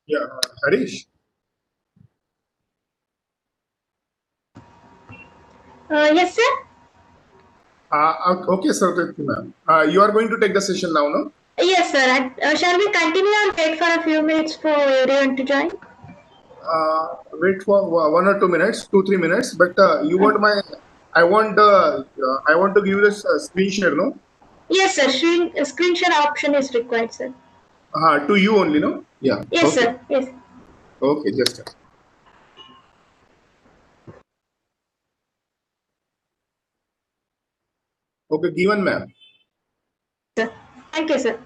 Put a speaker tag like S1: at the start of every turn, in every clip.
S1: Yeah, Harish.
S2: Yes, sir.
S1: Okay, Sarvati ma'am. You are going to take the session now, no?
S2: Yes, sir. Shall we continue or wait for a few minutes for everyone to join?
S1: Wait for 1 or 2 minutes, 2 3 minutes. But you want my? I want to give you this screen share, no?
S2: Yes, sir. Screenshot option is required, sir.
S1: To you only, no? Yeah.
S2: Yes,
S1: Okay.
S2: sir. Yes.
S1: Okay. Just. Okay. Given, ma'am.
S2: Sir. Thank you, sir.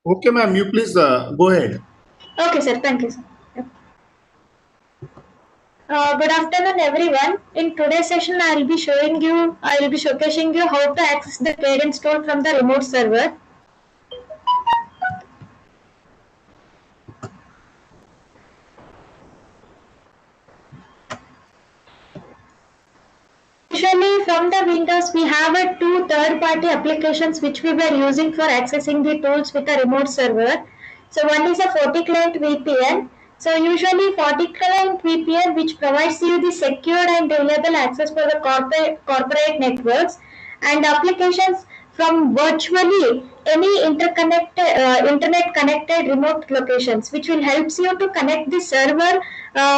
S1: Okay, ma'am. You please go ahead.
S2: Okay, sir. Thank you, sir. Yep. Good afternoon, everyone. In today's session, I will be showcasing you how to access the cadence tool from the remote server. Usually from the Windows, we have two third-party applications which we were using for accessing the tools with a remote server. So one is a 40 client VPN. So usually 40 client VPN which provides you the secured and reliable access for the corporate networks and applications from virtually any internet connected remote locations, which will helps you to connect the server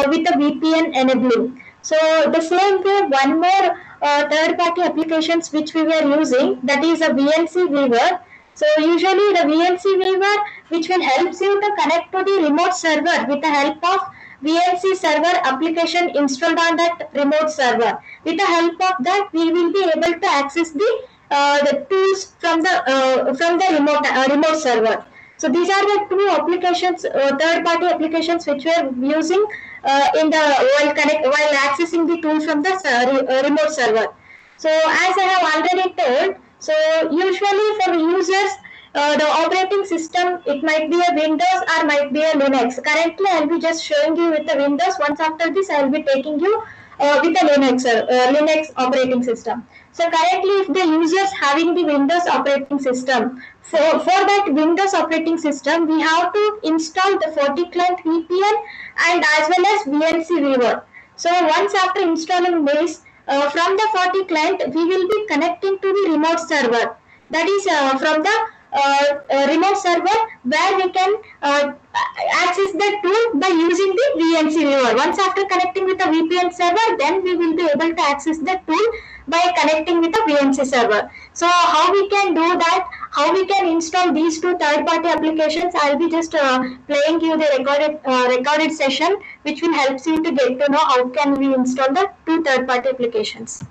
S2: with a VPN enabling. So the same way, one more third party applications which we were using, that is a VNC Weaver. So usually the VNC Weaver which will helps you to connect to the remote server with the help of VNC server application installed on that remote server. With the help of that, we will be able to access the tools from the remote server. So these are the two applications, third-party applications which we are using in the while accessing the tool from the remote server. So as I have already told, so usually for users, the operating system, it might be a Windows or might be a Linux. Currently, I will be just showing you with the Windows. Once after this, I will be taking you with the Linux operating system. So currently, if the users having the Windows operating system, for that Windows operating system, we have to install the 40 client VPN and as well as VNC Weaver. So once after installing this, from the 40 client, we will be connecting to the remote server. That is from the remote server where we can access the tool by using the VNC viewer. Once after connecting with the VPN server, then we will be able to access the tool by connecting with the VNC server. So how we can do that? How we can install these two third-party applications? I'll be just playing you the recorded session, which will help you to get to know how can we install the two third-party applications.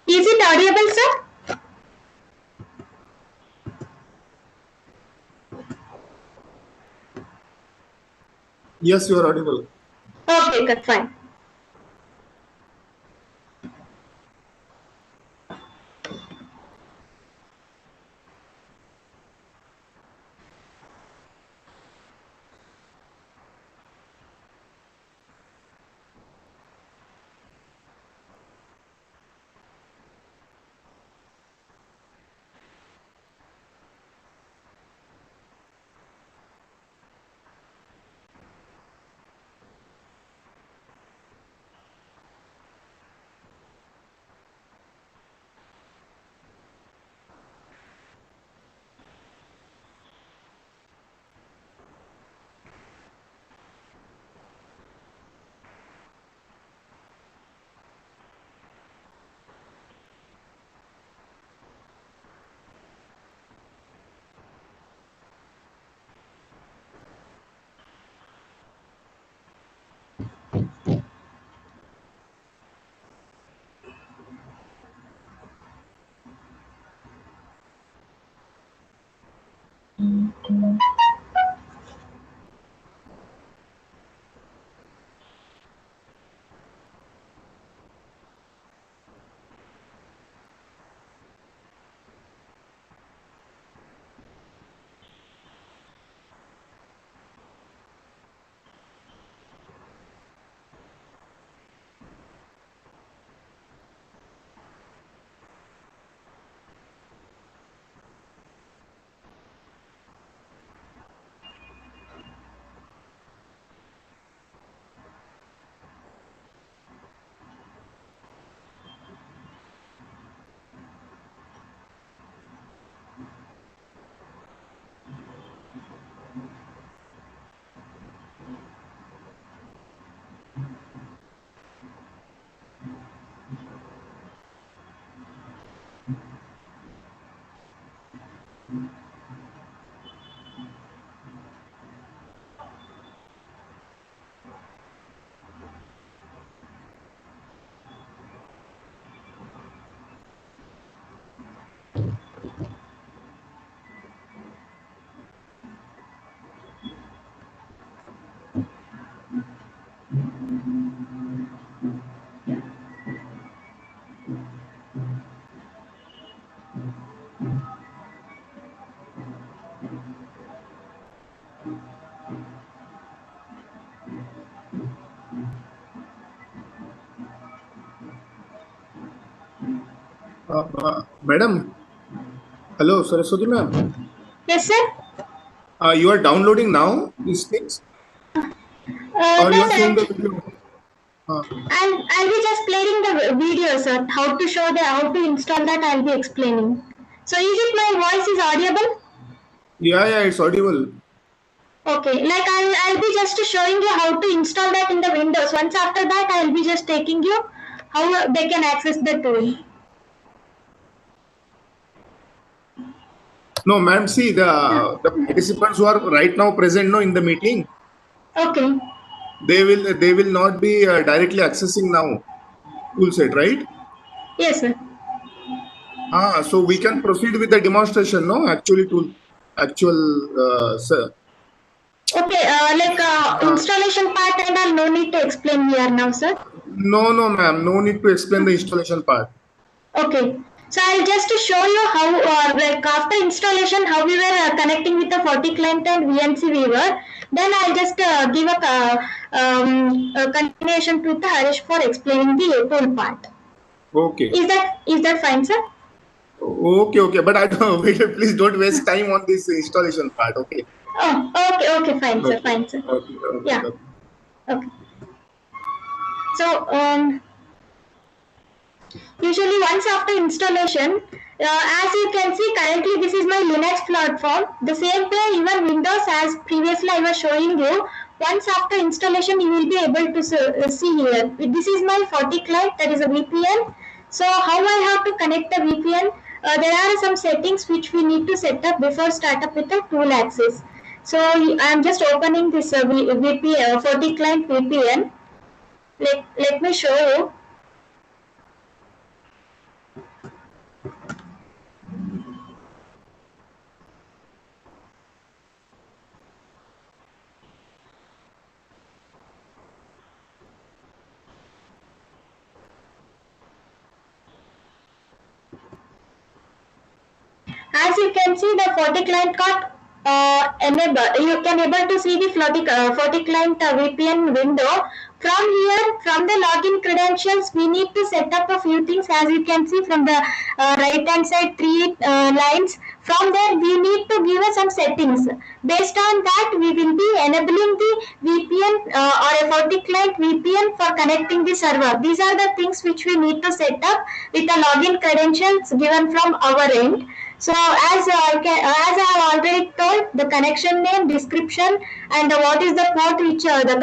S2: Is it audible, sir?
S1: Yes, you are audible.
S2: Okay, good, fine.
S1: Madam, hello, Saraswati ma'am.
S2: Yes, sir.
S1: You are downloading now these things, or
S2: No,
S1: you are
S2: sir.
S1: showing the video? Uh,
S2: I'll be just playing the video, sir. How to show the how to install that I'll be explaining. So is it my voice is audible?
S1: yeah, yeah, it's audible.
S2: Okay, like I'll be just showing you how to install that in the Windows. Once after that, I'll be just taking you how they can access the tool.
S1: No, ma'am. See the participants who are right now present, no, in the meeting.
S2: Okay.
S1: They will not be directly accessing now tool set, right?
S2: Yes, sir.
S1: So we can proceed with the demonstration, no? Actually, tool, actual, sir.
S2: Okay,
S1: Uh,
S2: installation part and all no need to explain here now, sir.
S1: no, no, ma'am. No need to explain the installation part.
S2: Okay. So I'll just show you how, like after installation, how we were connecting with the 40 client and VNC viewer. Then I'll just give a continuation to the Harish for explaining the tool part.
S1: Okay.
S2: Is that fine, sir?
S1: Okay, okay. But I don't wait, please don't waste time on this installation part. Okay.
S2: Oh, okay, fine, sir,
S1: Okay.
S2: fine, sir.
S1: Okay. Okay.
S2: Yeah,
S1: Okay.
S2: okay. So usually once after installation, as you can see currently this is my Linux platform. The same way even Windows as previously I was showing you. Once after installation you will be able to see here. This is my 40 client, that is a VPN. So how I have to connect the VPN? There are some settings which we need to set up before startup with the tool access. So I am just opening this VPN, 40 client VPN. Let me show you. As you can see, the 40 client got enable. You can able to see the 40 client VPN window. From here, from the login credentials, we need to set up a few things. As you can see from the right hand side, three lines. From there, we need to give us some settings. Based on that, we will be enabling the VPN or a 40 client VPN for connecting the server. These are the things which we need to set up with the login credentials given from our end. So as I have already told, the connection name, description, and what is the port which the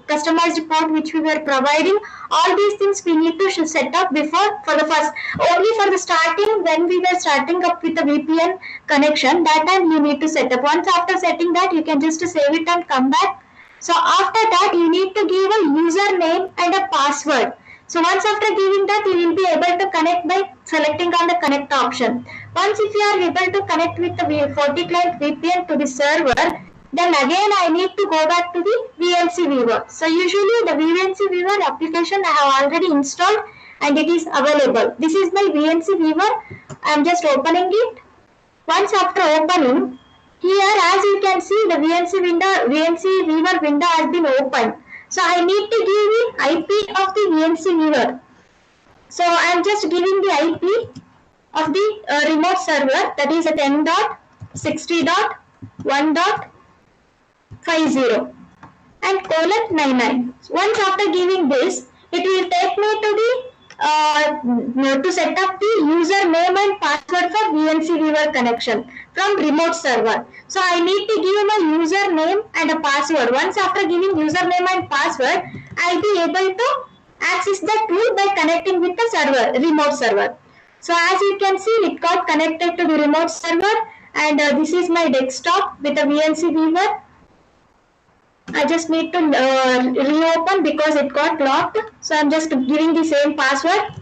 S2: customized port which we were providing. All these things we need to set up before for the first. Only for the starting when we were starting up with the VPN connection, that time you need to set up. Once after setting that, you can just save it and come back. So after that, you need to give a username and a password. So once after giving that, you will be able to connect by selecting on the connect option. Once if you are able to connect with the 40 client VPN to the server, then again I need to go back to the VNC viewer. So usually the VNC viewer application I have already installed and it is available. This is my VNC viewer. I am just opening it. Once after opening, here as you can see the VNC viewer window has been opened. So I need to give the IP of the VNC viewer. So I am just giving the IP of the remote server, that is a 10.60.1.50 and colon 99. Once after giving this, it will take me to the to set up the username and password for VNC viewer connection from remote server. So I need to give my username and a password. Once after giving username and password, I'll be able to access the tool by connecting with the server, remote server. So as you can see, it got connected to the remote server, and this is my desktop with a VNC viewer. I just need to reopen because it got locked. So I'm just giving the same password.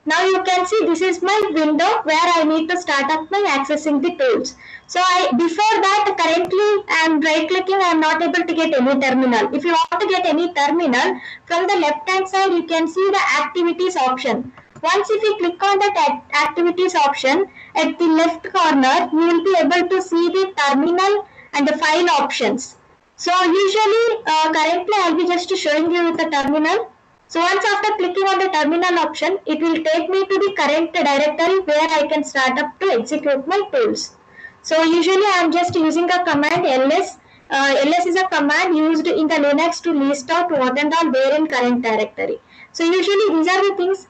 S2: Now you can see this is my window where I need to start up my accessing the tools. So before that currently I am right clicking, I am not able to get any terminal. If you want to get any terminal, from the left hand side you can see the activities option. Once if you click on that activities option, at the left corner you will be able to see the terminal and the file options. So usually currently I will be just showing you with the terminal. So once after clicking on the terminal option, it will take me to the current directory where I can start up to execute my tools. So usually I am just using a command ls. Ls is a command used in the Linux to list out what and all where in current directory. So usually these are the things,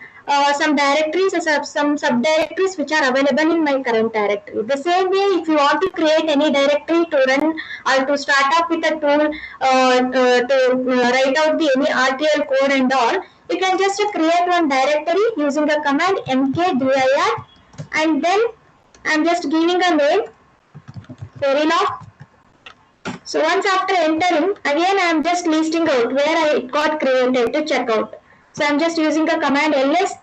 S2: some directories, some subdirectories which are available in my current directory. The same way, if you want to create any directory to run or to start up with a tool to write out the any RTL code and all, you can just create one directory using the command mkdir, and then I'm just giving a name, Verilog. So once after entering, again I am just listing out where I got created to check out. So I am just using the command ls.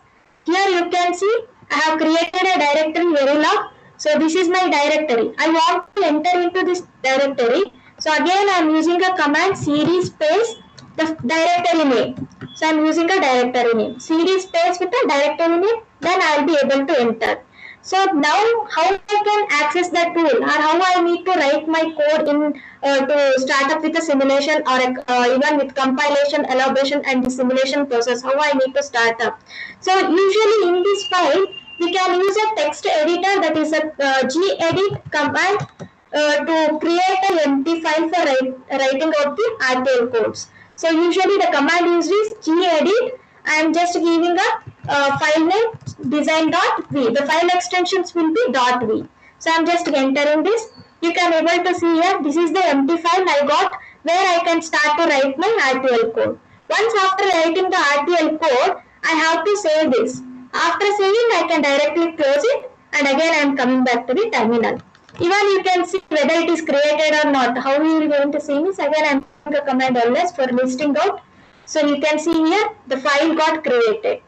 S2: Here you can see I have created a directory Verilog. So this is my directory. I want to enter into this directory. So again I am using a command cd space the directory name. So I am using a directory name. cd space with a directory name. Then I will be able to enter. So now how I can access that tool, or how I need to write my code in to start up with a simulation, or even with compilation, elaboration and the simulation process, how I need to start up. So usually in this file we can use a text editor, that is a gedit command to create an empty file for writing out the RTL codes. So usually the command used is gedit. I am just giving a file name design.v. The file extensions will be .v. So I am just entering this. You can able to see here, this is the empty file I got where I can start to write my RTL code. Once after writing the RTL code, I have to save this. After saving, I can directly close it, and again I am coming back to the terminal. Even you can see whether it is created or not. How you are going to see this? Again I am using a command ls for listing out. So you can see here the file got created.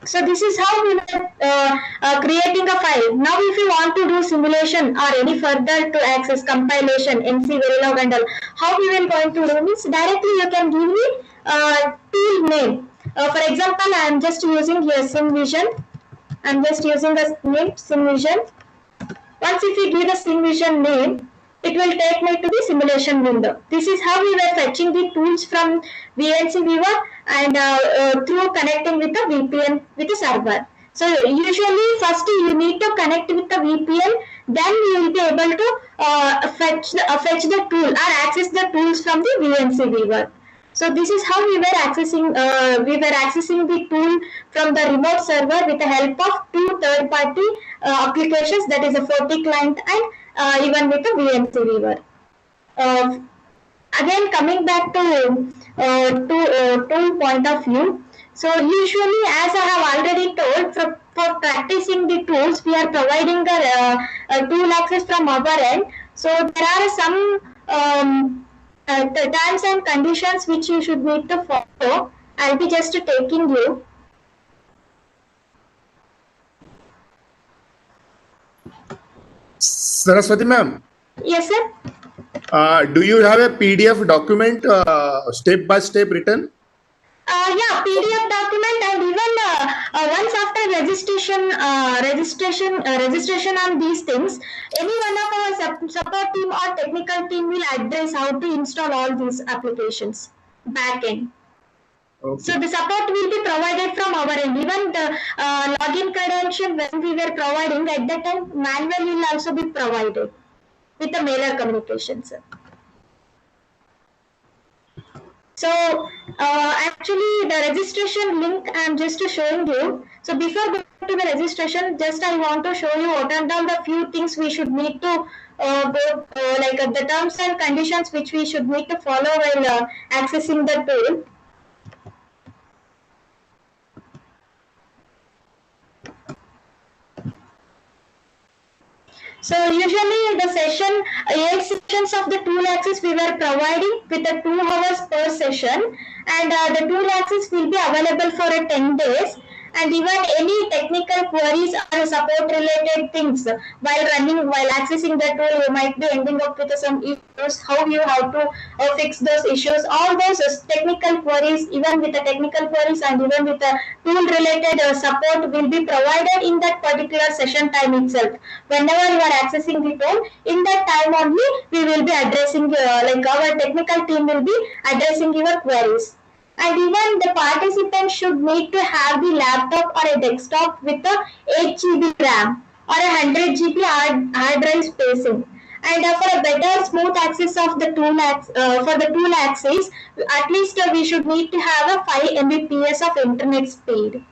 S2: So this is how we were creating a file. Now if you want to do simulation or any further to access compilation, NC Verilog and all, how we will going to do this? Directly you can give me tool name. For example, I am just using here SimVision. I am just using the name SimVision. Once if we give the SimVision name, it will take me to the simulation window. This is how we were fetching the tools from VNC Viewer and through connecting with the VPN with the server. So usually first you need to connect with the VPN, then you will be able to fetch the tool or access the tools from the VNC Viewer. So this is how we were accessing the tool from the remote server with the help of two third-party applications, that is a 40 client and even with a VNC Viewer. Uh, Again coming back to tool point of view. So usually, as I have already told, for practicing the tools, we are providing a tool access from our end. So there are some the terms and conditions which you should need to follow. I'll be just taking you.
S1: Saraswati ma'am,
S2: Yes, sir.
S1: do you have a PDF document step by step written?
S2: Yeah, PDF document, and even once after registration on these things, any one of our support team or technical team will address how to install all these applications backend.
S1: Okay.
S2: So the support will be provided from our end. Even the login credential when we were providing at that time, manual will also be provided with the mailer communications. So actually the registration link I am just showing you. So before going to the registration, just I want to show you what are all the few things we should need to go like the terms and conditions which we should need to follow while accessing the tool. So usually the session, 8 sessions of the tool access we were providing with the 2 hours per session, and the tool access will be available for 10 days, and even any technical queries or support related things while accessing the tool, you might be ending up with some issues, how you have to fix those issues, all those technical queries, even with the technical queries and even with the tool related support will be provided in that particular session time itself. Whenever you are accessing the tool, in that time only we will be addressing like our technical team will be addressing your queries. And even the participant should need to have the laptop or a desktop with a 8 GB RAM or a 100 GB hard drive spacing. And for a better smooth access of the for the tool access, at least we should need to have a 5 Mbps of internet speed.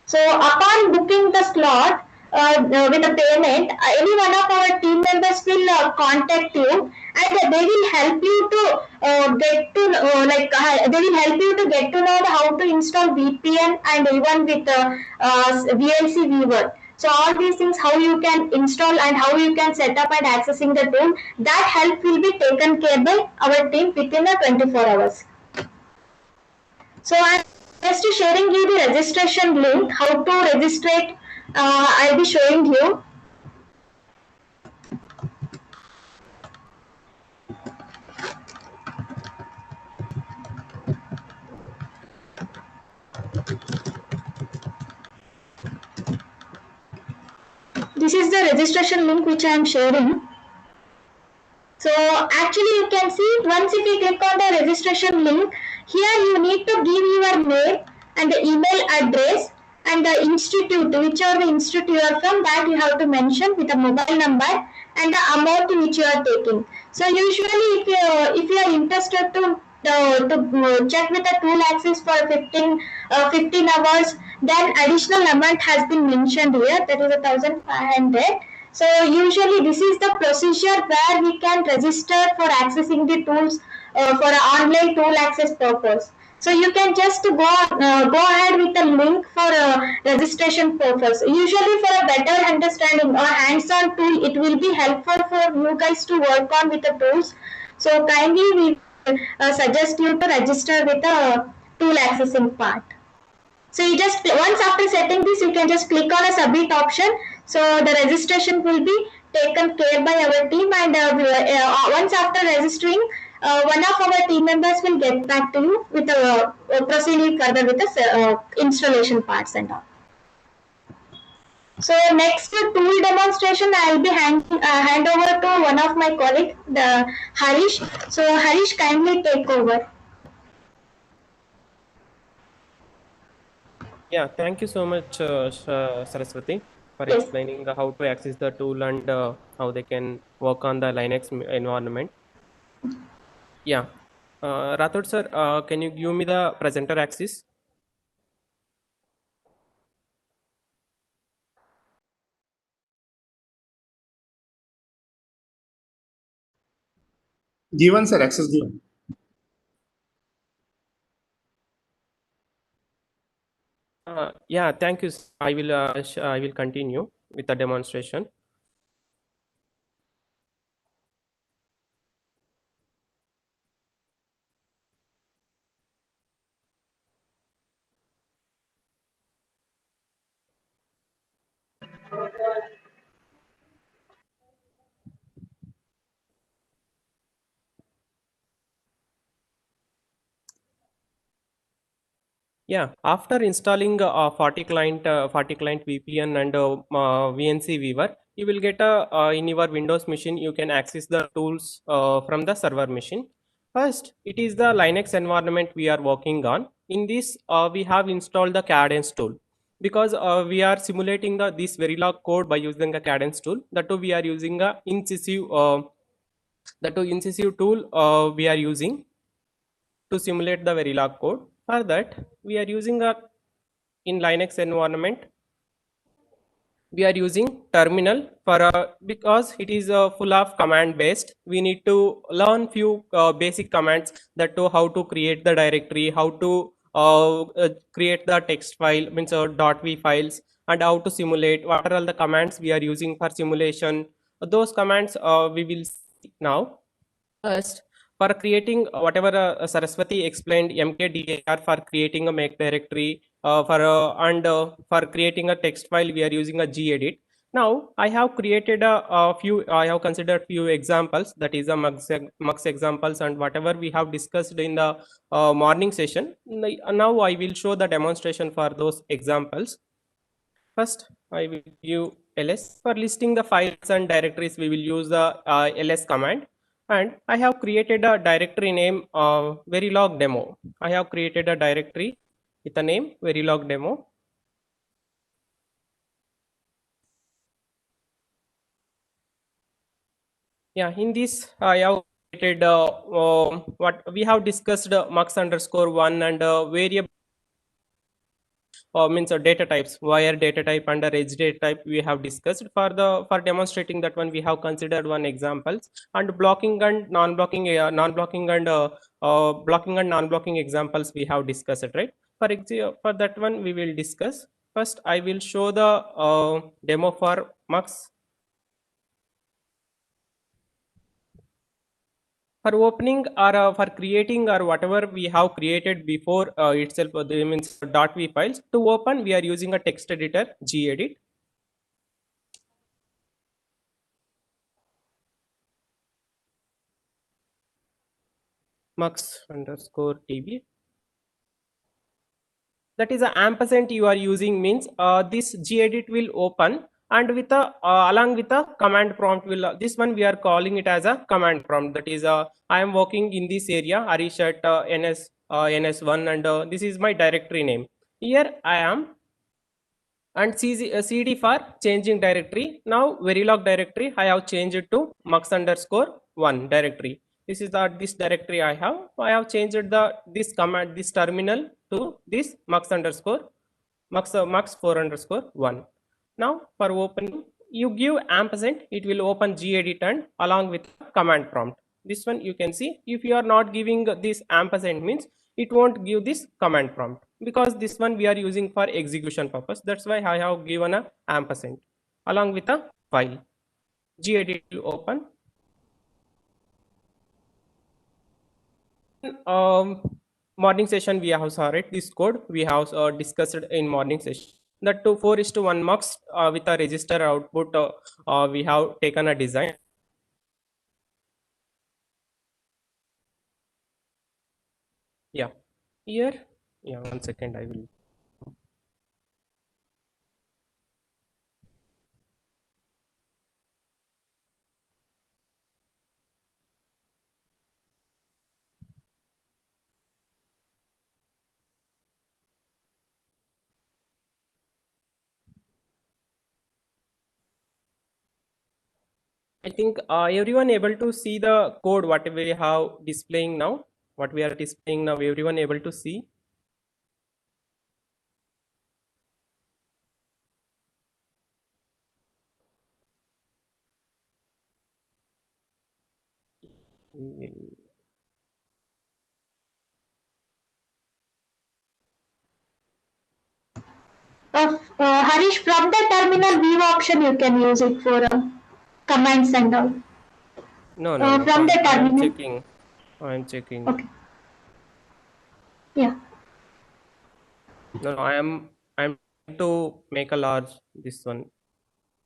S2: So upon booking the slot with a payment, any one of our team members will contact you, and they will help you to they will help you to get to know how to install VPN and even with VLC viewer. So all these things, how you can install and how you can set up and accessing the tool, that help will be taken care by our team within the 24 hours. So I'm just sharing you the registration link, how to register it. I'll be showing you. This is the registration link which I am sharing. So actually you can see, once if you click on the registration link, here you need to give your name and the email address and the institute, whichever the institute you are from, that you have to mention with a mobile number and the amount which you are taking. So usually if you are interested to check with the tool access for 15 hours, then additional amount has been mentioned here, that is 1,500. So usually this is the procedure where we can register for accessing the tools for an online tool access purpose. So you can just go ahead with the link for registration purpose. Usually for a better understanding or hands-on tool, it will be helpful for you guys to work on with the tools. So kindly we suggest you to register with the tool accessing part. So you just, once after setting this, you can just click on a submit option. So the registration will be taken care by our team, and once after registering, one of our team members will get back to you with proceeding further with the installation parts and all. So next tool demonstration, I will be hand over to one of my colleague, the Harish. So Harish, kindly take over.
S3: Yeah, thank you so much, Saraswati, for
S2: Yes.
S3: explaining how to access the tool and how they can work on the Linux environment. Yeah, Rathod sir, can you give me the presenter access?
S1: Given, sir, access given.
S3: Yeah, thank you. I will continue with the demonstration. Yeah, after installing 40 client VPN and VNC Weaver, you will get a in your Windows machine. You can access the tools from the server machine. First, it is the Linux environment we are working on. In this, we have installed the Cadence tool because we are simulating this Verilog code by using a Cadence tool. That too, we are using a Incisive. Incisive tool we are using to simulate the Verilog code. For that, we are using a in Linux environment. We are using terminal for because it is full of command based. We need to learn few basic commands that to how to create the directory, how to create the text file, means .v files, and how to simulate. What are all the commands we are using for simulation? Those commands we will see now. First, for creating whatever Saraswati explained, mkdir for creating a make directory, for creating a text file, we are using a gedit. Now, I have created a few, I have considered few examples, that is a mux examples and whatever we have discussed in the morning session. Now, I will show the demonstration for those examples. First, I will give ls. For listing the files and directories, we will use the ls command. and I have created a directory name Verilog demo. I have created a directory with a name Verilog demo. Yeah, in this I have created what we have discussed mux underscore one and variable means data types, wire data type and edge data type we have discussed. For demonstrating that one we have considered one examples, and blocking and non-blocking blocking and non-blocking examples we have discussed, right? For that one we will discuss. First I will show the demo for mux. For opening or for creating or whatever we have created before itself, the means .v files to open, we are using a text editor gedit. Mux underscore tb, that is a ampersand you are using, means this gedit will open, and with a along with a command prompt will this one we are calling it as a command prompt. That is I am working in this area Arish at ns1, and this is my directory name. Here I am, and cd for changing directory. Now Verilog directory I have changed it to mux underscore one directory. This is the this directory I have changed the this command, this terminal, to this mux underscore mux 4 underscore one. Now for opening, you give ampersand, it will open gedit and along with command prompt. This one you can see, if you are not giving this ampersand, means it won't give this command prompt, because this one we are using for execution purpose. That's why I have given a ampersand along with a file. Gedit will open. Morning session we have saw, right? This code we have discussed in morning session. That to 4:1 mux with a register output we have taken a design. Yeah, here, yeah, 1 second I will. I think everyone able to see the code what we have displaying now. What we are displaying now, everyone able to see.
S2: Harish, from the terminal view option, you can use it for commands and all.
S3: No, no, no.
S2: From the
S3: I am
S2: terminal.
S3: checking. I am checking.
S2: Okay. Yeah.
S3: No, no, I'm trying to make a large this one.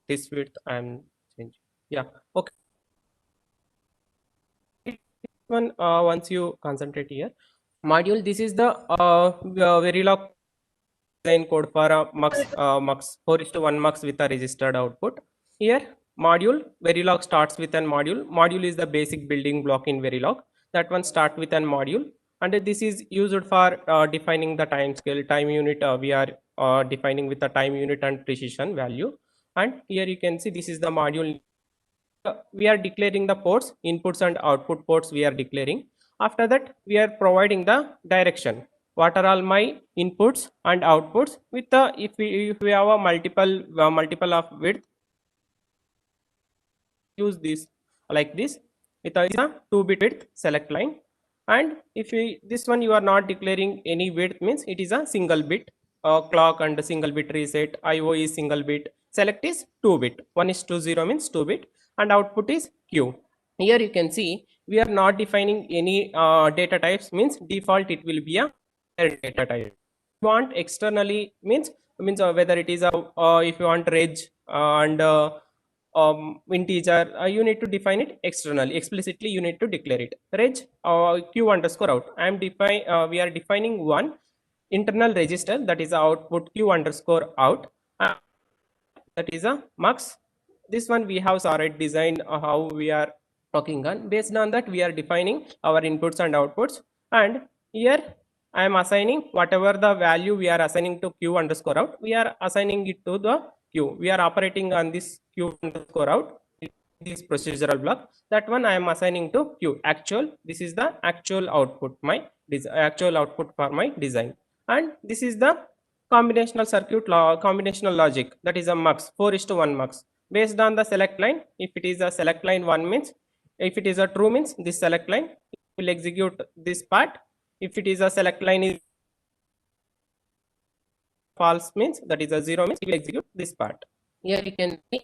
S3: This width I am changing. Yeah. Okay. This one once you concentrate here. Module. This is the Verilog design code for a mux 4:1 mux with a registered output. Here module Verilog starts with an module. Module is the basic building block in Verilog. That one start with an module, and this is used for defining the time scale, time unit. We are defining with the time unit and precision value. And here you can see this is the module. We are declaring the ports, inputs and output ports we are declaring. After that we are providing the direction, what are all my inputs and outputs. With the if we have a multiple of width, use this like this with a 2-bit width select line. And if we this one you are not declaring any width, means it is a single bit clock and a single bit reset. IO is single bit, select is 2-bit, 1 is to 0 means 2-bit, and output is q. Here you can see we are not defining any data types, means default it will be a data type. Want externally, means whether it is a if you want reg and integer, you need to define it externally. Explicitly you need to declare it. Reg q underscore out, I am define we are defining one internal register, that is output q underscore out, that is a mux. This one we have already designed how we are talking on. Based on that, we are defining our inputs and outputs. And here I am assigning whatever the value we are assigning to q underscore out, we are assigning it to the q. We are operating on this q underscore out, this procedural block. That one I am assigning to q actual. This is the actual output, my actual output for my design. And this is the combinational circuit combinational logic, that is a mux, 4:1 mux. Based on the select line, if it is a select line 1 means, if it is a true means this select line will execute this part. If it is a select line is false means, that is a 0 means, it will execute this part. Here you can see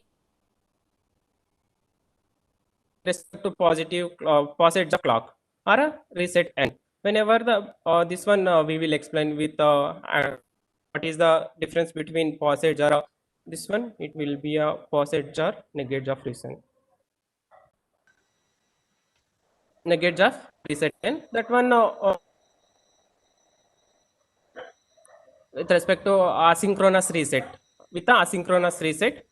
S3: respect to positive passage of clock or a reset n. Whenever the this one we will explain with what is the difference between passage or this one, it will be a passage or negate of reset. Negate of reset n, that one with respect to asynchronous reset. With the asynchronous reset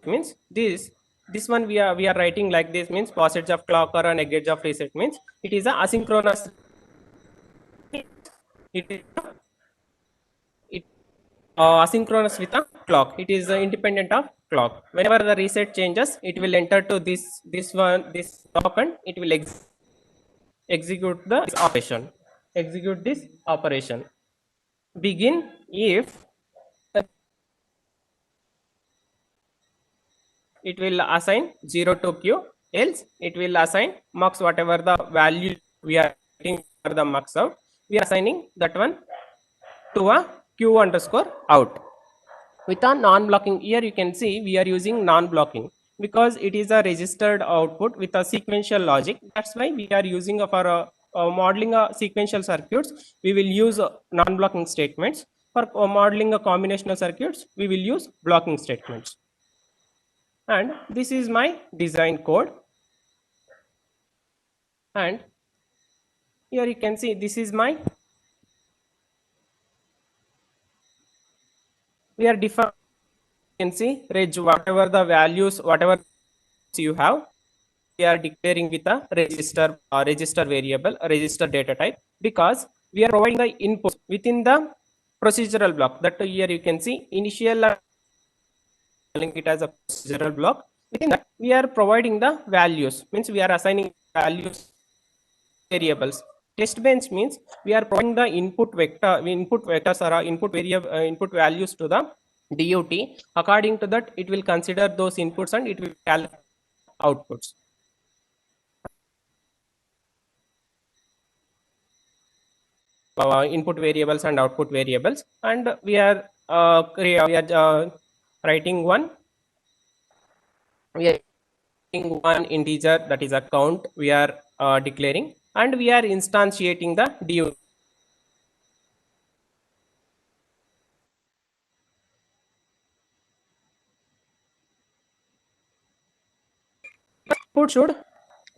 S3: means this one we are writing like this means passage of clock or an edge of reset means it is a asynchronous. It is it asynchronous with a clock. It is independent of clock. Whenever the reset changes, it will enter to this one, this clock, and it will execute the operation. Execute this operation. Begin if it will assign 0 to q, else it will assign mux whatever the value we are getting for the mux out, we are assigning that one to a q underscore out. With a non-blocking, here you can see we are using non-blocking because it is a registered output with a sequential logic. That's why we are using for modeling a sequential circuits, we will use non-blocking statements. For modeling a combinational circuits, we will use blocking statements. And this is my design code. And here you can see this is my, we are defining, you can see reg whatever the values, whatever you have, we are declaring with a register variable, a register data type, because we are providing the inputs within the procedural block. That here you can see initial calling it as a procedural block. Within that we are providing the values, means we are assigning values variables. Test bench means we are providing the input vectors or input variable input values to the DUT. According to that, it will consider those inputs and it will calculate outputs. Input variables and output variables, and we are writing one. We are writing one integer, that is a count. We are declaring, and we are instantiating the DUT. Output should,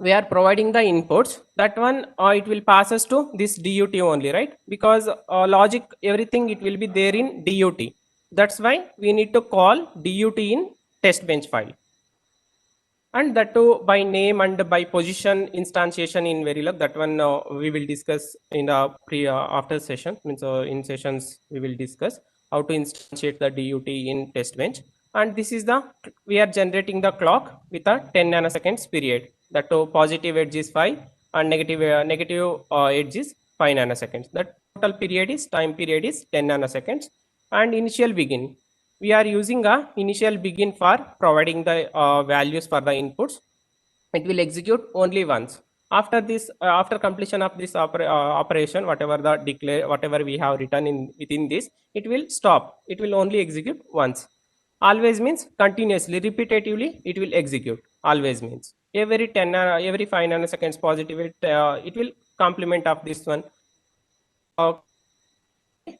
S3: we are providing the inputs, that one it will pass us to this DUT only, right? Because logic everything it will be there in DUT. That's why we need to call DUT in test bench file, and that too by name and by position instantiation in Verilog. That one we will discuss in the after session, means in sessions we will discuss how to instantiate the DUT in test bench. And this is the, we are generating the clock with a 10 nanoseconds period. That too positive edge is 5 and negative edge is 5 nanoseconds. The total period is time period is 10 nanoseconds. And initial begin, we are using a initial begin for providing the values for the inputs. It will execute only once. After this after completion of this operation, whatever the declare, whatever we have written in within this, it will stop. It will only execute once. Always means continuously repetitively it will execute. Always means every 10 every 5 nanoseconds positive it will complement of this one, uh,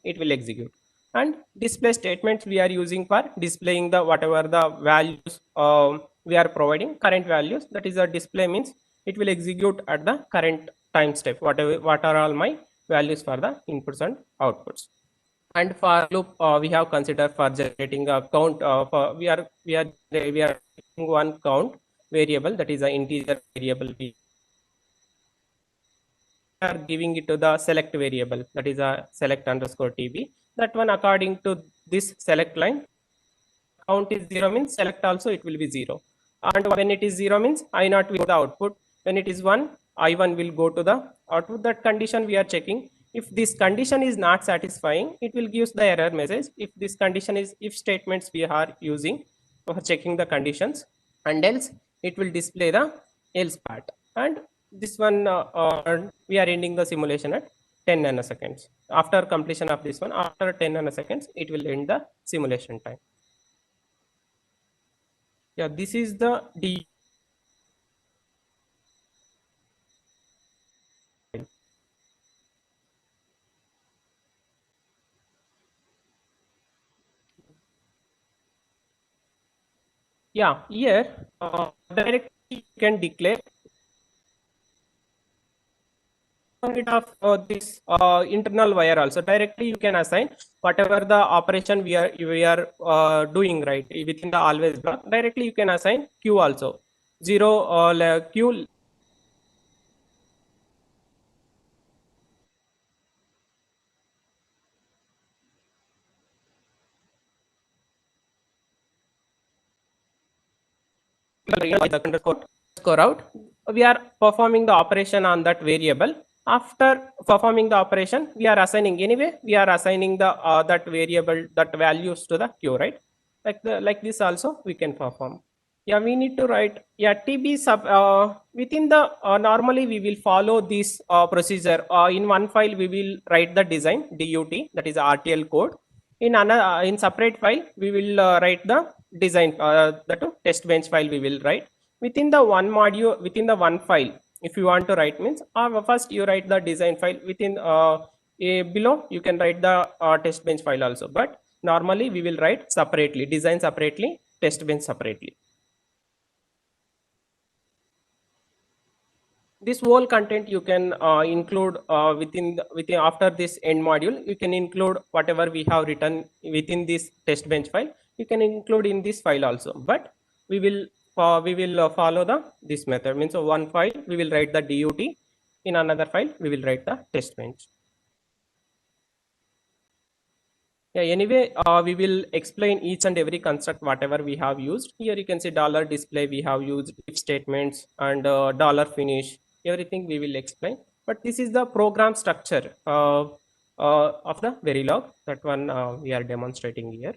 S3: it will execute. And display statements we are using for displaying the whatever the values we are providing current values. That is a display means it will execute at the current time step, whatever what are all my values for the inputs and outputs. And for loop we have considered for generating a count for we are taking one count. variable, that is an integer variable. We are giving it to the select variable, that is a select underscore tb. That one, according to this select line, count is 0 means select also it will be 0, and when it is 0 means I0 will go to the output. When it is 1, I1 will go to the output. That condition we are checking. If this condition is not satisfying, it will give the error message. If this condition is, if statements we are using for checking the conditions, and else it will display the else part. And this one, we are ending the simulation at 10 nanoseconds. After completion of this one, after 10 nanoseconds, it will end the simulation time. Yeah, this is the D. Yeah, here directly you can declare it of this internal wire also. Directly you can assign whatever the operation we are doing right within the always block. Directly you can assign q also. Zero q the underscore out. We are performing the operation on that variable. After performing the operation, we are assigning, anyway we are assigning the that variable, that values to the queue, right? Like this also we can perform. Yeah, we need to write, yeah, tb sub within the normally we will follow this procedure. In one file we will write the design dut, that is rtl code. In another, in separate file we will write the design, that test bench file we will write. Within the one module, within the one file, if you want to write means, first you write the design file. Within below you can write the test bench file also, but normally we will write separately, design separately, test bench separately. This whole content you can include within after this end module. You can include whatever we have written within this test bench file, you can include in this file also. But we will follow the this method, means so one file we will write the dut, in another file we will write the test bench. Yeah, anyway, we will explain each and every construct whatever we have used. Here you can see dollar display, we have used if statements, and dollar finish, everything we will explain. But this is the program structure of the Verilog. That one we are demonstrating here.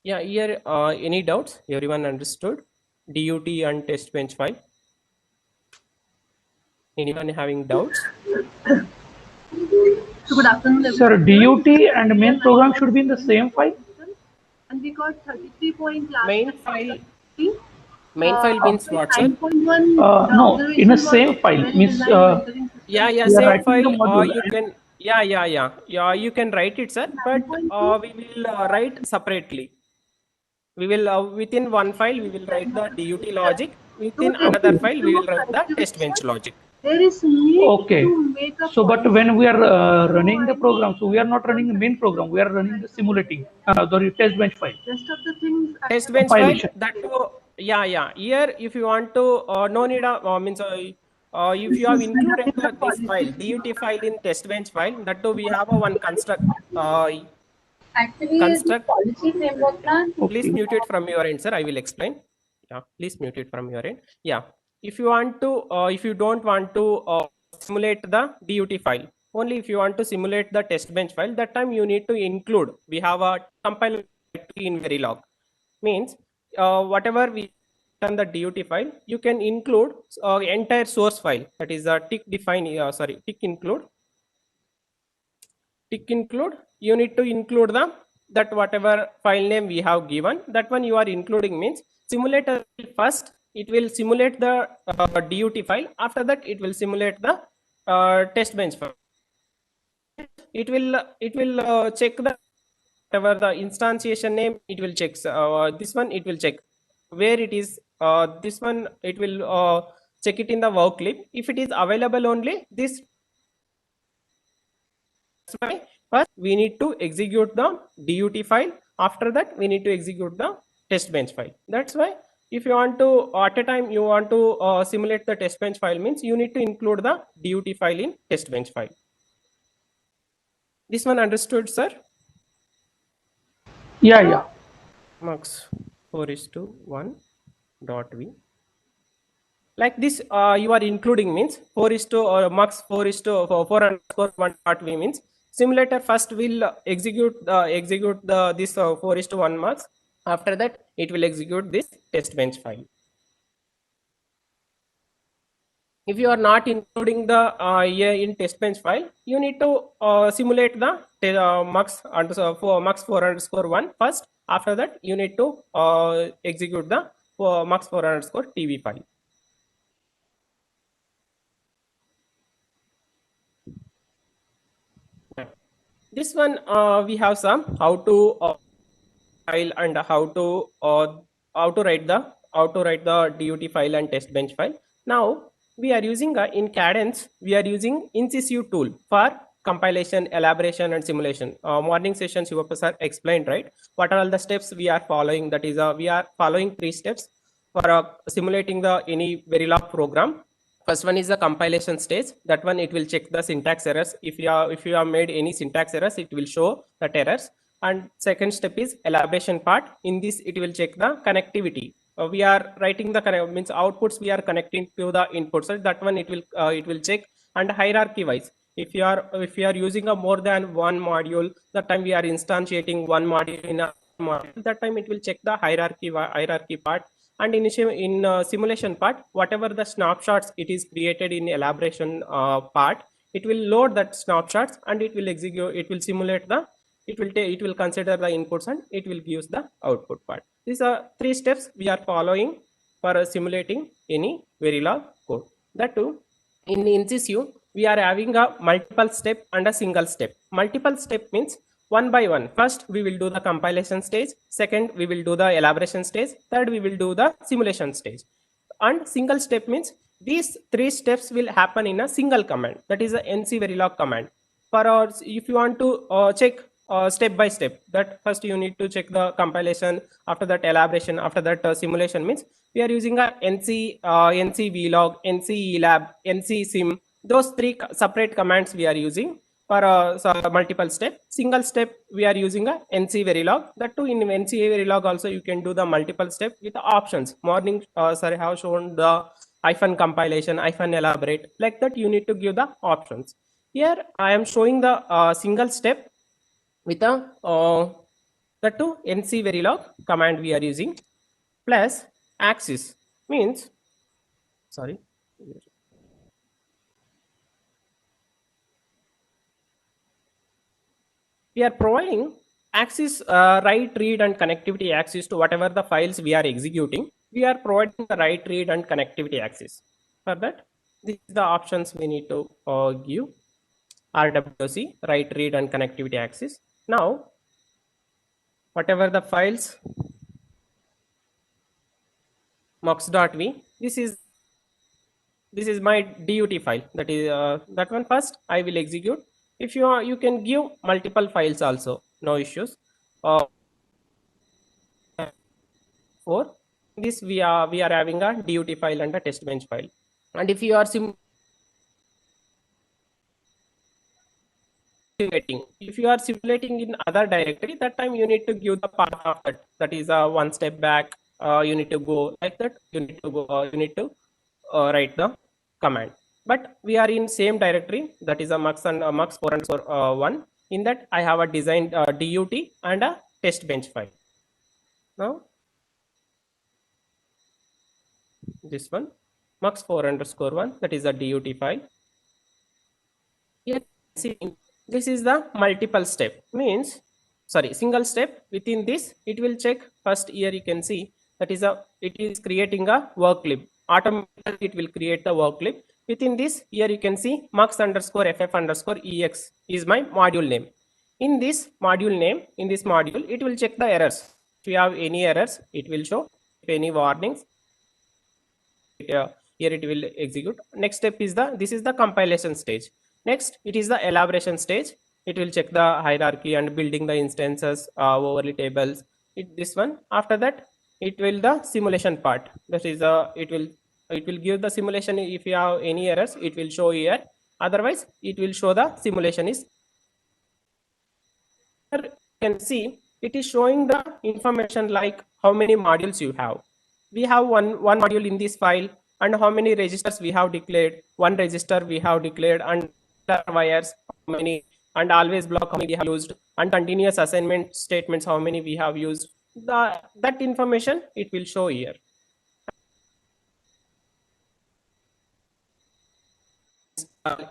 S3: Yeah, here any doubts? Everyone understood DUT and test bench file? Anyone having doubts?
S4: So good afternoon, everyone.
S5: Sir, DUT and main program should be in the same file?
S4: And we got 33 point last
S3: Main
S4: time.
S3: file. Main file means what, sir?
S4: 9.1.
S5: No, in a same file means
S3: Yeah,
S5: we are
S3: same
S5: writing the
S3: file.
S5: module.
S3: You can, yeah, you can write it, sir. But we will write separately. We will within one file we will write the DUT logic. Within another file we will write the test bench logic.
S4: There is need
S5: Okay.
S4: to make a
S5: So, but when we are running the program, so we are not running the main program. We are running the simulating, the test bench file.
S4: rest of the things.
S3: Test bench file,
S5: Compilation.
S3: that yeah. Here if you want to no need means if you have included this file DUT file in test bench file, that too we have a one construct
S2: Actually, the
S3: construct.
S2: policy framework plan.
S3: Please
S5: Okay.
S3: mute it from your end, sir. I will explain. Yeah, please mute it from your end. Yeah, if you want to if you don't want to simulate the DUT file, only if you want to simulate the test bench file, that time you need to include, we have a compiler in Verilog. Means whatever we on the DUT file, you can include entire source file, that is a tick define tick include. You need to include the that whatever file name we have given, that one you are including. Means simulator first it will simulate the DUT file, after that it will simulate the test bench file. It will check the whatever the instantiation name, it will check this one, it will check where it is. This one it will check it in the work clip. If it is available only this, that's why first we need to execute the DUT file, after that we need to execute the test bench file. That's why if you want to at a time you want to simulate the test bench file, means you need to include the DUT file in test bench file. This one understood, sir?
S5: Yeah.
S3: Mux 4:1.v. Like this, you are including means 4 is to mux 4 is to 4 underscore 1.v means simulator first will execute the this 4:1 mux. After that, it will execute this test bench file. If you are not including the in test bench file, you need to simulate the mux for mux 4 underscore 1 first. After that, you need to execute the mux 4 underscore tv file. This one we have some how to file and how to write the DUT file and test bench file. Now we are using in Cadence, we are using Incisive tool for compilation, elaboration, and simulation. Morning session Shivappa sir explained, right? What are all the steps we are following? That is, we are following 3 steps for simulating the any Verilog program. First one is the compilation stage. That one it will check the syntax errors. If you have made any syntax errors, it will show that errors. And second step is elaboration part. In this, it will check the connectivity. We are writing the means outputs we are connecting to the inputs. So that one it will check. And hierarchy wise, if you are using a more than one module, that time we are instantiating one module in a module. That time it will check the hierarchy part. And in simulation part, whatever the snapshots it is created in elaboration part, it will load that snapshots and it will execute. It will simulate the. It will consider the inputs and it will give the output part. These are 3 steps we are following for simulating any Verilog code. That too, in Incisive, we are having a multiple step and a single step. Multiple step means one by one. First, we will do the compilation stage. Second, we will do the elaboration stage. Third, we will do the simulation stage. And single step means these 3 steps will happen in a single command. That is a NC Verilog command. For if you want to check step by step, that first you need to check the compilation, after that elaboration, after that simulation, means we are using a NC vlog, NC elab, NC sim. Those 3 separate commands we are using for multiple step. Single step we are using a NC Verilog. That too, in NC Verilog also you can do the multiple step with options. Morning sorry, have shown the hyphen compilation, hyphen elaborate. Like that, you need to give the options. Here I am showing the single step with a that too NC Verilog command we are using, plus axis means sorry. We are providing access, write, read, and connectivity access to whatever the files we are executing. We are providing the write, read, and connectivity access. For that, these are the options we need to give. RWC, write, read, and connectivity access. Now, whatever the files mux.v, this is my DUT file. That is that one. First I will execute. If you can give multiple files also, no issues. For this we are having a DUT file and a test bench file. And if you are simulating, if you are simulating in other directory, that time you need to give the path of that. That is a one step back. You need to go like that. You need to go. You need to write the command. But we are in same directory. That is a mux and mux 4 and 1. In that I have a designed DUT and a test bench file. Now this one mux 4 underscore 1, that is a DUT file. Here see, this is the multiple step, means sorry, single step. Within this it will check first. Here you can see that is it is creating a work clip. Automatically it will create the work clip. Within this, here you can see mux underscore ff underscore ex is my module name. In this module name, in this module, it will check the errors. If you have any errors, it will show. If any warnings, here it will execute. Next step is this is the compilation stage. Next, it is the elaboration stage. It will check the hierarchy and building the instances, overlay tables. This one. After that, it will the simulation part. That is it will give the simulation. If you have any errors, it will show here. Otherwise, it will show the simulation is. Here you can see it is showing the information like how many modules you have. We have one module in this file, and how many registers we have declared. One register we have declared, and wires how many, and always block how many we have used, and continuous assignment statements how many we have used. That information it will show here.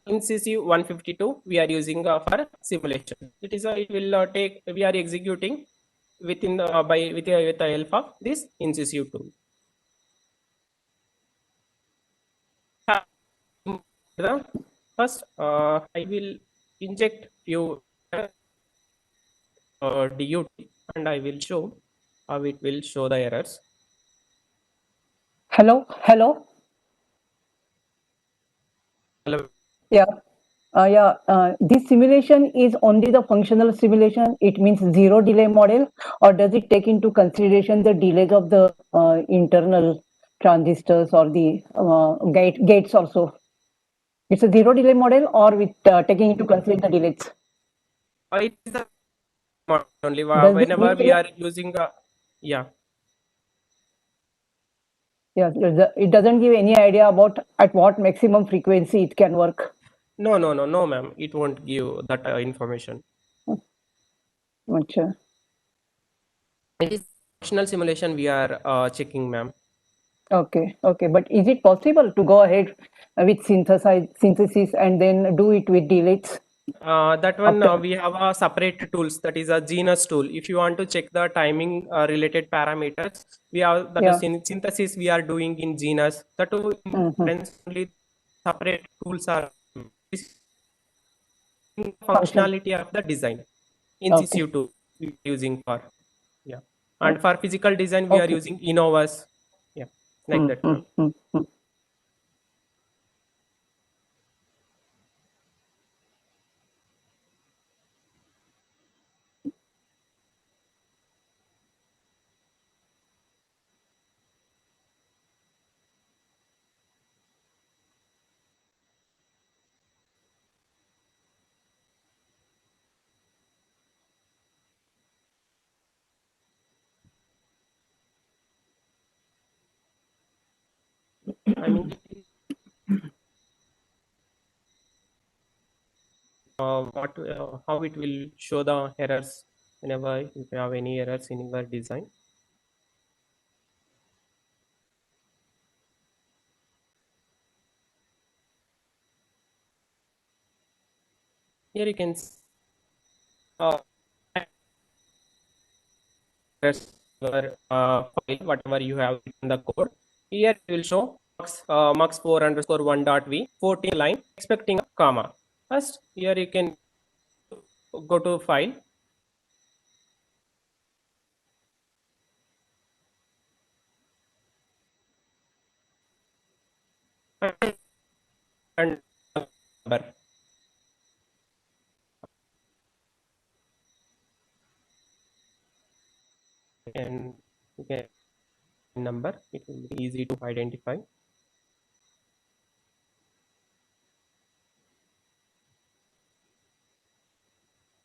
S3: Incisive 152 we are using for simulation. It will take, we are executing within with the help of this Incisive tool. First, I will inject few DUT, and I will show how it will show the errors.
S6: Hello.
S3: Hello.
S6: Yeah. This simulation is only the functional simulation. It means zero delay model, or does it take into consideration the delays of the internal transistors or the gates also? It's a zero delay model, or with taking into consideration the delays.
S3: It is the model only
S6: Does this
S3: whenever
S6: give
S3: we are using yeah.
S6: Yeah, it doesn't give any idea about at what maximum frequency it can work.
S3: No, ma'am. It won't give that information.
S6: Much.
S3: It is functional simulation we are checking, ma'am.
S6: Okay. But is it possible to go ahead with synthesis and then do it with delays?
S3: That one we have a separate tools, that is a genus tool. If you want to check the timing related parameters, we have that synthesis we are doing in genus. That too, only separate tools are functionality of the design. Incisive tool we are using for, yeah. And for physical design we are using Innovas, yeah, like that. I mean, how it will show the errors whenever if you have any errors in your design. Here you can see file, whatever you have in the code. Here it will show mux4_1.v 14 line expecting a comma. First, here you can go to file. And number. And you can number, it will be easy to identify.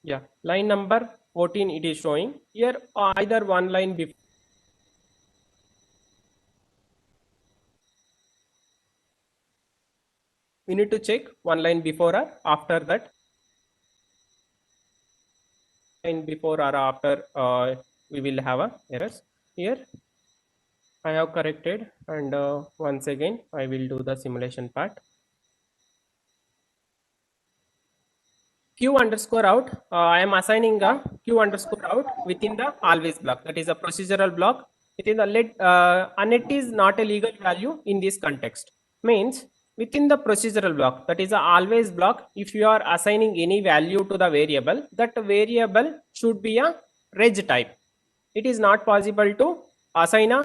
S3: Yeah, line number 14 it is showing here, either one line before. We need to check one line before or after that. Line before or after we will have a errors. Here I have corrected, and once again I will do the simulation part. Q_out, I am assigning a Q_out within the always block, that is a procedural block within the let and it is not a legal value in this context. Means within the procedural block, that is a always block, if you are assigning any value to the variable, that variable should be a reg type. It is not possible to assign a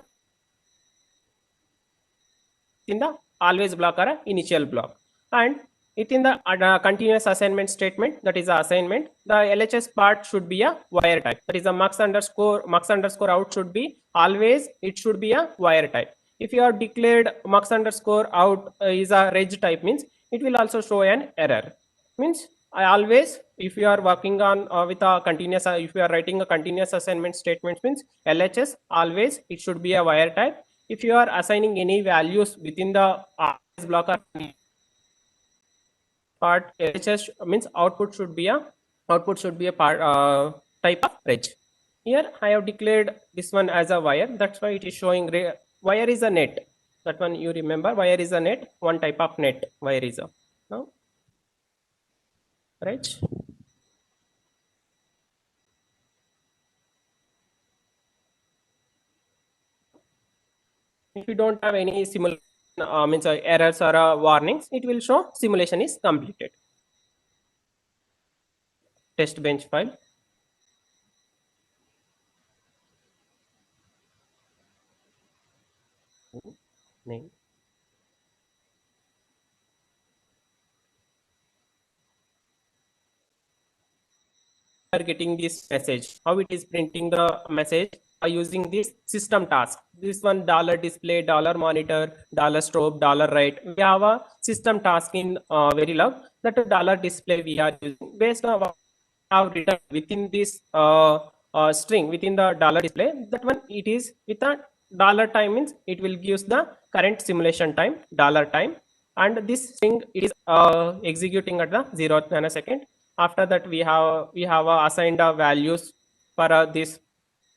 S3: in the always block or a initial block. And within the continuous assignment statement, that is the assignment, the LHS part should be a wire type. That is the mux underscore out should be always, it should be a wire type. If you have declared mux underscore out is a reg type, means it will also show an error. Means I always, if you are working on with a continuous, if you are writing a continuous assignment statement, means LHS always it should be a wire type. If you are assigning any values within the block or part, LHS means output should be a part type of reg. Here I have declared this one as a wire. That's why it is showing wire is a net. That one you remember, wire is a net. One type of net wire is a now reg. If you don't have any simulation means errors or warnings, it will show simulation is completed. Test bench file. Name. Are getting this message, how it is printing the message by using this system task. This one $display, $monitor, $strobe, $write. We have a system task in Verilog that $display we are using based on what we have written within this string within the $display. That one it is with a $time, means it will gives the current simulation time $time, and this string is executing at the 0th nanosecond. After that we have assigned values for this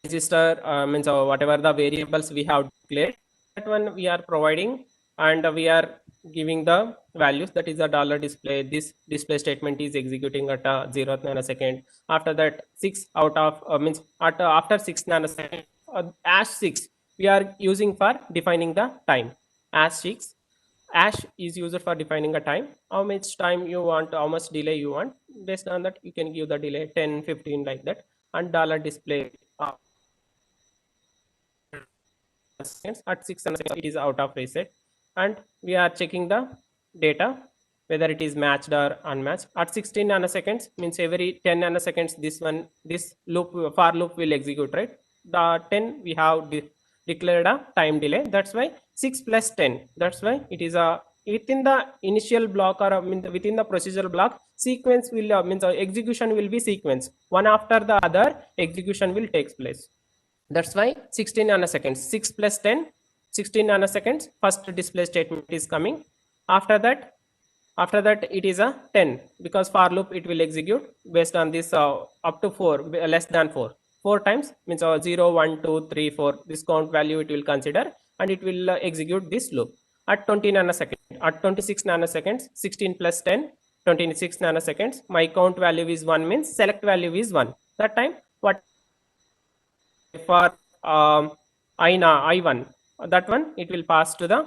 S3: register means whatever the variables we have declared, that one we are providing, and we are giving the values, that is a $display. This display statement is executing at a 0th nanosecond. After that 6 out of means at after 6 nanosecond, #6 we are using for defining the time. #6 is used for defining a time, how much time you want, how much delay you want. Based on that you can give the delay 10, 15 like that, and $display seconds. At 6 nanoseconds it is out of reset, and we are checking the data whether it is matched or unmatched. At 16 nanoseconds means every 10 nanoseconds this loop for loop will execute, right? The 10 we have declared a time delay. That's why 6 plus 10, that's why it is a within the initial block or within the procedural block, sequence will means execution will be sequence, one after the other execution will takes place. That's why 16 nanoseconds, 6 plus 10, 16 nanoseconds, first display statement is coming. After that it is a 10, because for loop it will execute based on this up to 4, less than 4 times, means 0, 1, 2, 3, 4, this count value it will consider, and it will execute this loop. At 20 nanoseconds, at 26 nanoseconds, 16 plus 10, 26 nanoseconds, my count value is 1, means select value is 1. That time what for I1, that one it will pass to the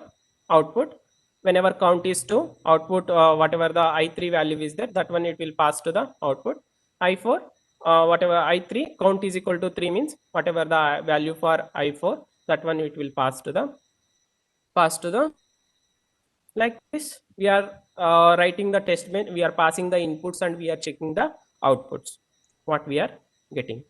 S3: output. Whenever count is 2, output whatever the I3 value is there, that one it will pass to the output. I4 whatever I3 count is equal to 3, means whatever the value for I4, that one it will pass to the like this. We are writing the test bench, we are passing the inputs, and we are checking the outputs what we are getting.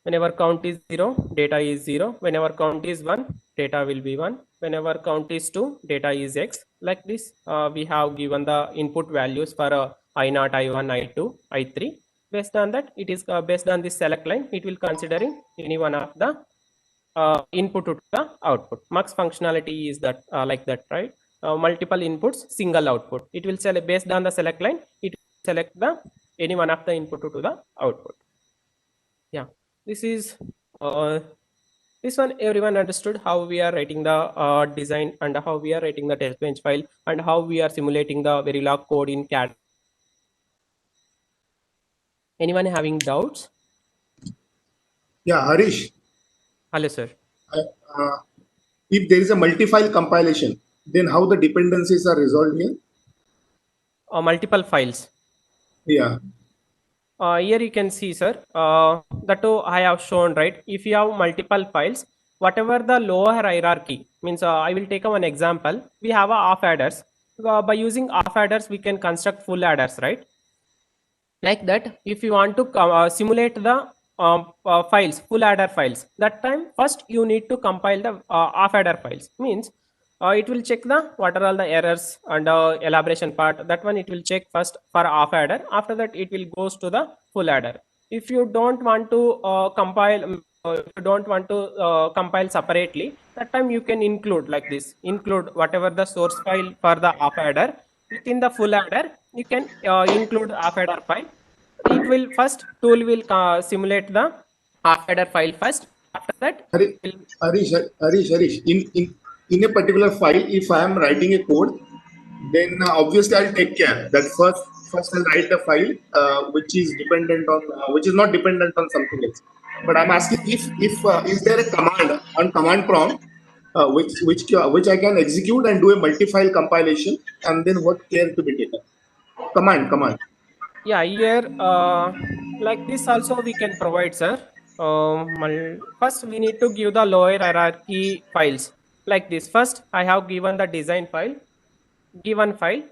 S3: Whenever count is 0, data is 0. Whenever count is 1, data will be 1. Whenever count is 2, data is x. Like this, we have given the input values for I0, I1, I2, I3. Based on that, it is based on this select line, it will considering any one of the input to the output. Mux functionality is that like that, right? Multiple inputs, single output. It will select based on the select line, it will select the any one of the input to the output. Yeah, this is this one everyone understood how we are writing the design, and how we are writing the test bench file, and how we are simulating the Verilog code in CAD. Anyone having doubts?
S1: Yeah, Harish.
S3: Hello, sir.
S1: Uh, if there is a multi-file compilation, then how the dependencies are resolved here?
S3: Multiple files.
S1: Yeah.
S3: Here you can see, sir, the two I have shown, right? If you have multiple files, whatever the lower hierarchy means, I will take one example. We have a off adders. by using half adders, we can construct full adders, right? Like that, if you want to simulate the files, full adder files, that time first you need to compile the half adder files. Means it will check the what are all the errors and elaboration part. That one it will check first for half adder. After that, it will goes to the full adder. If you don't want to if you don't want to compile separately, that time you can include like this. Include whatever the source file for the half adder within the full adder. You can include half adder file. It will first tool will simulate the half adder file first. After that,
S1: Hari-
S3: it will,
S1: Harish, in a particular file, if I am writing a code, then obviously I'll take care that first I'll write a file which is dependent on which is not dependent on something else. But I'm asking if is there a command on command prompt which I can execute and do a multi-file compilation, and then what care to be taken? Command.
S3: yeah, here like this also we can provide, sir. First we need to give the lower hierarchy files like this. First I have given the design file, given file.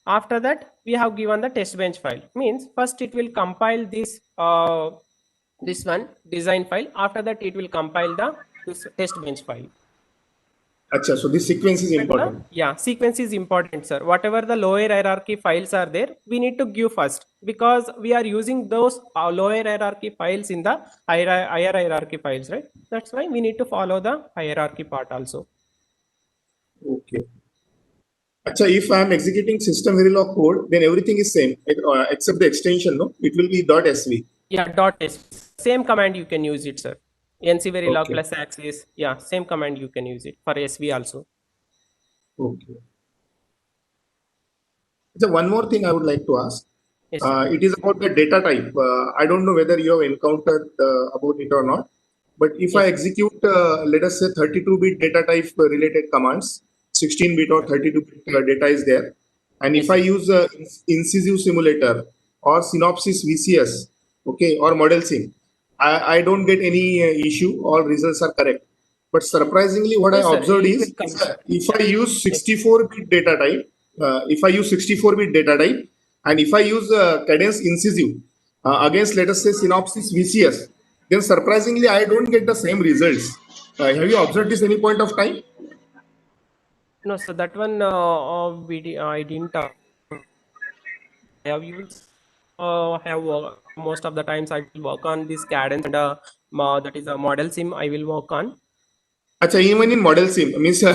S3: After that we have given the test bench file. Means first it will compile this one design file. After that it will compile the this test bench file.
S1: Acha, so this sequence is
S3: And the
S1: important.
S3: yeah, sequence is important, sir. Whatever the lower hierarchy files are there, we need to give first, because we are using those lower hierarchy files in the higher hierarchy files, right? That's why we need to follow the hierarchy part also.
S1: Okay. Acha, if I am executing system Verilog code, then everything is same except the extension. No, it will be .sv.
S3: Yeah, dot s. Same command you can use it, sir. NC Verilog
S1: Okay.
S3: plus access. Yeah, same command you can use it for SV also.
S1: Okay. So one more thing I would like to ask.
S3: Yes, sir.
S1: It is about the data type. I don't know whether you have encountered about it or not. But if I
S3: Yes.
S1: execute, let us say 32-bit data type related commands, 16-bit or
S3: Yeah.
S1: 32-bit data is there. And if
S3: Yes,
S1: I
S3: yes.
S1: use Incisive simulator or Synopsys VCS, okay, or Model Sim, I don't get any issue. All results are correct. But surprisingly, what I
S3: Yes, sir.
S1: observed
S3: It
S1: is
S3: will come.
S1: if
S3: Yeah.
S1: I use
S3: Yes.
S1: 64-bit data type, if I use 64-bit data type, and if I use Cadence Incisive against, let us say, Synopsys VCS, then surprisingly, I don't get the same results. Have you observed this any point of time?
S3: No, so that one I didn't. I have used. Have most of the times I will work on this cadence and that is a model sim. I will work on.
S1: Achha, even in Model Sim, means I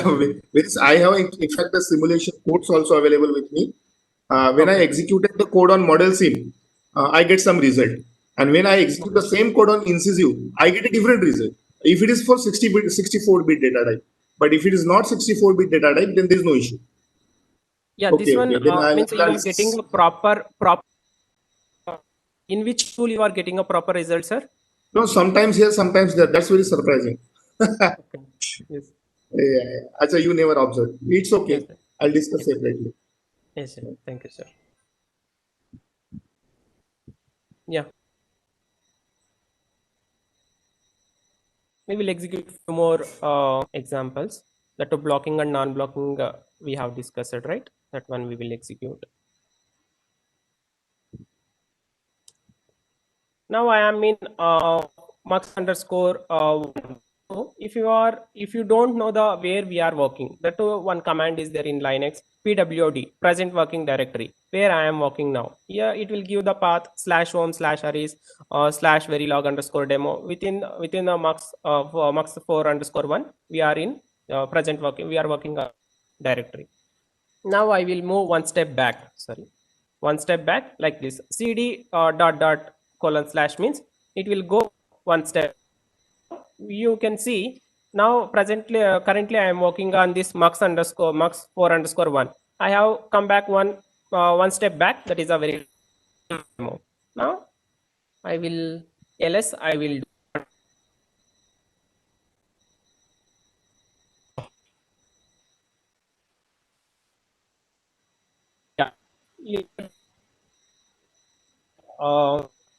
S1: have in fact the simulation codes also available with me. When I
S3: Okay.
S1: executed the code on Model Sim, I get some result. And when I execute the
S3: Okay.
S1: same code on Incisive, I get a different result. If it is for 60-bit, 64-bit data type, but if it is not 64-bit data type, then there is no issue.
S3: Yeah, this
S1: Okay,
S3: one
S1: okay. Then
S3: means you
S1: I'll
S3: are getting a proper. In which tool you are getting a proper result, sir?
S1: no, sometimes here, sometimes there. That's very surprising.
S3: Okay. Yes.
S1: Yeah, Achha, you never observed. It's
S3: Yes,
S1: okay.
S3: sir.
S1: I'll discuss
S3: Yes, sir.
S1: separately.
S3: Yes, sir. Thank you, sir. Yeah, we will execute few more examples. That to blocking and non-blocking we have discussed, right? That one we will execute. Now I am in mux underscore one. So if you don't know the where we are working, that one command is there in Linux, pwd present working directory where I am working now. Here it will give the path /home/arrays slash verilog underscore demo within the mux 4 underscore 1. We are in present working. We are working directory. Now I will move one step back. Sorry, one step back like this. Cd dot colon slash means it will go one step. You can see now presently currently I am working on this mux 4 underscore 1. I have come back one step back. That is a very demo. Now I will ls I will do. Yeah.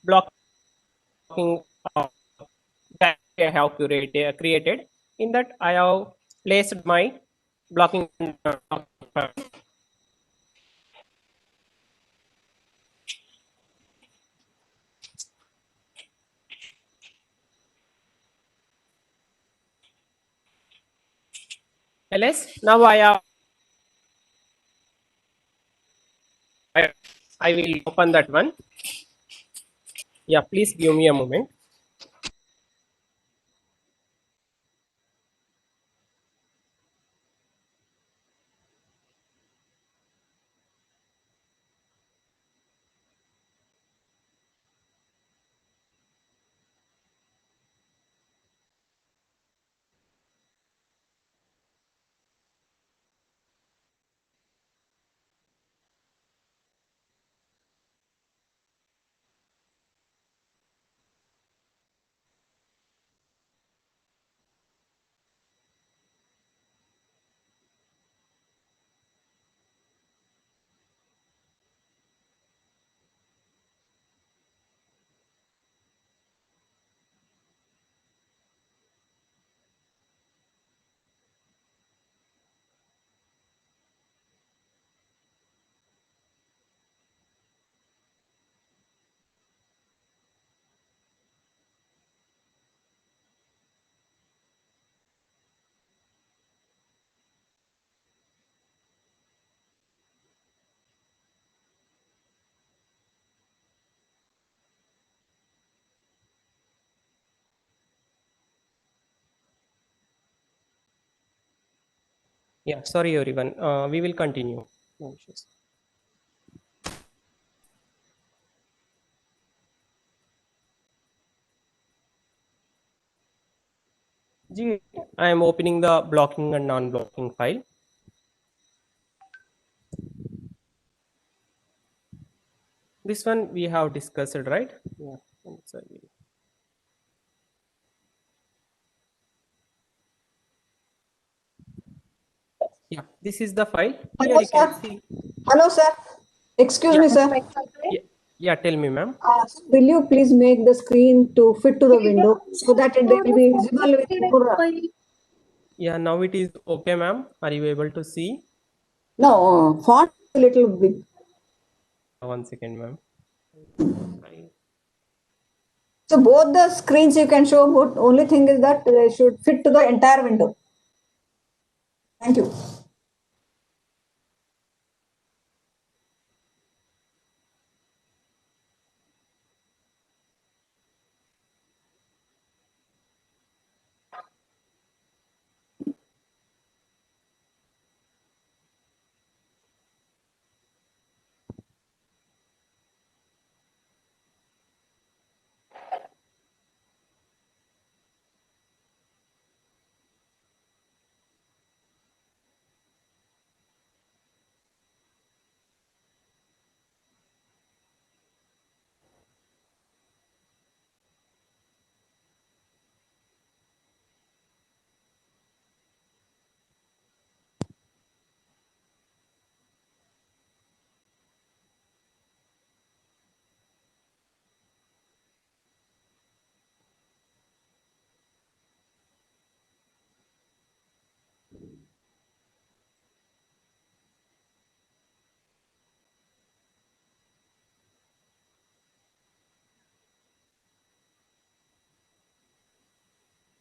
S3: Blocking that I have created. In that I have placed my blocking. ls. Now I will open that one. Yeah, please give me a moment. Yeah, sorry everyone. We will continue. No issues. I am opening the blocking and non-blocking file. This one we have discussed, right? Yeah. Sorry. Yeah, this is the file. Here
S7: Hello,
S3: you
S7: sir.
S3: can see.
S7: Hello, sir. Excuse
S3: Yeah,
S7: me, sir.
S3: yeah. Tell me, ma'am.
S7: Will you please make the screen to fit to the window so that it will be visible with more?
S3: Yeah, now it is okay, ma'am. Are you able to see?
S7: No, font a little big.
S3: 1 second, ma'am.
S7: So both the screens you can show, but only thing is that they should fit to the entire window. Thank you.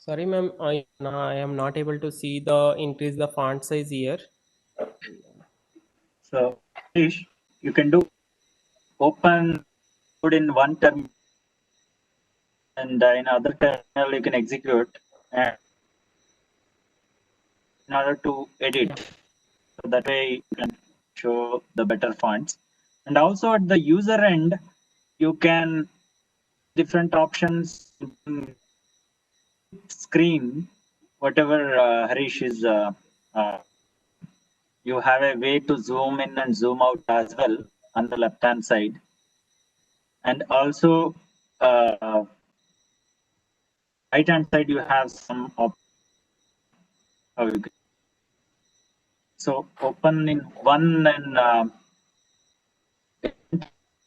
S3: Sorry, ma'am. I am not able to see the increase the font size here.
S8: So, Harish, you can do open code in one term and in other terminal you can execute and in order to edit.
S3: Yeah.
S8: So that way you can show the better fonts. And also at the user end, you can different options screen, whatever Harish is, you have a way to zoom in and zoom out as well on the left hand side. And also right hand side, you have some how you can. So open in one and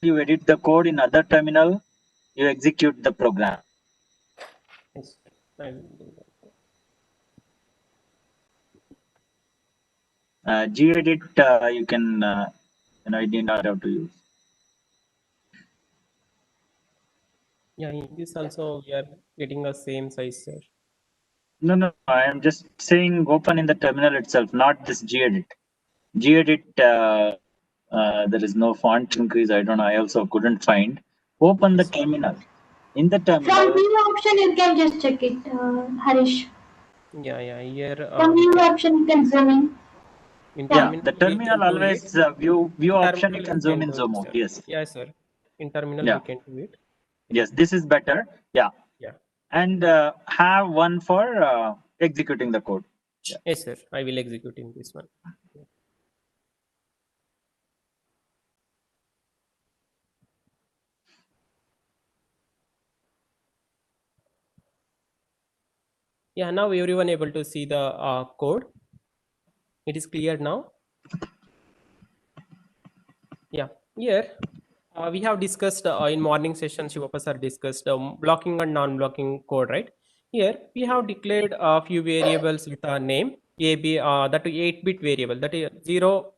S8: you edit the code in other terminal, you execute the program.
S3: Yes, I will do that.
S8: Gedit you can I didn't know how to use.
S3: Yeah, in this also we are getting the same size, sir.
S8: No, I am just saying open in the terminal itself, not this gedit. Gedit, there is no font increase. I don't know. I also couldn't find. Open the terminal. In the
S2: From
S8: terminal,
S2: view option, you can just check it, Harish.
S3: Yeah, here
S2: From
S3: we
S2: view
S3: can
S2: option, you can zoom in.
S3: in
S2: Yeah.
S8: yeah,
S3: terminal
S8: the
S3: we
S8: terminal
S3: can do it.
S8: always view
S3: In
S8: option. You
S3: terminal
S8: can
S3: we
S8: zoom
S3: can
S8: in,
S3: do it,
S8: zoom out.
S3: sir.
S8: Yes.
S3: Yes, sir. In terminal
S8: Yeah.
S3: we can do it.
S8: Yes, this is better. Yeah.
S3: Yeah.
S8: And have one for executing the code. Yeah.
S3: Yes, sir. I will execute in this one. Yeah, now everyone able to see the code. It is clear now. Yeah, here we have discussed in morning session, Shivapa sir discussed blocking and non-blocking code, right? Here we have declared a few variables with a name a b that 8-bit variable, that is 0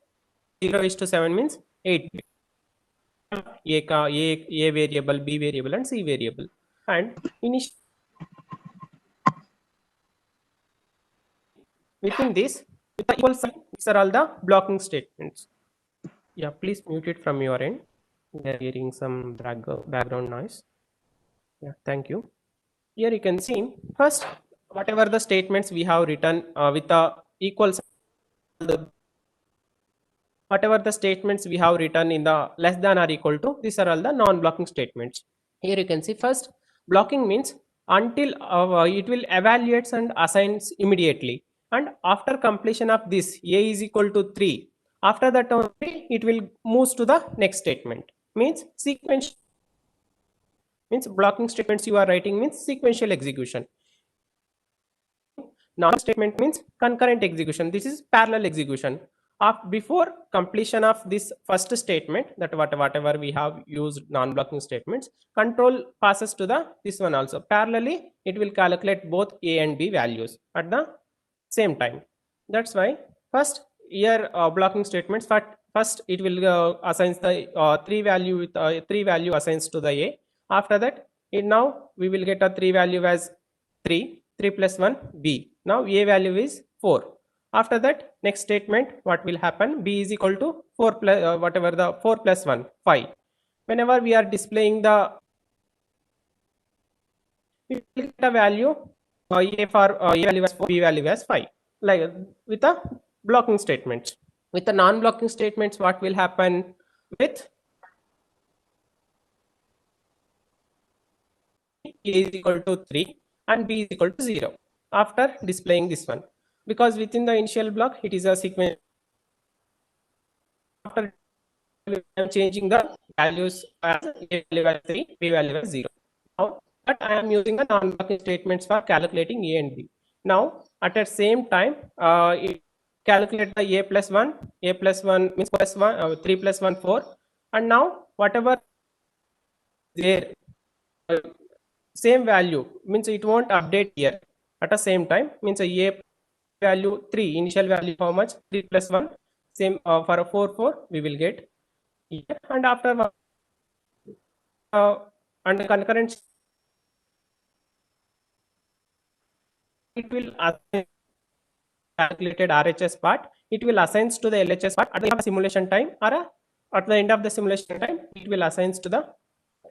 S3: is to 7 means 8-bit. A variable, B variable and C variable, and initially within this with the equal sign, these are all the blocking statements. Yeah, please mute it from your end. We are hearing some background noise. Yeah, thank you. Here you can see first whatever the statements we have written with the equal sign, whatever the statements we have written in the less than or equal to, these are all the non-blocking statements. Here you can see first blocking means until it will evaluates and assigns immediately, and after completion of this a is equal to 3, after that only it will moves to the next statement, means sequential, means blocking statements you are writing means sequential execution. Non statement means concurrent execution. This is parallel execution. Before completion of this first statement, that whatever we have used non-blocking statements, control passes to the this one also. Parallelly, it will calculate both A and B values at the same time. That's why first here blocking statements, first it will assigns the three value assigns to the A. After that, now we will get a three value as 3 plus 1 b. Now a value is 4. After that, next statement what will happen, b is equal to 4 plus whatever the 4 plus 1 5. Whenever we are displaying the, we will get a value a for a value as 4, b value as 5, like with a blocking statements. With the non-blocking statements, what will happen with a is equal to 3 and b is equal to 0 after displaying this one, because within the initial block it is a sequence. After I'm changing the values as a value as 3, b value as 0. Now, but I am using the non-blocking statements for calculating a and b. Now, at the same time, it calculate the a plus 1 means plus 1, 3 plus 1, 4. And now, whatever there, uh, same value means it won't update here. At the same time, means a value 3, initial value how much? 3 plus 1, same for a 4, we will get here. And after and concurrent, it will calculated RHS part, it will assigns to the LHS part at the end of the simulation time, or at the end of the simulation time it will assigns to the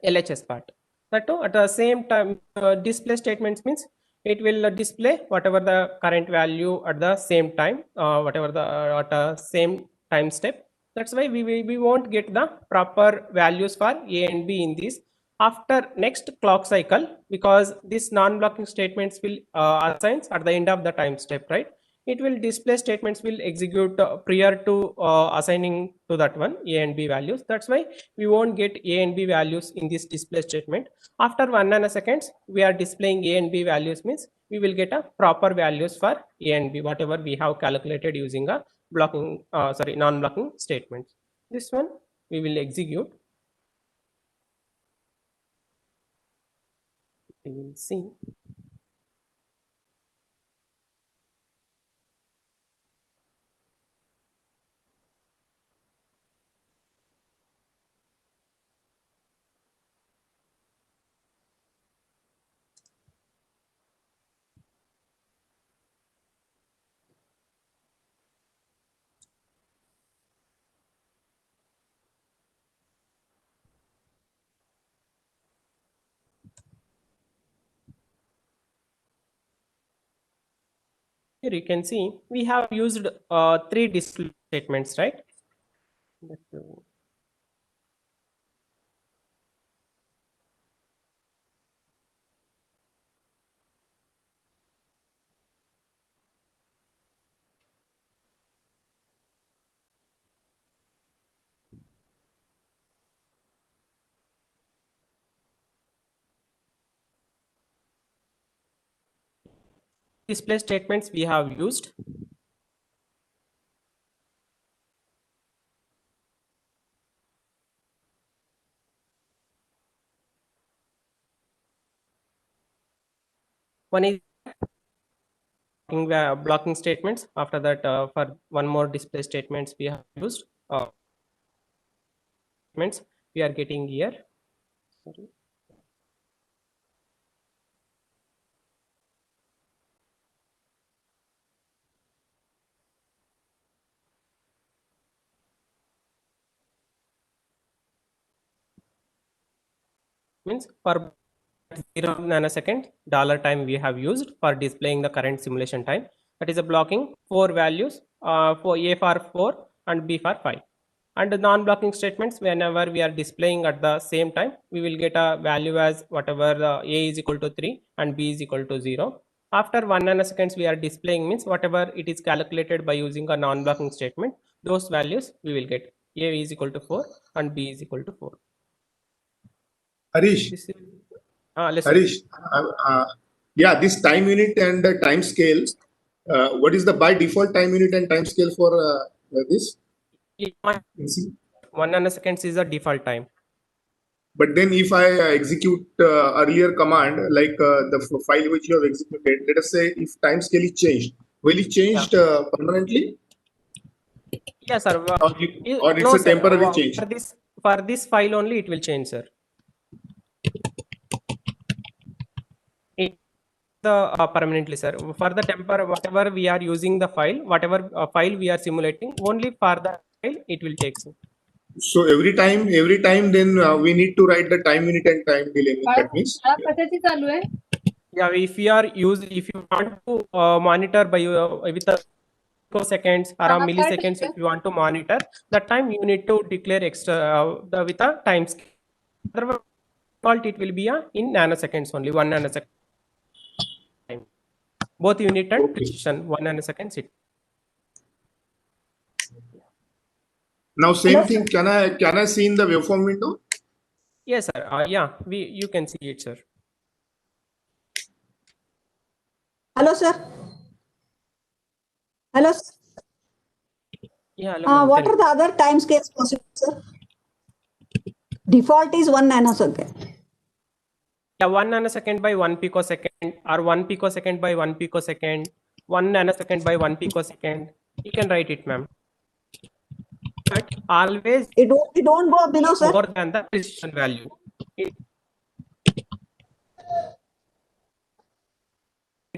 S3: LHS part. That too, at the same time, display statements means it will display whatever the current value at the same time, whatever the at the same time step. That's why we won't get the proper values for A and B in this after next clock cycle, because this non-blocking statements will assigns at the end of the time step, right? It will display statements will execute prior to assigning to that one a and b values. That's why we won't get a and b values in this display statement. After 1 nanoseconds we are displaying a and b values, means we will get a proper values for a and b whatever we have calculated using a blocking non-blocking statements. This one we will execute. We will see. Here you can see we have used 3 display statements, right? Display statements we have used. One is blocking statements. After that, for one more display statements we have used statements we are getting here. Sorry. Means for 0 nanosecond $time we have used for displaying the current simulation time. That is a blocking 4 values, for A for 4 and B for 5. And the non-blocking statements, whenever we are displaying at the same time, we will get a value as whatever A is equal to 3 and B is equal to 0. After 1 nanoseconds we are displaying means whatever it is calculated by using a non-blocking statement, those values we will get. A is equal to 4 and B is equal to 4.
S1: Harish,
S3: This is, listen.
S1: Harish, yeah, this time unit and the time scale. What is the by default time unit and time scale for this?
S3: 1 nanoseconds is the default time.
S1: But then if I execute earlier command, like the file which you have executed, let us say if time scale is changed, will it change permanently?
S3: Yes, sir.
S1: Or it's
S3: No,
S1: a
S3: sir.
S1: temporary change?
S3: For this file only it will change, sir. The permanently, sir. For the whatever we are using the file, whatever file we are simulating, only for the file it will take, sir.
S1: So every time, then we need to write the time unit and time delay. That means.
S3: Yeah, if you want to monitor by with a seconds or a milliseconds, if you want to monitor that time, you need to declare extra with a time scale. Otherwise, default it will be in nanoseconds only, 1 nanosecond time. Both unit and precision, 1 nanoseconds.
S1: Now same thing. Can I see in the waveform window?
S3: Yes, sir. Yeah, you can see it, sir.
S7: Hello, sir. Hello.
S3: Yeah, hello,
S7: What are the other time scales possible, sir? Default is 1 nanosecond.
S3: Yeah, 1 nanosecond by 1 picosecond, or 1 picosecond by 1 picosecond, 1 nanosecond by 1 picosecond. You can write it, ma'am. But always
S7: it don't go below, sir.
S3: More than the precision value.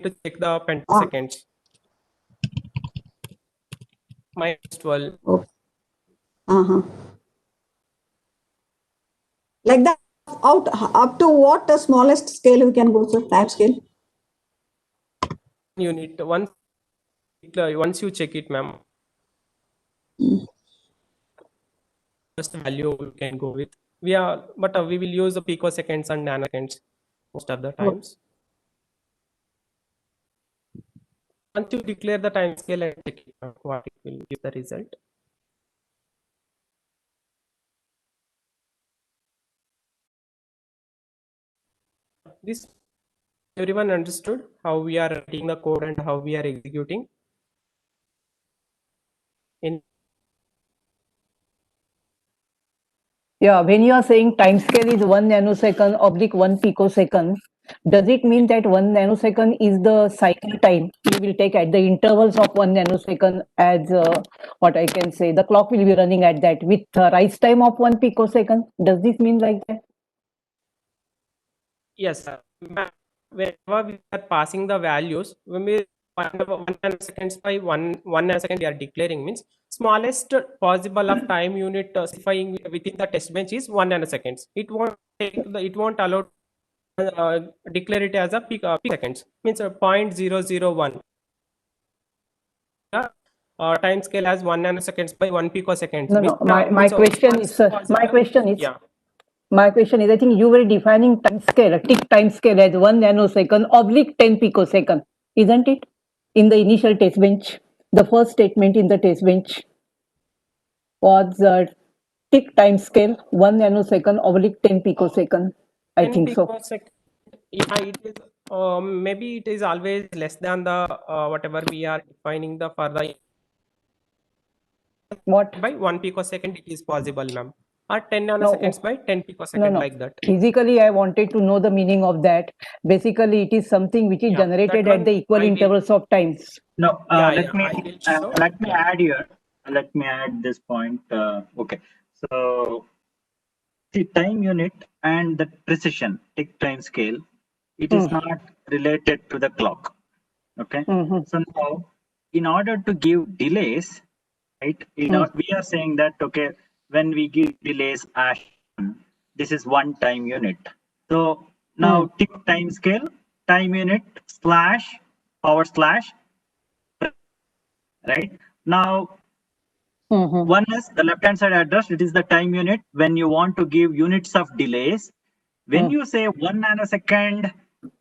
S3: To check the pentaseconds. -12.
S7: Oh. Like that, up to what the smallest scale we can go, sir? Time scale.
S3: Unit once you check it, ma'am. Just value you can go with. We will use the picoseconds and nanoseconds most of the times. Once you declare the time scale and check it, what it will give the result. This everyone understood how we are writing the code and how we are executing.
S6: Yeah, when you are saying time scale is 1 nanosecond oblique 1 picosecond, does it mean that 1 nanosecond is the cycle time we will take at the intervals of 1 nanosecond as what I can say, the clock will be running at that with rise time of 1 picosecond? Does this mean like that?
S3: Yes, sir. Whenever we are passing the values, when we 1 nanoseconds by 1 nanosecond we are declaring means smallest possible of time unit specifying within the test bench is 1 nanoseconds. It won't allow declare it as a peak seconds, means 0.001. time scale as 1 nanoseconds by 1 picoseconds.
S6: No, my question is,
S3: yeah.
S6: My question is, I think you were defining time scale, tick time scale as 1 nanosecond oblique 10 picosecond, isn't it? In the initial test bench, the first statement in the test bench was tick time scale 1 nanosecond oblique 10 picosecond. I
S3: 10
S6: think so.
S3: picosecond. Yeah, it is. Maybe it is always less than the whatever we are defining the for the
S6: What?
S3: by 1 picosecond it is possible, ma'am. Or 10
S6: No,
S3: nanoseconds by 10 picosecond,
S6: no.
S3: like that.
S6: Physically, I wanted to know the meaning of that. Basically, it is something which is
S3: Yeah,
S6: generated
S3: that
S6: at the
S3: one
S6: equal
S3: I will.
S6: intervals of times.
S8: No,
S3: Yeah, yeah, I will show.
S8: let me
S3: Yeah.
S8: add here. Let me add this point. Okay, so the time unit and the precision tick time scale, it is not related to the clock. Okay, so now in order to give delays, right? We are saying that okay, when we give delays as this is one time unit. So now tick time scale, time unit slash / right? Now one is the left hand side address, it is the time unit when you want to give units of delays. When you say 1 nanosecond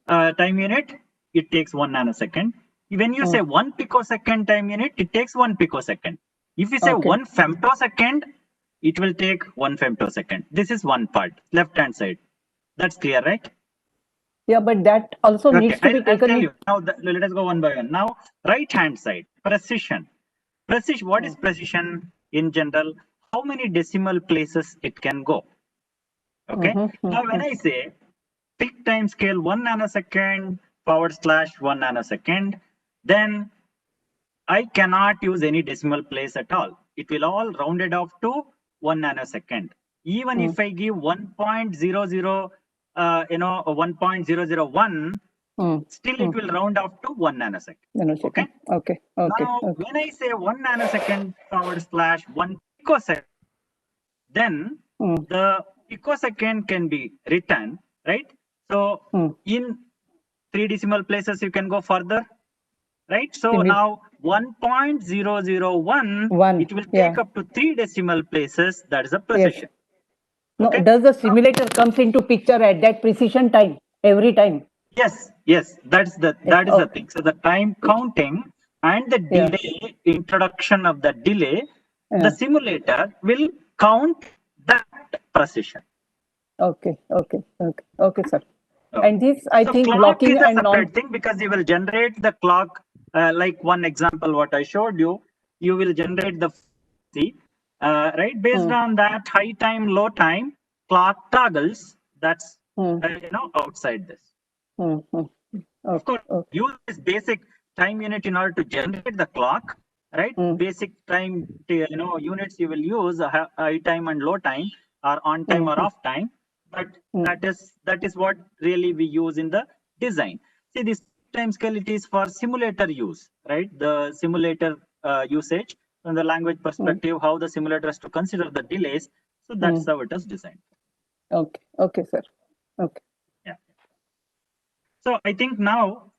S8: time unit, it takes 1 nanosecond. When you say 1 picosecond time unit, it takes 1 picosecond. If you say 1 femtosecond, it will take 1 femtosecond. This is one part, left hand side. That's clear, right?
S6: Yeah, but that also
S8: Okay,
S6: needs to be
S8: I'll
S6: taken
S8: tell
S6: in.
S8: you. Now, let us go one by one. Now, right hand side, precision. Precision, what is precision in general? How many decimal places it can go? Okay. Now, when I say tick time scale 1 nanosecond / 1 nanosecond, then I cannot use any decimal place at all. It will all rounded off to 1 nanosecond. Even if I give 1.00, 1.001, still it will round off to 1 nanosecond. Okay.
S6: Okay.
S8: Now, when I say 1 nanosecond / 1 picosecond, then the picosecond can be written, right? So in 3 decimal places, you can go further, right? So now 1.001, it will take up to 3 decimal places. That is a precision.
S6: No,
S8: Okay.
S6: does the simulator comes into picture at that precision time every time?
S8: Yes, that is the thing. So the time counting and the delay, introduction of the delay, the simulator will count that precision.
S6: Okay, sir.
S8: Okay.
S6: And this, I
S8: So
S6: think,
S8: clock
S6: blocking
S8: is a
S6: and
S8: separate thing because you will generate the clock. Like one example, what I showed you, you will generate the frequency, right? Based on that high time, low time, clock toggles. That's outside this. Of course, use this basic time unit in order to generate the clock, right? Basic time, units you will use high time and low time, or on time or off time. But that is what really we use in the design. See, this time scale it is for simulator use, right? The simulator usage from the language perspective, how the simulator has to consider the delays. So that's how it is designed.
S6: Okay, sir. Okay.
S8: Yeah. So I think now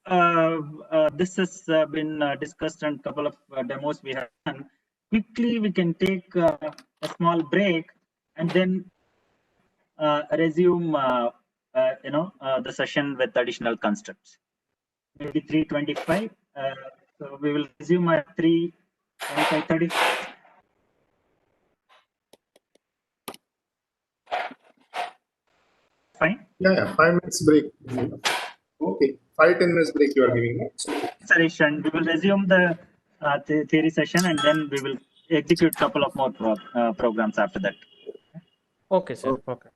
S8: this has been discussed and a couple of demos we have done. Quickly, we can take a small break and then resume the session with additional constructs. Maybe 3:25. So we will resume at 3:25, 30. Fine.
S1: Yeah, 5 minutes break. Okay, 5-10 minutes break you are giving me.
S8: Session. We will resume the theory session and then we will execute a couple of more programs after that.
S3: Okay, sir. Okay.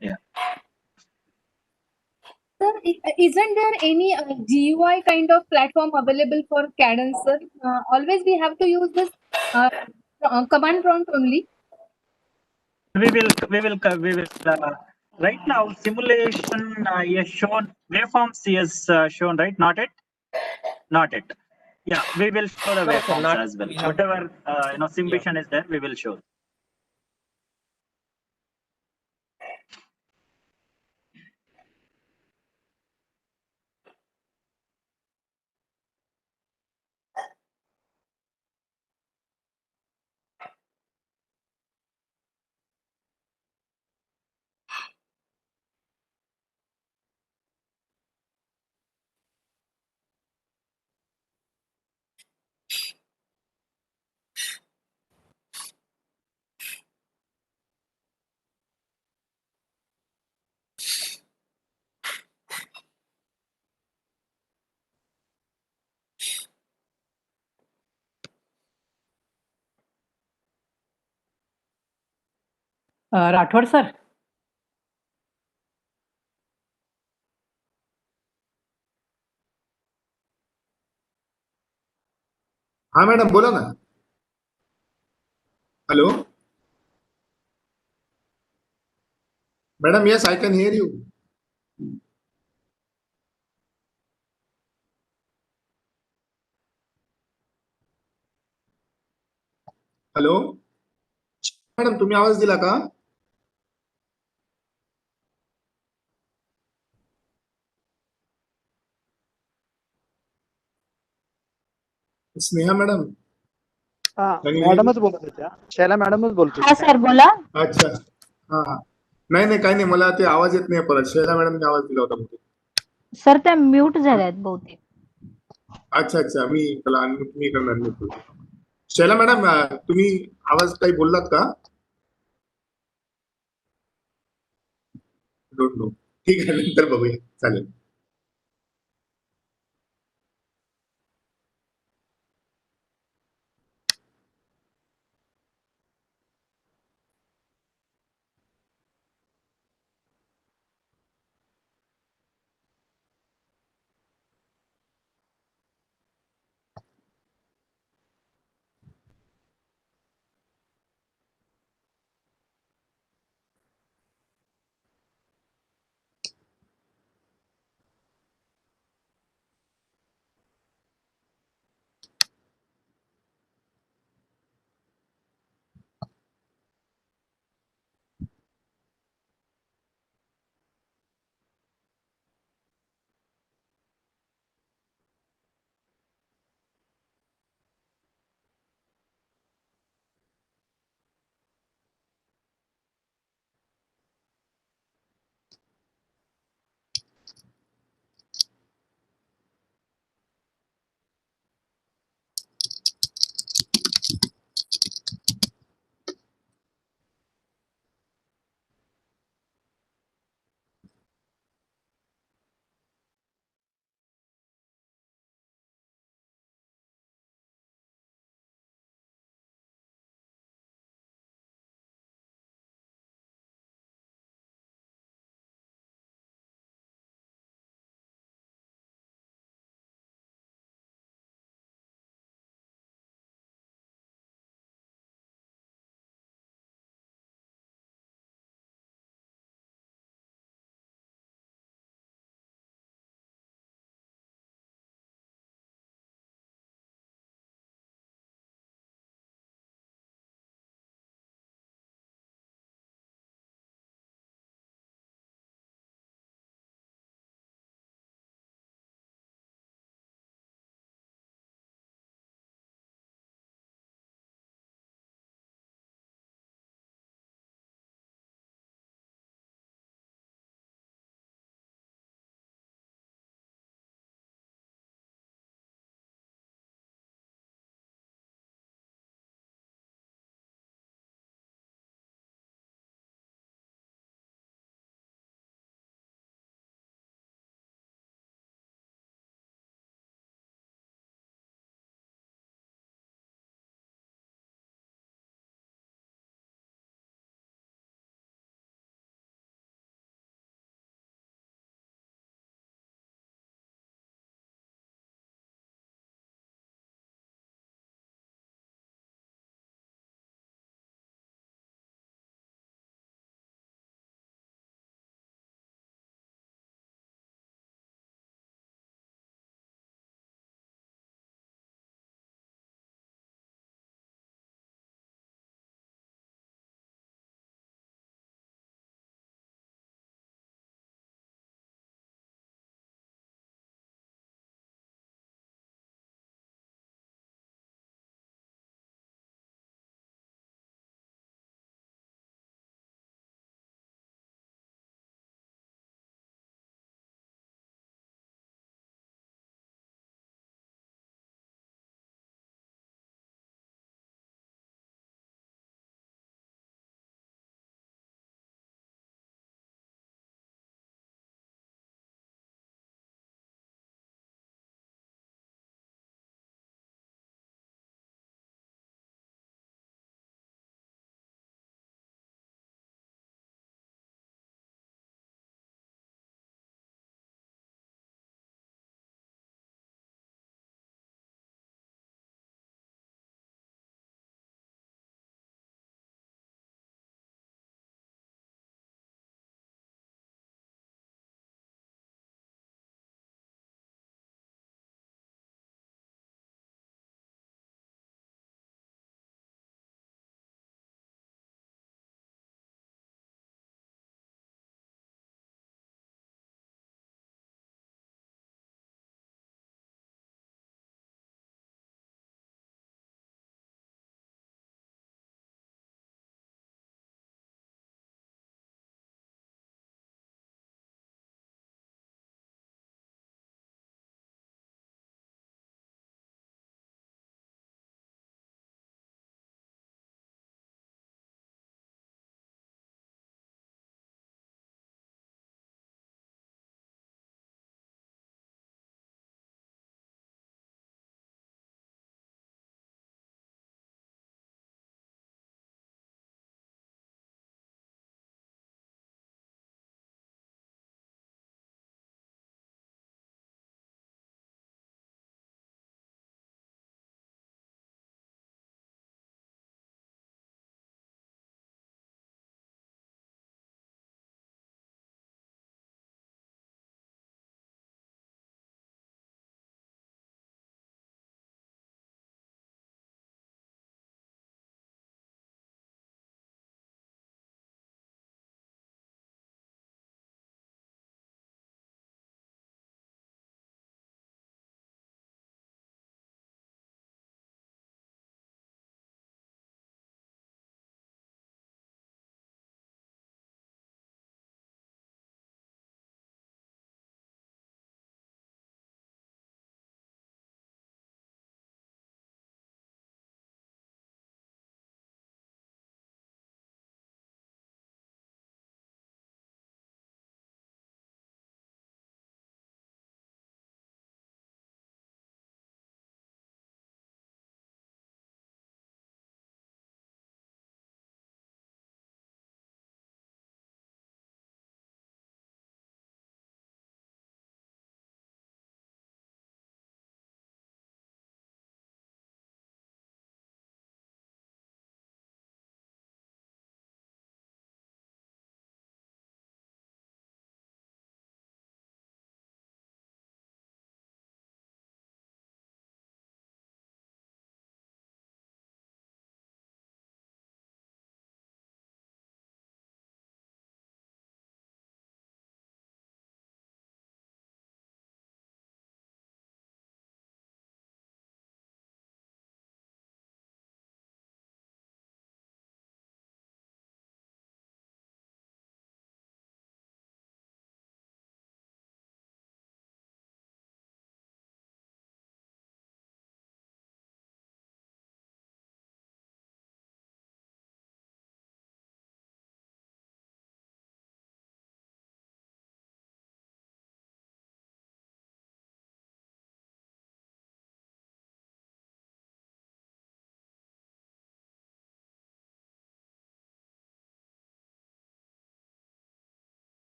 S8: Yeah.
S4: Sir, isn't there any GUI kind of platform available for Cadence, sir? Always we have to use this command prompt only.
S8: We will right now simulation is shown, waveforms is shown, right? Not it. Yeah, we will show the
S3: No, sir,
S8: waveforms
S3: not
S8: as well.
S3: we have.
S8: Whatever
S3: Yeah.
S8: simulation is there, we will show.
S6: Rathod sir.
S1: हा madam बोला ना. Hello madam, yes I can hear you. Hello madam, तुम्ही आवाज दिला का? Sneha madam.
S9: मॅडमच बोलत होत्या, शैला मॅडमच बोलत
S2: हा
S9: होत्या.
S2: सर बोला.
S1: अच्छा. हा हा. नाही नाही, काही नाही, मला ते आवाज येत नाही परत. शैला मॅडमने आवाज दिला होता बहुतेक.
S2: सर त्या म्यूट झाल्यात बहुतेक.
S1: अच्छा अच्छा, मी त्याला अनम्यूट मी करणार अनम्यूट करतो. शैला मॅडम, तुम्ही आवाज काही बोललात का? Don't know. ठीक आहे, नंतर बघूया, चालेल.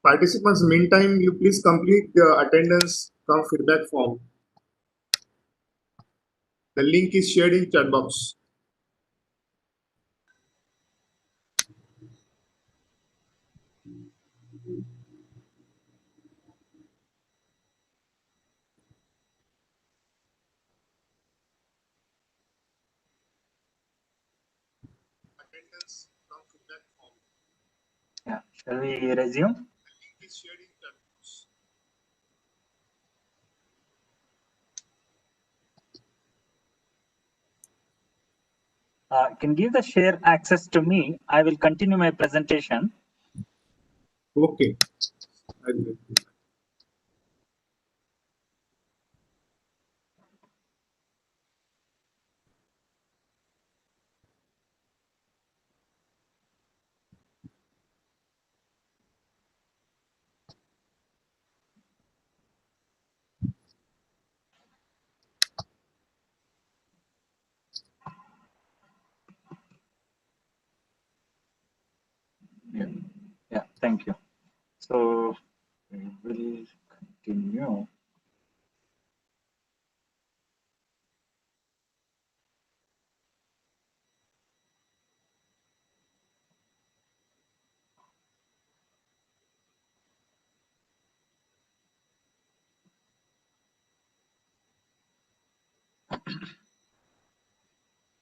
S1: Participants, meantime, you please complete the attendance come feedback form. The link is shared in chat box. Attendance come feedback form.
S8: Yeah. Shall we resume?
S1: The link is shared in chat box.
S8: You can give the share access to me. I will continue my presentation.
S1: Okay. I'll do it.
S8: Yeah. Yeah. Thank you. So we will continue.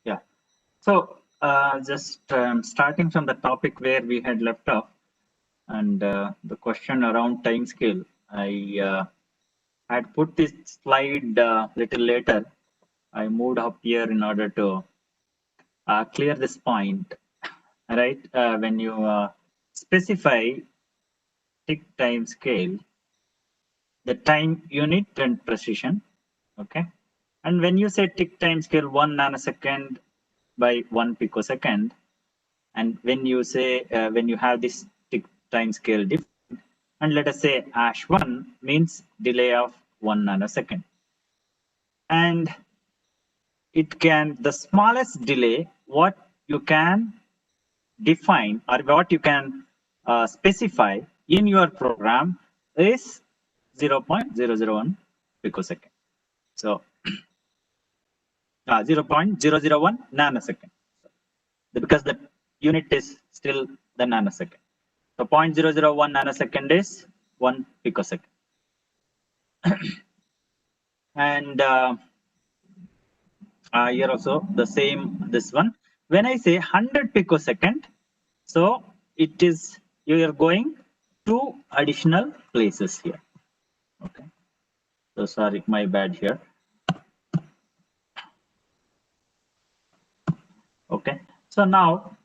S8: Yeah. So just starting from the topic where we had left off, and the question around time scale, I had put this slide little later. I moved up here in order to clear this point, right? When you specify tick time scale, the time unit and precision, okay? And when you say tick time scale 1 nanosecond by 1 picosecond, and when you say, when you have this tick time scale different, and let us say #1 means delay of 1 nanosecond. And it can, the smallest delay, what you can define or what you can specify in your program is 0.001 picosecond. So 0.001 nanosecond, because the unit is still the nanosecond. So 0.001 nanosecond is 1 picosecond. And here also the same, this one. When I say 100 picosecond, so it is, you are going two additional places here. Okay. So sorry, my bad here. Okay. So now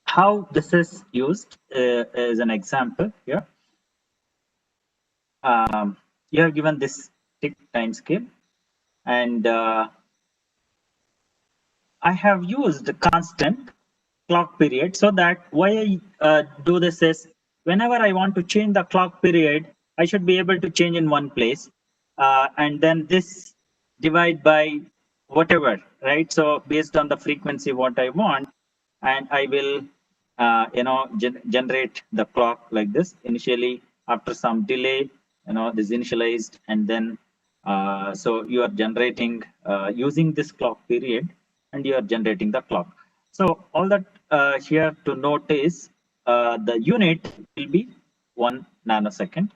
S8: how this is used is an example here. You have given this tick time scale, and I have used the constant clock period, so that why I do this is whenever I want to change the clock period, I should be able to change in one place, and then this divide by whatever, right? So based on the frequency what I want, and I will generate the clock like this. Initially, after some delay, this initialized, and then so you are generating using this clock period, and you are generating the clock. So all that here to note is the unit will be 1 nanosecond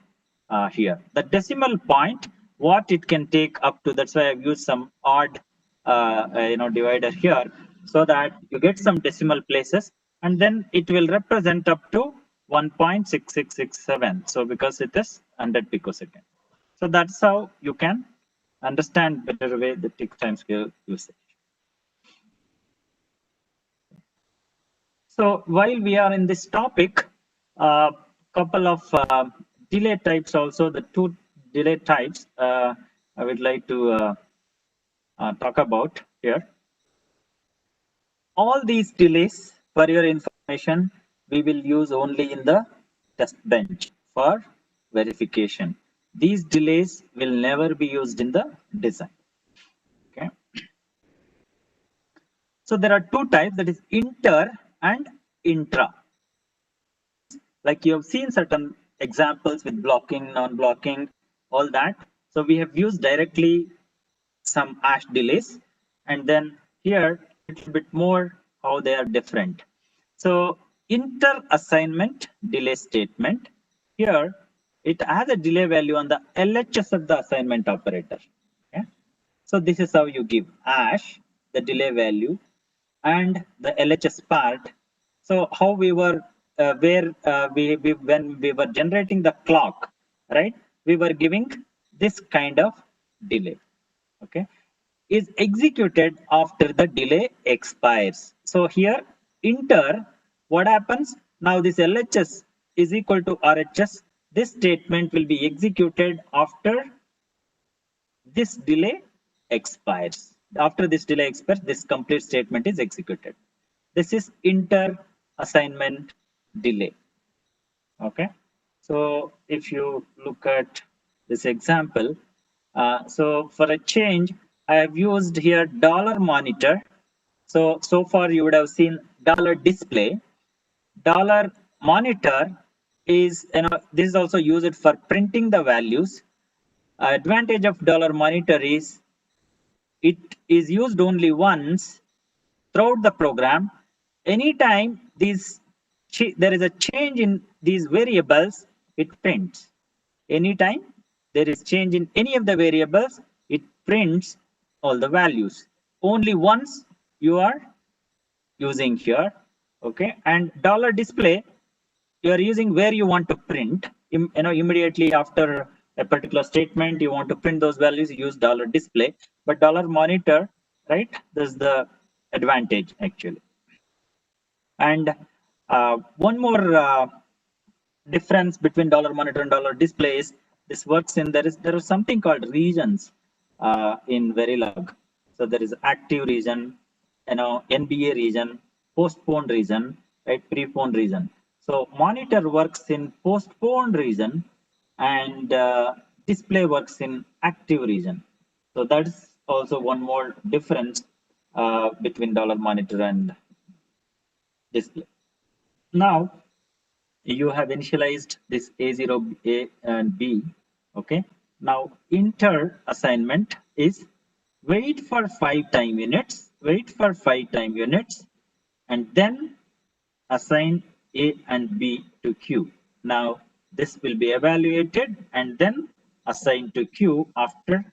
S8: here. The decimal point, what it can take up to, that's why I've used some odd divider here, so that you get some decimal places, and then it will represent up to 1.6667. So because it is 100 picosecond. So that's how you can understand better way the tick time scale usage. So while we are in this topic, a couple of delay types also, the two delay types I would like to talk about here. All these delays, for your information, we will use only in the test bench for verification. These delays will never be used in the design. Okay. So there are two types, that is inter and intra. Like you have seen certain examples with blocking, non-blocking, all that. So we have used directly some ASH delays, and then here a little bit more how they are different. So inter-assignment delay statement, here it has a delay value on the LHS of the assignment operator. Okay? So this is how you give ASH, the delay value, and the LHS part. So how we were, when we were generating the clock, right? We were giving this kind of delay, okay? Is executed after the delay expires. So here, inter, what happens? Now this LHS is equal to RHS. This statement will be executed after this delay expires. After this delay expires, this complete statement is executed. This is inter assignment delay. Okay. So if you look at this example, so for a change, I have used here dollar monitor. So far you would have seen dollar display. Dollar monitor is, this is also used for printing the values. Advantage of dollar monitor is it is used only once throughout the program. Anytime there is a change in these variables, it prints. Anytime there is change in any of the variables, it prints all the values. Only once you are using here, okay? And dollar display, you are using where you want to print. Immediately after a particular statement, you want to print those values, you use dollar display. But dollar monitor, right? This is the advantage actually. And one more difference between dollar monitor and dollar display is this works in there is something called regions in Verilog. So there is active region, NBA region, postponed region, right? Preponed region. So monitor works in postponed region and display works in active region. So that's also one more difference between dollar monitor and display. Now you have initialized this A0, A and B. Okay. Now inter assignment is wait for 5 time units, and then assign A and B to Q. Now this will be evaluated and then assigned to Q after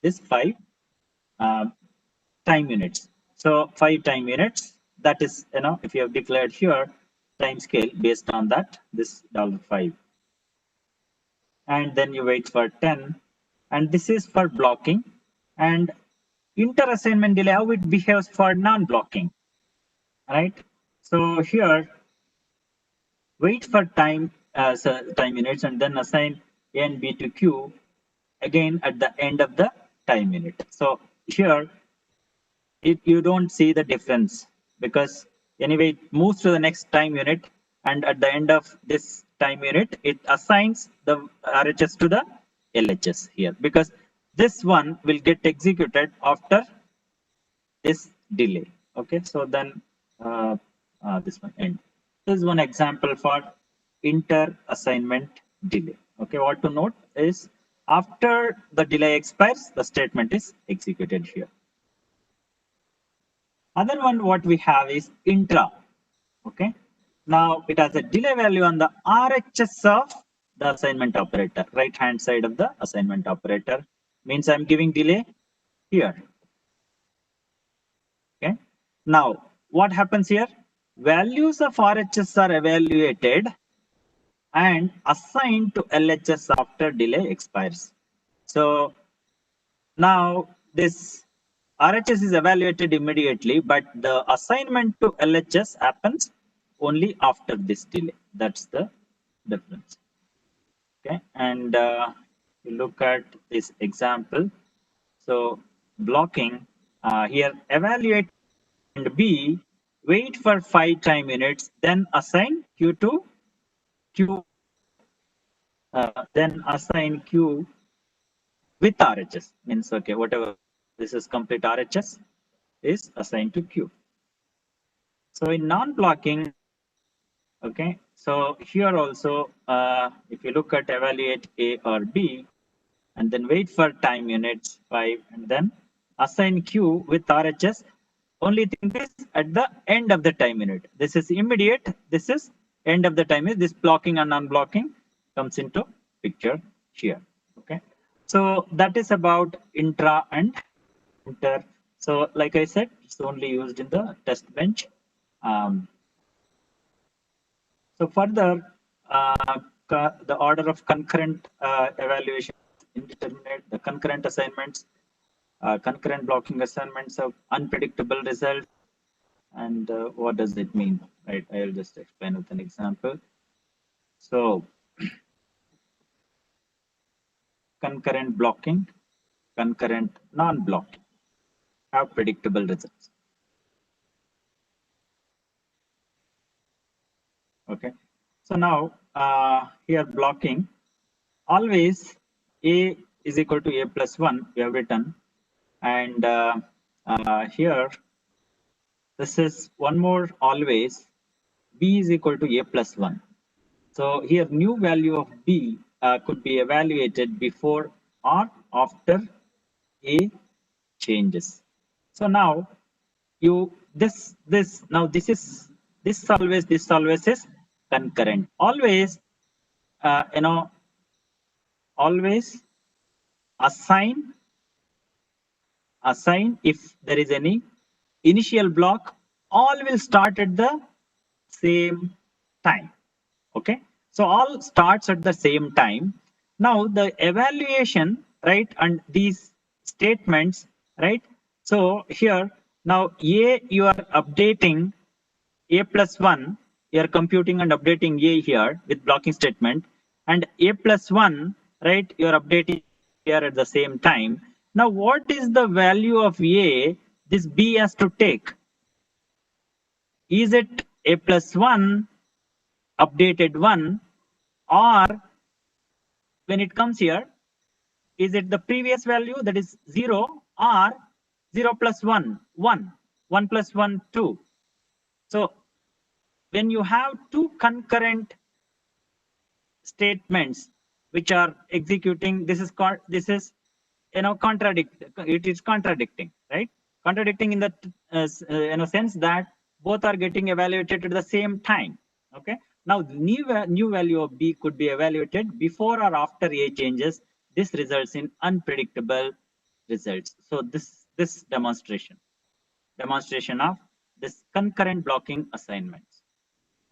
S8: this 5 time units. So 5 time units, that is, if you have declared here time scale based on that, this $5. And then you wait for 10. And this is for blocking. And inter-assignment delay, how it behaves for non-blocking, right? So here, wait for time units and then assign A and B to Q again at the end of the time unit. So here, you don't see the difference because anyway it moves to the next time unit, and at the end of this time unit it assigns the RHS to the LHS here, because this one will get executed after this delay. Okay, so then this one end. This is one example for inter assignment delay. Okay, what to note is after the delay expires, the statement is executed here. Other one what we have is intra. Okay. Now it has a delay value on the RHS of the assignment operator, right hand side of the assignment operator. Means I'm giving delay here. Okay. Now what happens here? Values of RHS are evaluated and assigned to LHS after delay expires. So now this RHS is evaluated immediately, but the assignment to LHS happens only after this delay. That's the difference. Okay, and you look at this example. So blocking here, evaluate and B, wait for 5 time units, then assign Q to Q, then assign Q with RHS. Means okay, whatever this is complete RHS is assigned to Q. So in non-blocking, Okay, so here also, if you look at evaluate A or B, and then wait for time units 5, and then assign Q with RHS. Only thing is at the end of the time unit. This is immediate. This is end of the time unit. This blocking and unblocking comes into picture here. Okay, so that is about intra and inter. So like I said, it's only used in the test bench. So further, the order of concurrent evaluation is indeterminate. The concurrent assignments, concurrent blocking assignments of unpredictable results. And what does it mean? Right, I'll just explain with an example. So concurrent blocking, concurrent non-blocking have predictable results. Okay, so now here blocking, always A is equal to A plus 1, we have written, and here this is one more always B is equal to A plus 1. So here new value of B could be evaluated before or after A changes. So now you this now this always is concurrent. Always always assign if there is any initial block, all will start at the same time. Okay, so all starts at the same time. Now the evaluation, right, and these statements, right, so here now A you are updating A plus 1, you are computing and updating A here with blocking statement, and A plus 1, right, you are updating here at the same time. Now what is the value of A this B has to take? Is it A plus 1 updated 1, or when it comes here, is it the previous value, that is 0, or 0 plus 1, 1, 1 plus 1, 2. So when you have two concurrent statements which are executing, this is contradicting, right? Contradicting in the sense that both are getting evaluated at the same time. Okay, now new value of B could be evaluated before or after A changes. This results in unpredictable results. So this demonstration of this concurrent blocking assignments.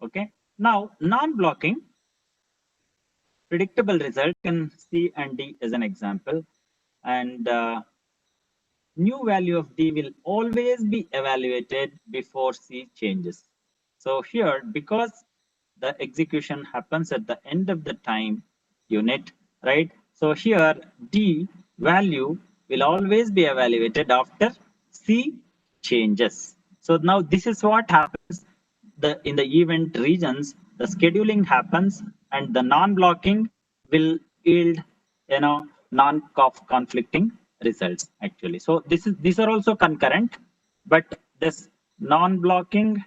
S8: Okay, now non-blocking predictable result, can C and D as an example, and new value of D will always be evaluated before C changes. So here, because the execution happens at the end of the time unit, right? So here D value will always be evaluated after C changes. So now this is what happens in the event regions, the scheduling happens and the non-blocking will yield non-conflicting results actually. So these are also concurrent, but this non-blocking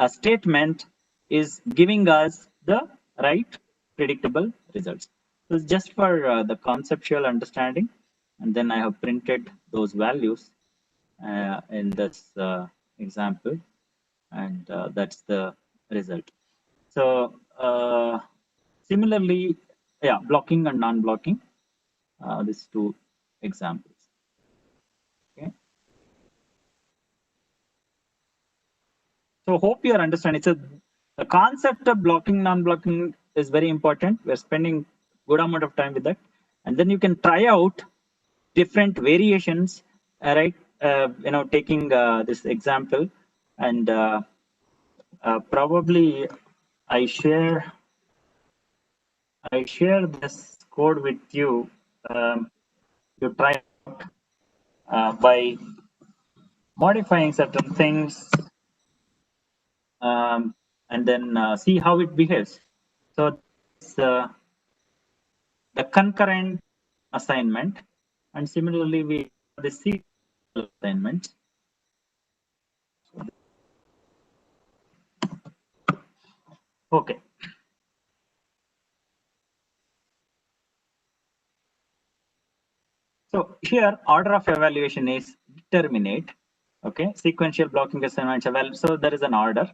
S8: statement is giving us the right predictable results. So it's just for the conceptual understanding, and then I have printed those values in this example, and that's the result. So similarly, yeah, blocking and non-blocking, these two examples. Okay. So hope you are understanding. So the concept of blocking, non-blocking is very important. We're spending good amount of time with that, and then you can try out different variations, right? Taking this example, and probably I share this code with you. You try by modifying certain things, and then see how it behaves. So the concurrent assignment, and similarly we have the sequential assignment. Okay. So here order of evaluation is determinate. Okay, sequential blocking assignments. Well, so there is an order,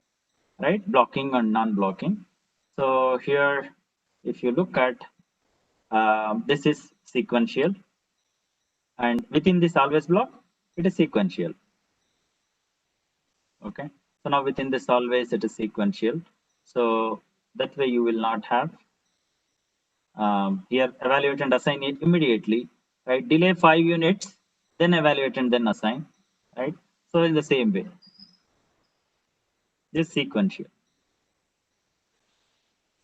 S8: right? Blocking and non-blocking. So here, if you look at this is sequential, and within this always block, it is sequential. Okay, so now within this always it is sequential. So that way you will not have here evaluate and assign it immediately, right? Delay 5 units, then evaluate and then assign, right? So in the same way, this sequential.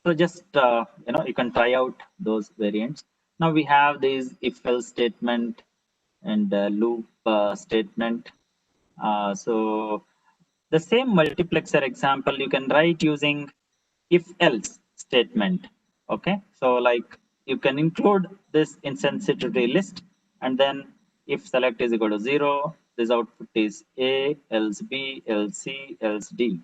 S8: So just you can try out those variants. Now we have this if else statement and loop statement. So the same multiplexer example you can write using if else statement. Okay, so like you can include this in sensitivity list, and then if select is equal to 0, this output is A, else B, else C, else D,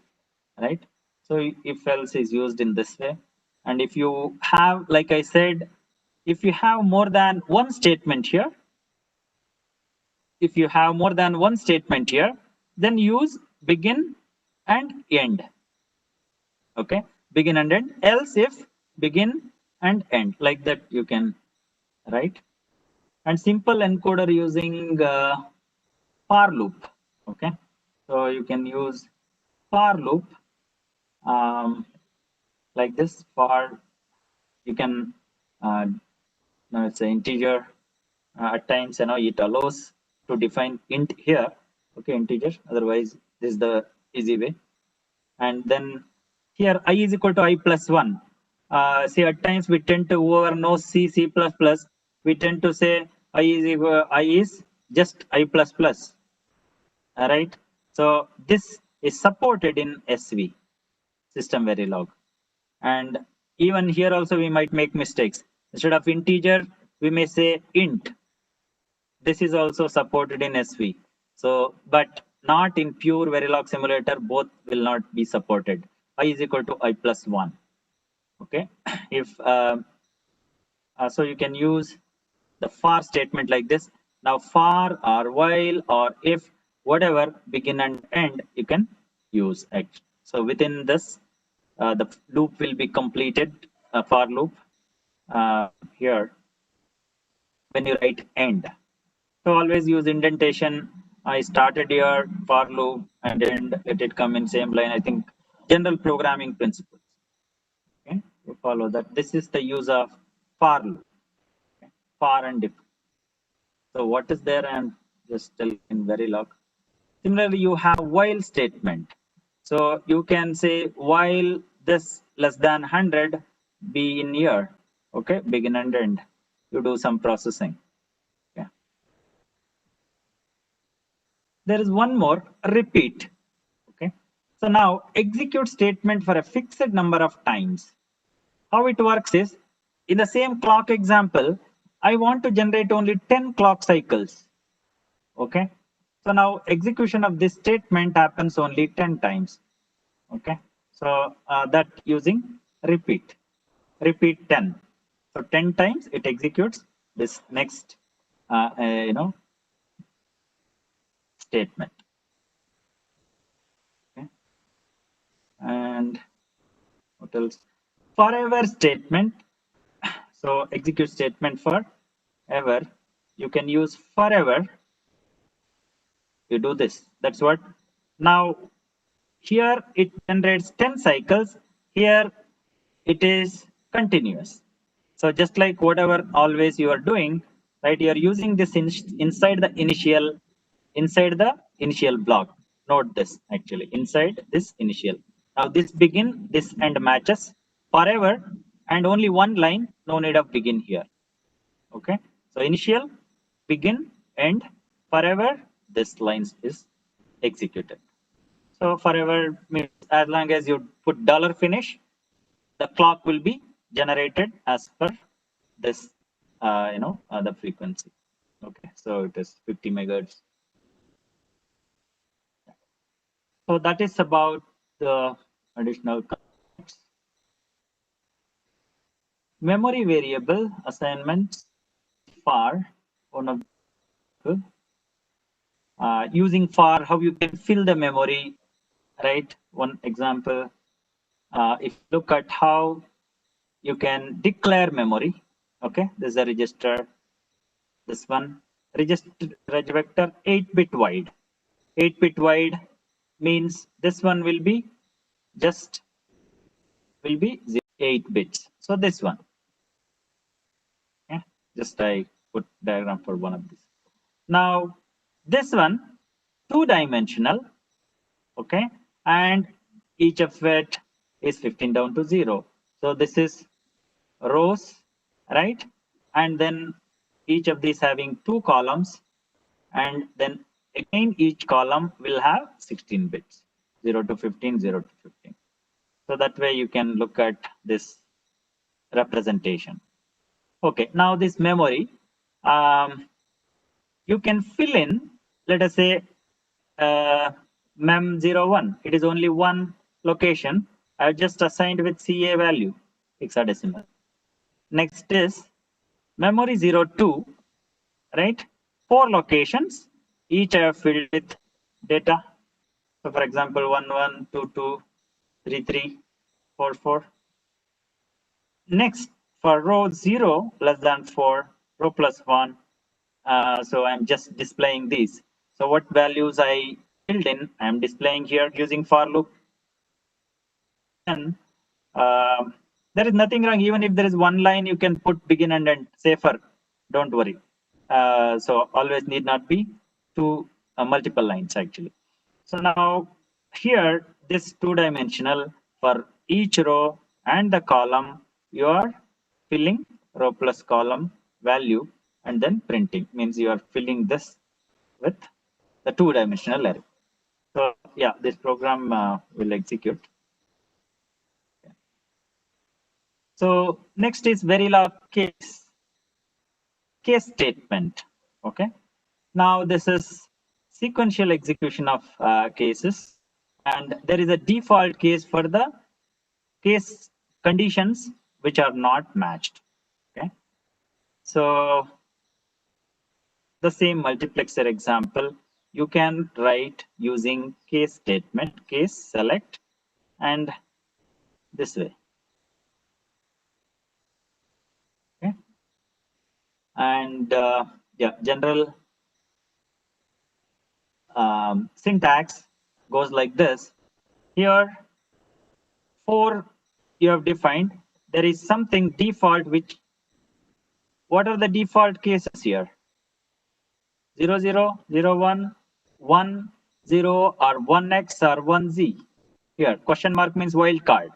S8: right? So if else is used in this way. And if you have, like I said, if you have more than one statement here, then use begin and end. Okay, begin and end. Else if begin and end, like that you can write. And simple encoder using for loop. Okay, so you can use for loop like this. For you can now it's an integer. At times, it allows to define int here. Okay, integer. Otherwise, this is the easy way. And then here I is equal to I plus 1. See, at times we tend to, whoever knows C, C++, we tend to say I is just I plus plus. All right. So this is supported in SV, system Verilog. And even here also we might make mistakes. Instead of integer, we may say int. This is also supported in SV. So, but not in pure Verilog simulator, both will not be supported. I is equal to I plus 1. Okay. If so you can use the for statement like this. Now for or while or if, whatever begin and end, you can use it. So within this, the loop will be completed, for loop here when you write end. So always use indentation. I started here for loop and end, let it come in same line. I think general programming principles. Okay, you follow that. This is the use of for loop, okay? For and if. So what is there? I'm just telling in Verilog. Similarly, you have while statement. So you can say while this less than 100 be in year. Okay, begin and end. You do some processing. Okay. There is one more, repeat. Okay. So now execute statement for a fixed number of times. How it works is, in the same clock example, I want to generate only 10 clock cycles. Okay. So now execution of this statement happens only 10 times. Okay. So that using repeat 10. So 10 times it executes this next, statement. Okay. And what else? Forever statement. So execute statement for ever. You can use forever. You do this. That's what. Now here it generates 10 cycles. Here it is continuous. So just like whatever always you are doing, right? You are using this inside the initial block. Note this actually inside this initial. Now this begin, this end matches forever, and only one line. No need of begin here. Okay. So initial, begin, end, forever. This line is executed. So forever means as long as you put $finish, the clock will be generated as per this, the frequency. Okay, so it is 50 megahertz. So that is about the additional concepts. Memory variable assignments for one of using for how you can fill the memory, right? One example, if you look at how you can declare memory, okay, this is a register, this one, register vector 8-bit wide. 8-bit wide means this one will be just 8 bits. So this one, yeah, just I put diagram for one of these. Now this one, 2-dimensional, okay, and each of it is 15 down to 0. So this is rows, right? And then each of these having 2 columns, and then again each column will have 16 bits, 0 to 15, 0 to 15. So that way you can look at this representation. Okay, now this memory, you can fill in, let us say, mem01. It is only one location. I just assigned with CA value, hexadecimal. Next is memory 02, right? 4 locations, each I have filled with data. So for example, 11, 22, 33, 44. Next, for row 0 less than 4, row plus 1. So I'm just displaying these. So what values I filled in, I'm displaying here using for loop. And there is nothing wrong. Even if there is one line, you can put begin and end, safer. Don't worry. So always need not be two multiple lines actually. So now here, this 2-dimensional, for each row and the column, you are filling row plus column value and then printing, means you are filling this with the 2-dimensional array. So yeah, this program will execute. So next is Verilog case statement. Okay. Now this is sequential execution of cases, and there is a default case for the case conditions which are not matched. Okay. So the same multiplexer example you can write using case statement, case select, and this way. Okay. And yeah, general syntax goes like this. Here, 4 you have defined. There is something default which, what are the default cases here? 0, 0, 0, 1, 1, 0, or 1x or 1z. Here, question mark means wildcard.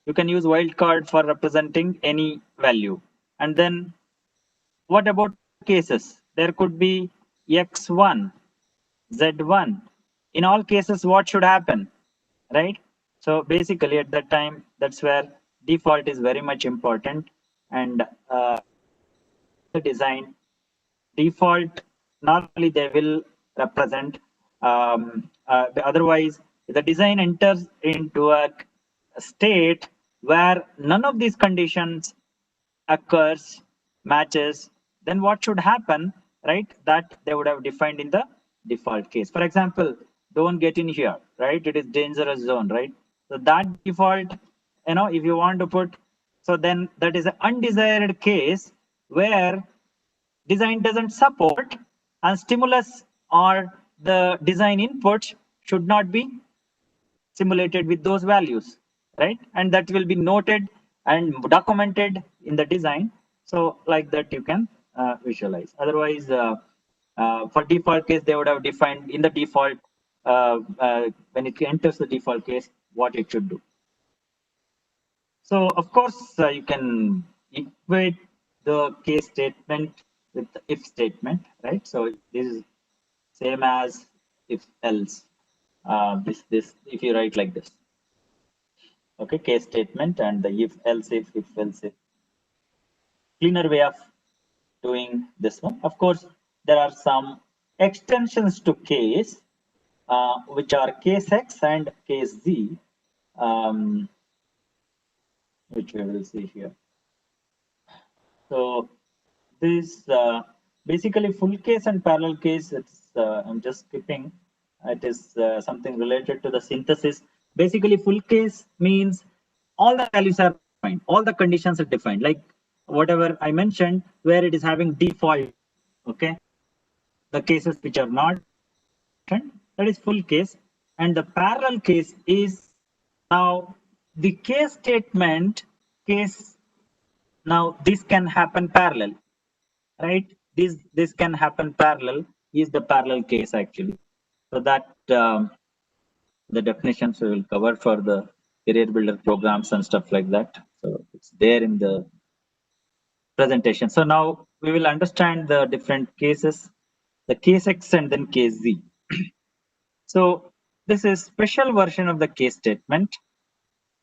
S8: You can use wildcard for representing any value. And then what about cases? There could be x1, z1. In all cases, what should happen, right? So basically at that time, that's where default is very much important. And the design default, normally they will represent, otherwise the design enters into a state where none of these conditions occurs, matches, then what should happen, right? That they would have defined in the default case. For example, don't get in here, right? It is dangerous zone, right? So that default, if you want to put, so then that is an undesired case where design doesn't support, and stimulus or the design inputs should not be simulated with those values, right? And that will be noted and documented in the design. So like that you can visualize. Otherwise, for default case, they would have defined in the default, when it enters the default case, what it should do. So of course, you can equate the case statement with the if statement, right? So this is same as if else. This if you write like this. Okay, case statement and the if else if else if. Cleaner way of doing this one. Of course, there are some extensions to case, which are case X and case Z, which we will see here. So this basically full case and parallel case. It's I'm just skipping. It is something related to the synthesis. Basically, full case means all the values are defined, all the conditions are defined, like whatever I mentioned, where it is having default. Okay, the cases which are not, that is full case, and the parallel case is now the case statement case. Now this can happen parallel, right? This can happen parallel is the parallel case actually. So that the definitions we will cover for the career builder programs and stuff like that. So it's there in the presentation. So now we will understand the different cases, the case X and then case Z. So this is special version of the case statement.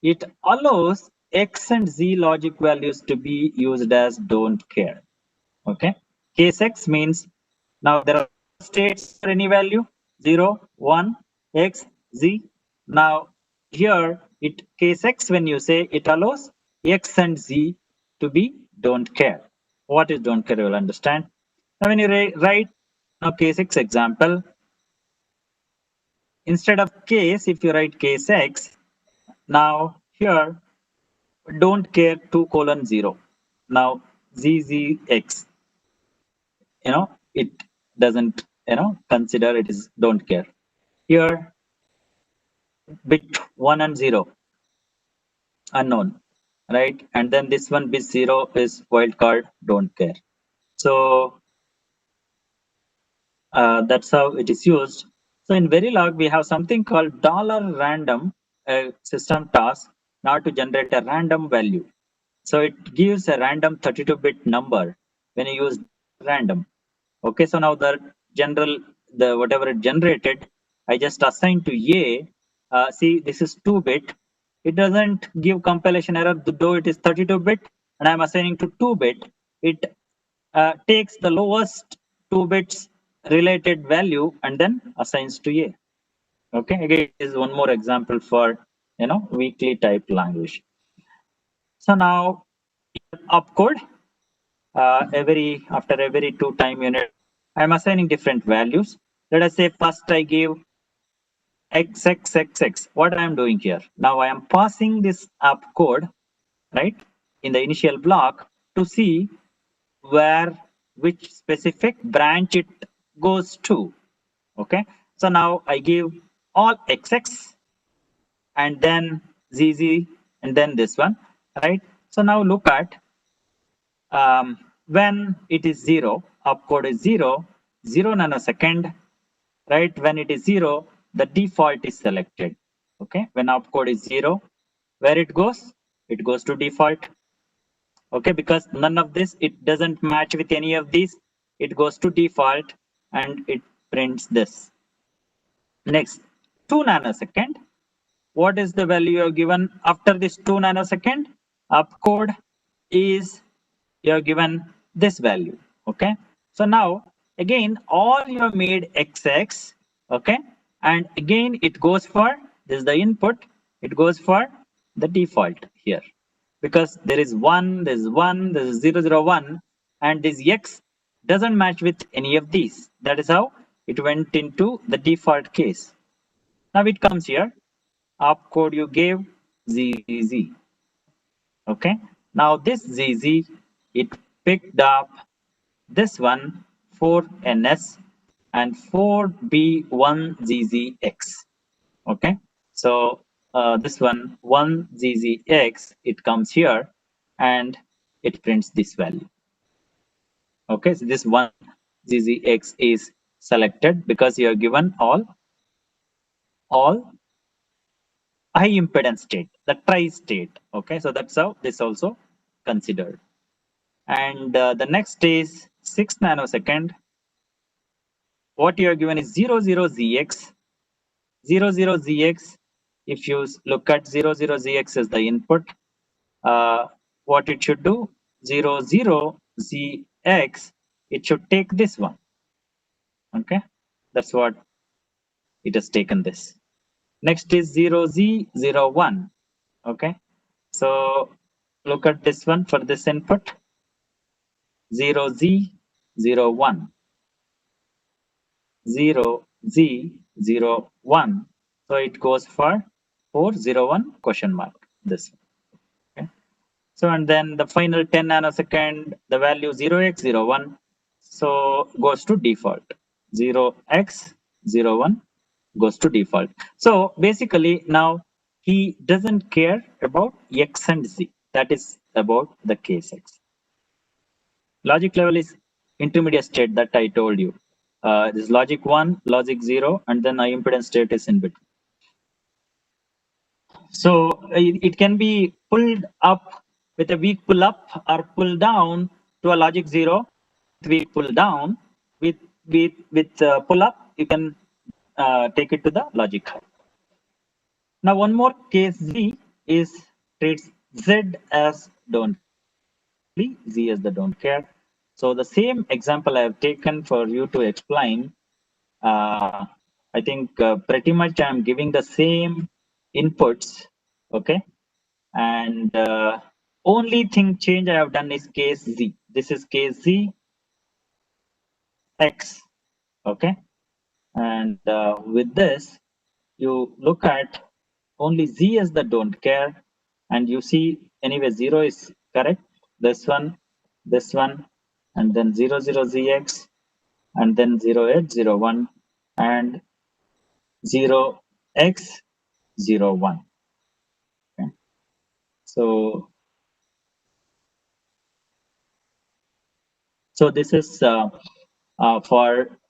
S8: It allows X and Z logic values to be used as don't care. Okay. Case X means now there are states for any value 0, 1, X, Z. Now here it case X, when you say it allows X and Z to be don't care. What is don't care? You will understand. Now when you write now case X example, instead of case, if you write case X, now here don't care 2:0. Now ZZX, it doesn't, consider it is don't care. Here bit 1 and 0 unknown, right? And then this one bit 0 is wildcard don't care. So that's how it is used. So in Verilog, we have something called $random system task now to generate a random value. So it gives a random 32-bit number when you use random. Okay, so now the whatever it generated, I just assigned to A. See, this is 2-bit. It doesn't give compilation error, though it is 32-bit, and I'm assigning to 2-bit. It takes the lowest 2 bits related value and then assigns to A. Okay, again, is one more example for weakly typed language. So now opcode, after every 2 time unit, I'm assigning different values. Let us say first I give xxxx. What I am doing here? Now I am passing this opcode, right, in the initial block to see which specific branch it goes to. Okay, so now I give all xx and then zz and then this one, right? So now look at when it is 0, opcode is 0 nanosecond, right? When it is 0, the default is selected. Okay, when opcode is 0, where it goes? It goes to default. Okay, because none of this, it doesn't match with any of these, it goes to default and it prints this. Next, 2 nanosecond. What is the value you are given after this 2 nanosecond? Opcode is you are given this value. Okay, so now again all you have made xx. Okay, and again it goes for this is the input, it goes for the default here, because there is 1, there is 1, there is 0, 0, 1, and this x doesn't match with any of these. That is how it went into the default case. Now it comes here, opcode you gave ZZ. Okay, now this ZZ, it picked up this one 4NS and 4B1ZZX. Okay, so this one 1ZZX, it comes here and it prints this value. Okay, so this 1ZZX is selected because you are given all high impedance state, the tri-state. Okay, so that's how this also considered. And the next is 6 nanosecond. What you are given is 00ZX. 00ZX, if you look at 00ZX as the input, what it should do, 00ZX, it should take this one. Okay, that's what it has taken this. Next is 0Z01. Okay, so look at this one for this input. 0Z 01, 0Z 01. So it goes for 401 question mark. This. Okay. So and then the final 10 nanosecond, the value 0x01, so goes to default. 0x01 goes to default. So basically now he doesn't care about x and z. That is about the case x. Logic level is intermediate state that I told you. This logic 1, logic 0, and then impedance state is in between. So it can be pulled up with a weak pull up or pull down to a logic 0. Weak pull down with pull up, you can take it to the logic high. Now one more case Z is treats Z as don't Z as the don't care. So the same example I have taken for you to explain. I think pretty much I'm giving the same inputs. Okay. And only thing change I have done is case Z. This is case Z X. Okay. And with this, you look at only Z as the don't care. And you see anyway, 0 is correct. This one, and then 00ZX, and then 0801, and 0x01. Okay. So this is for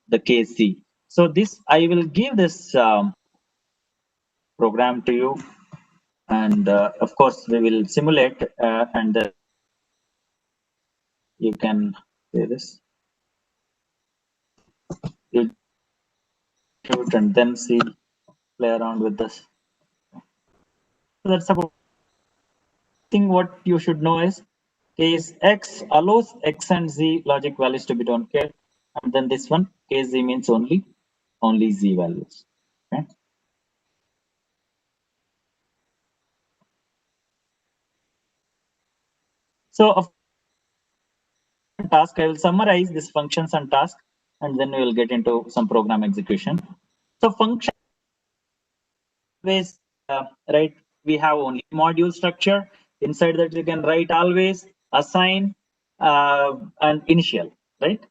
S8: the case C. So this, I will give this program to you, and of course we will simulate, and then you can say this. You shoot and then see, play around with this. So that's about thing. What you should know is case X allows X and Z logic values to be don't care, and then this one case Z means only Z values. Okay. So of task, I will summarize these functions and task, and then we will get into some program execution. So function always right, we have only module structure. Inside that you can write always, assign, and initial, right?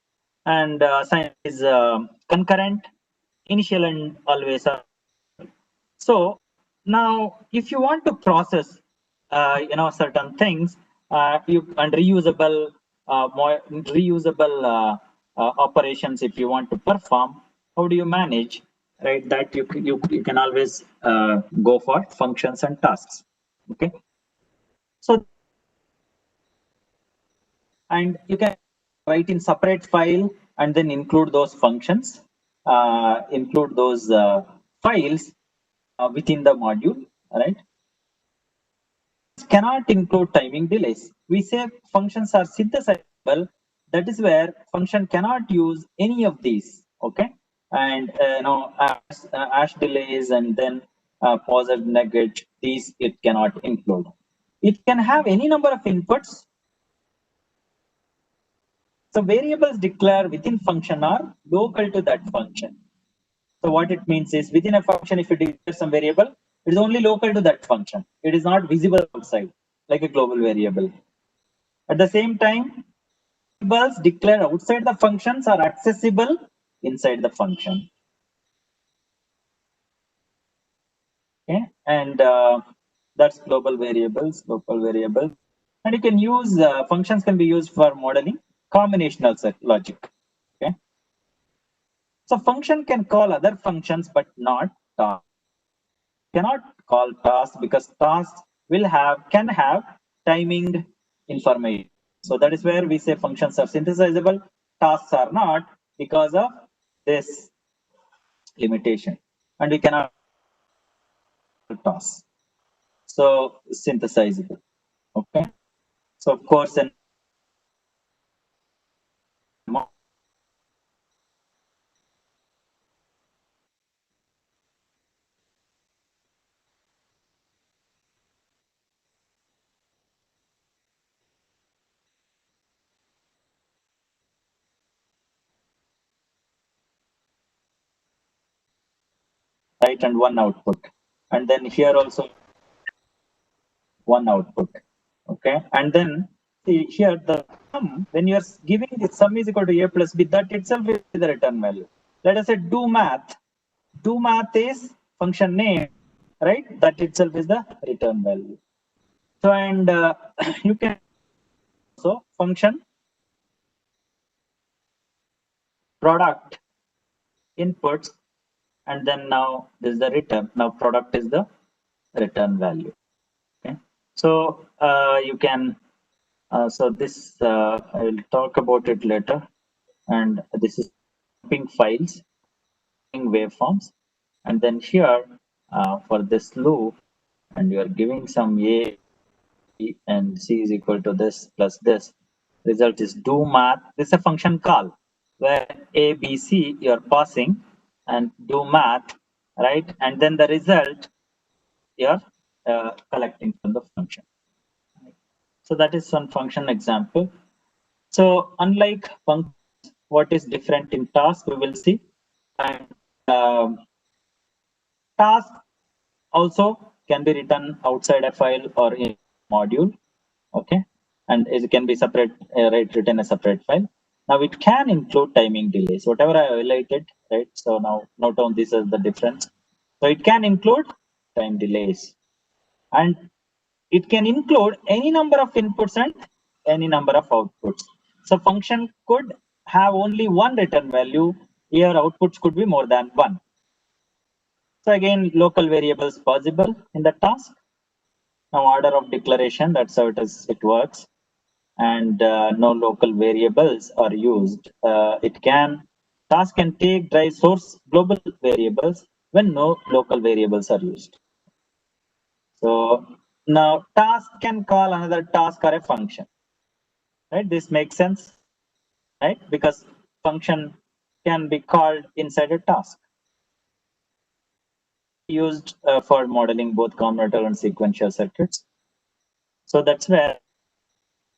S8: And assign is concurrent, initial and always are. So now if you want to process certain things, you and reusable operations, if you want to perform, how do you manage, right? That you can always go for functions and tasks. Okay. So and you can write in separate file and then include those functions, include those files within the module, right? Cannot include timing delays. We say functions are synthesizable. That is where function cannot use any of these. Okay, and hash delays and then positive negate, these it cannot include. It can have any number of inputs. So variables declared within function are local to that function. So what it means is within a function, if you declare some variable, it is only local to that function. It is not visible outside like a global variable. At the same time, variables declared outside the functions are accessible inside the function. Okay, and that's global variables, local variables. And you can use functions can be used for modeling combinational logic. Okay, so function can call other functions but not tasks. Cannot call tasks because tasks can have timing information. So that is where we say functions are synthesizable, tasks are not, because of this limitation, and we cannot call tasks. So synthesizable. Okay. So of course, and right, and one output. And then here also one output. Okay, and then see here the sum, when you are giving the sum is equal to a plus b, that itself is the return value. Let us say do math. Do math is function name, right? That itself is the return value. So and you can also function product inputs, and then now this is the return. Now product is the return value. Okay, so you can so this I will talk about it later, and this is files, waveforms, and then here for this loop, and you are giving some a and c is equal to this plus this. Result is do math. This is a function call where a, b, c you are passing and do math, right? And then the result you are collecting from the function. So that is one function example. So unlike functions, what is different in task we will see, and task also can be written outside a file or in a module. Okay, and it can be separate, written a separate file. Now it can include timing delays, whatever I highlighted, right? So now note down this is the difference. So it can include time delays, and it can include any number of inputs and any number of outputs. So function could have only one return value. Here outputs could be more than one. So again, local variables possible in the task. Now order of declaration, that's how it works. And no local variables are used. Task can take drive source global variables when no local variables are used. So now task can call another task or a function, right? This makes sense, right? Because function can be called inside a task. Used for modeling both combinatorial and sequential circuits. So that's where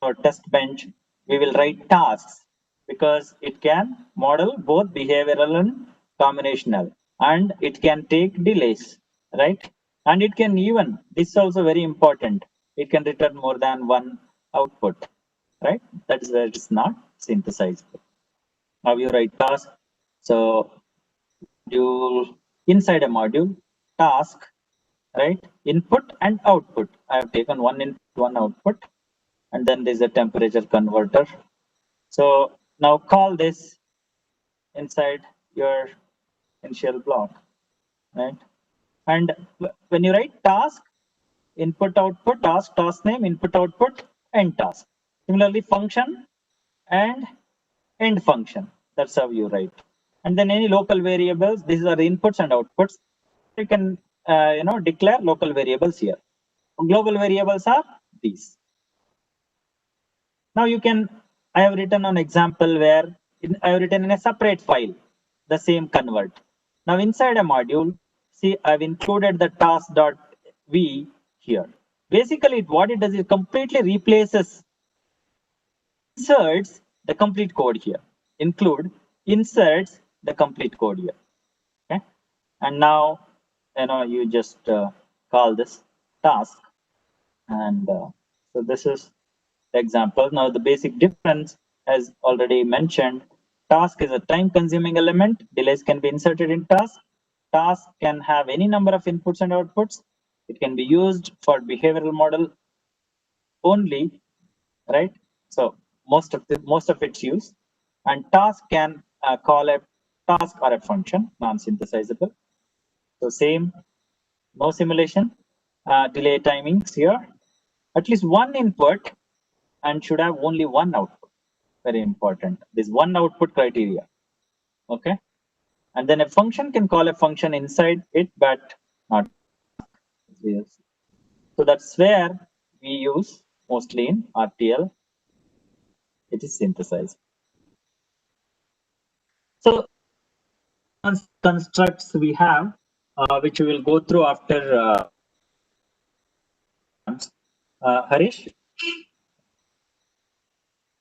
S8: our test bench, we will write tasks because it can model both behavioral and combinational, and it can take delays, right? And it can even, this is also very important, it can return more than one output, right? That is where it is not synthesizable. Now you write task. So you inside a module, task, right? Input and output. I have taken one input, one output, and then there's a temperature converter. So now call this inside your initial block, right? And when you write task, input output, task name, input output, end task. Similarly, function and end function. That's how you write. And then any local variables, these are the inputs and outputs. You can declare local variables here. Global variables are these. Now you can, I have written an example where I have written in a separate file, the same convert. Now inside a module, see, I've included the task.v here. Basically, what it does is completely replaces, inserts the complete code here. Inserts the complete code here. Okay, and now you just call this task, and so this is the example. Now the basic difference, as already mentioned, task is a time-consuming element. Delays can be inserted in task. Task can have any number of inputs and outputs. It can be used for behavioral model only, right? So most of its use, and task can call a task or a function, non-synthesizable. So same, no simulation, delay timings here. At least one input and should have only one output. Very important. This one output criteria. Okay. And then a function can call a function inside it, but not. So that's where we use mostly in RTL. It is synthesized. So constructs we have, which we will go through after Harish.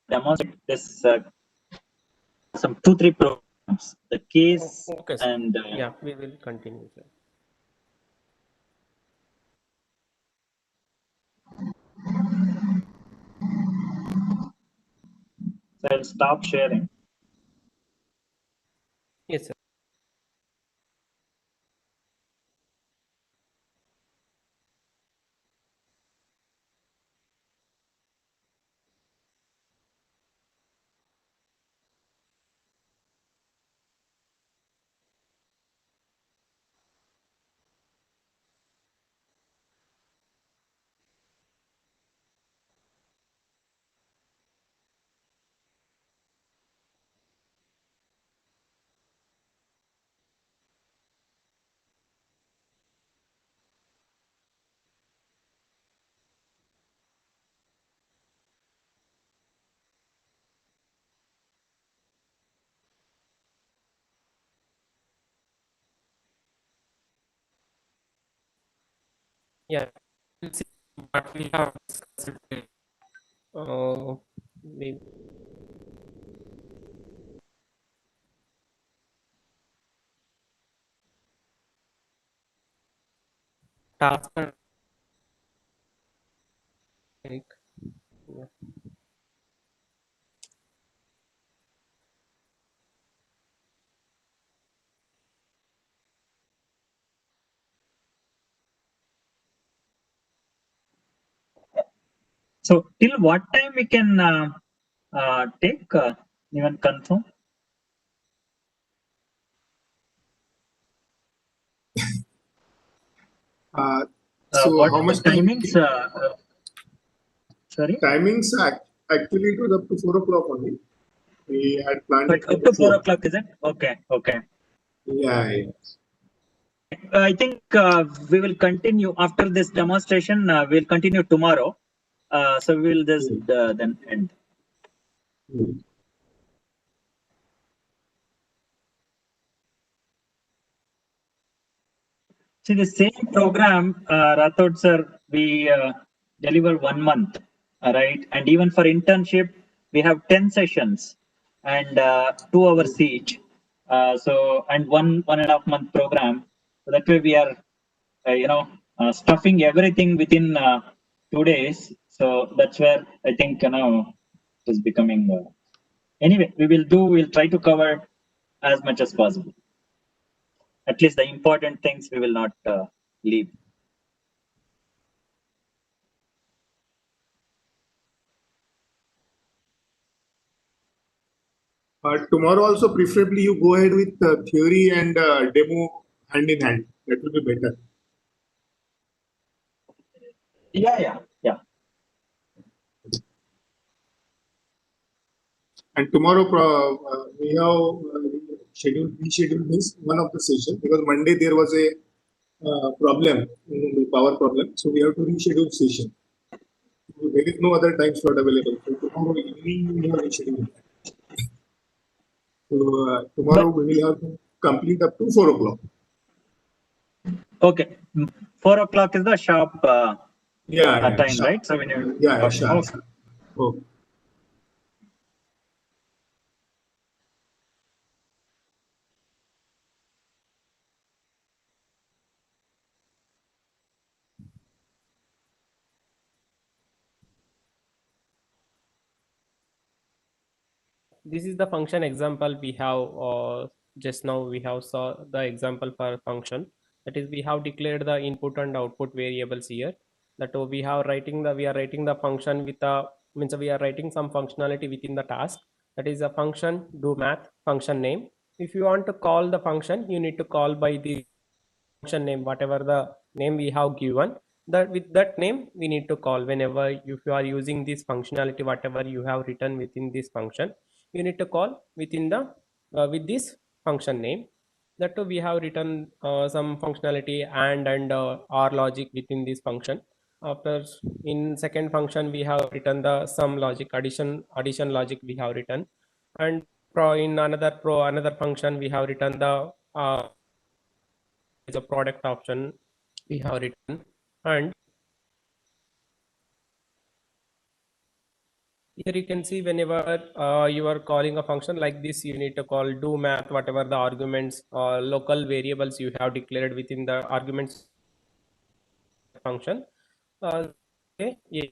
S8: Demonstrate this some 2-3 programs. The case
S3: Okay, sir.
S8: and
S3: Yeah, we will continue, sir.
S8: So I'll stop sharing.
S3: Yes, sir. Yeah. We'll see what we have discussed today. Maybe task and like, yeah.
S8: So till what time we can take even confirm?
S1: So
S8: What
S1: how
S8: are the
S1: much time?
S8: timings? Sorry,
S1: Timings actually it was up to 4 o'clock only. We had planned
S8: but
S1: it for
S8: up
S1: the
S8: to 4
S1: 4.
S8: o'clock, is it? Okay, okay.
S1: Yeah, yeah.
S8: I think we will continue after this demonstration. We'll continue tomorrow. So we will just then end.
S1: Mm.
S8: See, the same program, Rathod sir, we deliver 1 month, right? And even for internship, we have 10 sessions and 2 hours each. And 1.5 month program. So that way we are, stuffing everything within 2 days. So that's where I think, it is becoming, anyway, we'll try to cover as much as possible. At least the important things we will not leave.
S1: Tomorrow also, preferably you go ahead with theory and demo hand in hand. That will be better.
S8: Yeah.
S1: And tomorrow we have rescheduled this one of the session because Monday there was a problem, power problem. So we have to reschedule session. So there is no other time slot available. So tomorrow evening we have rescheduled. So tomorrow
S8: But
S1: we will have to complete up to 4 o'clock.
S8: okay, 4 o'clock is the sharp
S1: Yeah,
S8: time,
S1: sharp.
S8: right? So when you
S1: Yeah,
S8: okay,
S1: sharp.
S8: okay.
S1: Okay.
S3: This is the function example we have just now we have saw the example for function, that is we have declared the input and output variables here, that we are writing the function with a means we are writing some functionality within the task, that is a function do math function name. If you want to call the function, you need to call by the function name, whatever the name we have given, that with that name we need to call whenever if you are using this functionality, whatever you have written within this function, you need to call within the with this function name. That too we have written some functionality and or logic within this function. After in second function we have written the sum logic, addition logic we have written, and another function we have written the is a product option we have written. And here you can see whenever you are calling a function like this, you need to call do math, whatever the arguments or local variables you have declared within the arguments function. Okay, yeah,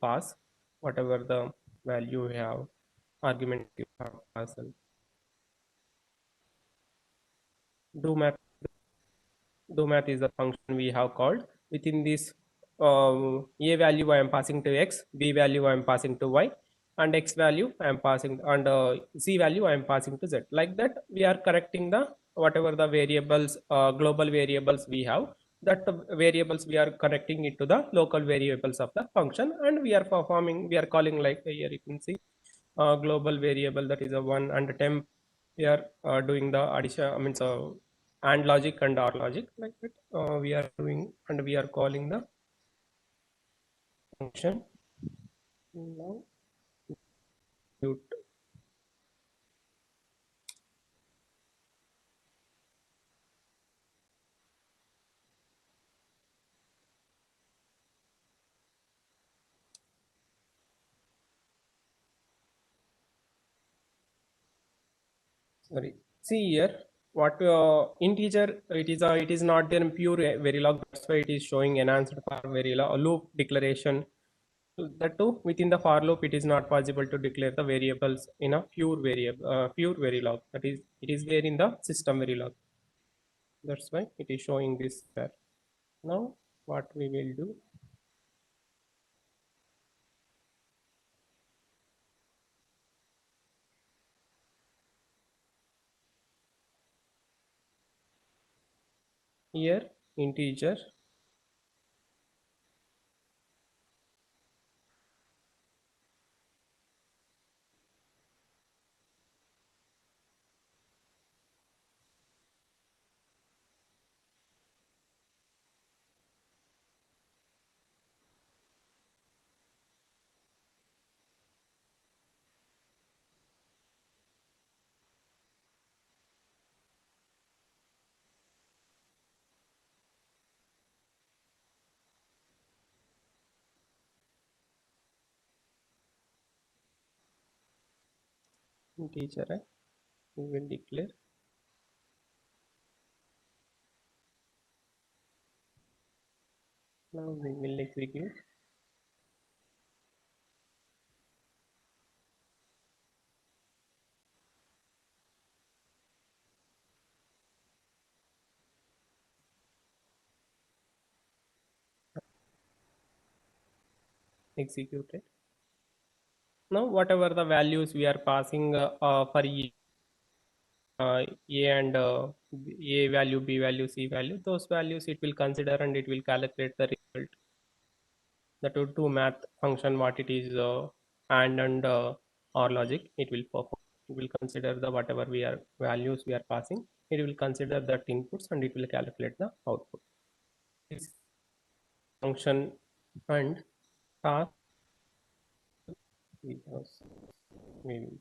S3: pass. whatever the value you have, argument you have passed. Do math. Do math is the function we have called. Within this a value I am passing to x, b value I am passing to y, and x value I am passing, and z value I am passing to z. Like that, we are correcting the whatever the variables, global variables we have. That variables we are connecting it to the local variables of the function, and we are performing. We are calling, like here you can see global variable, that is a one, and temp. We are doing the addition. I mean, so and logic and or logic, like that we are doing, and we are calling the function. Now mute. Sorry, see here what integer, it is not there in pure verilog. That's why it is showing enhanced for verilog loop declaration. That too, within the for loop, it is not possible to declare the variables in a pure variable, pure verilog. That is, it is there in the system verilog. That's why it is showing this there. Now what we will do, here integer integer we will declare. Now we will execute. Execute it. Now whatever the values we are passing for a and a value, b value, c value, those values it will consider, and it will calculate the result. The to math function, what it is, and or logic, it will perform. It will consider the whatever we are values we are passing. It will consider that inputs, and it will calculate the output. This function and task because we will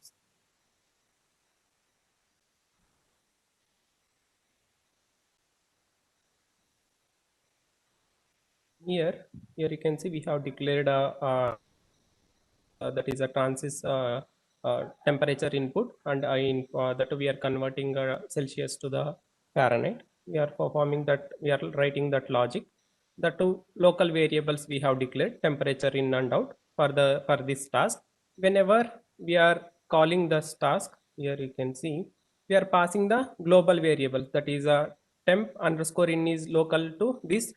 S3: here you can see we have declared that is a transit temperature input, and that we are converting Celsius to the Fahrenheit. We are performing that, we are writing that logic. The two local variables we have declared, temperature in and out, for this task. Whenever we are calling this task, here you can see we are passing the global variable, that is a temp underscore in is local to this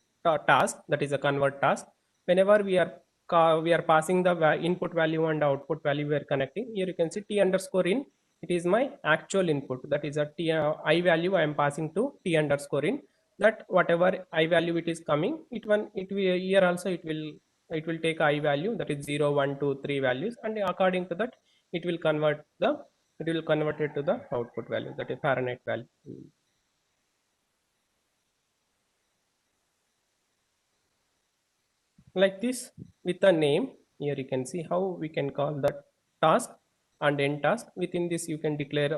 S3: task, that is a convert task. Whenever we are passing the input value and output value, we are connecting. Here you can see t underscore in, it is my actual input, that is a t I value I am passing to t underscore in. That whatever I value it is coming, it will here also it will take I value, that is 0 1 2 3 values, and according to that it will convert it to the output value, that is Fahrenheit value. Like this, with a name. Here you can see how we can call that task and end task. Within this you can declare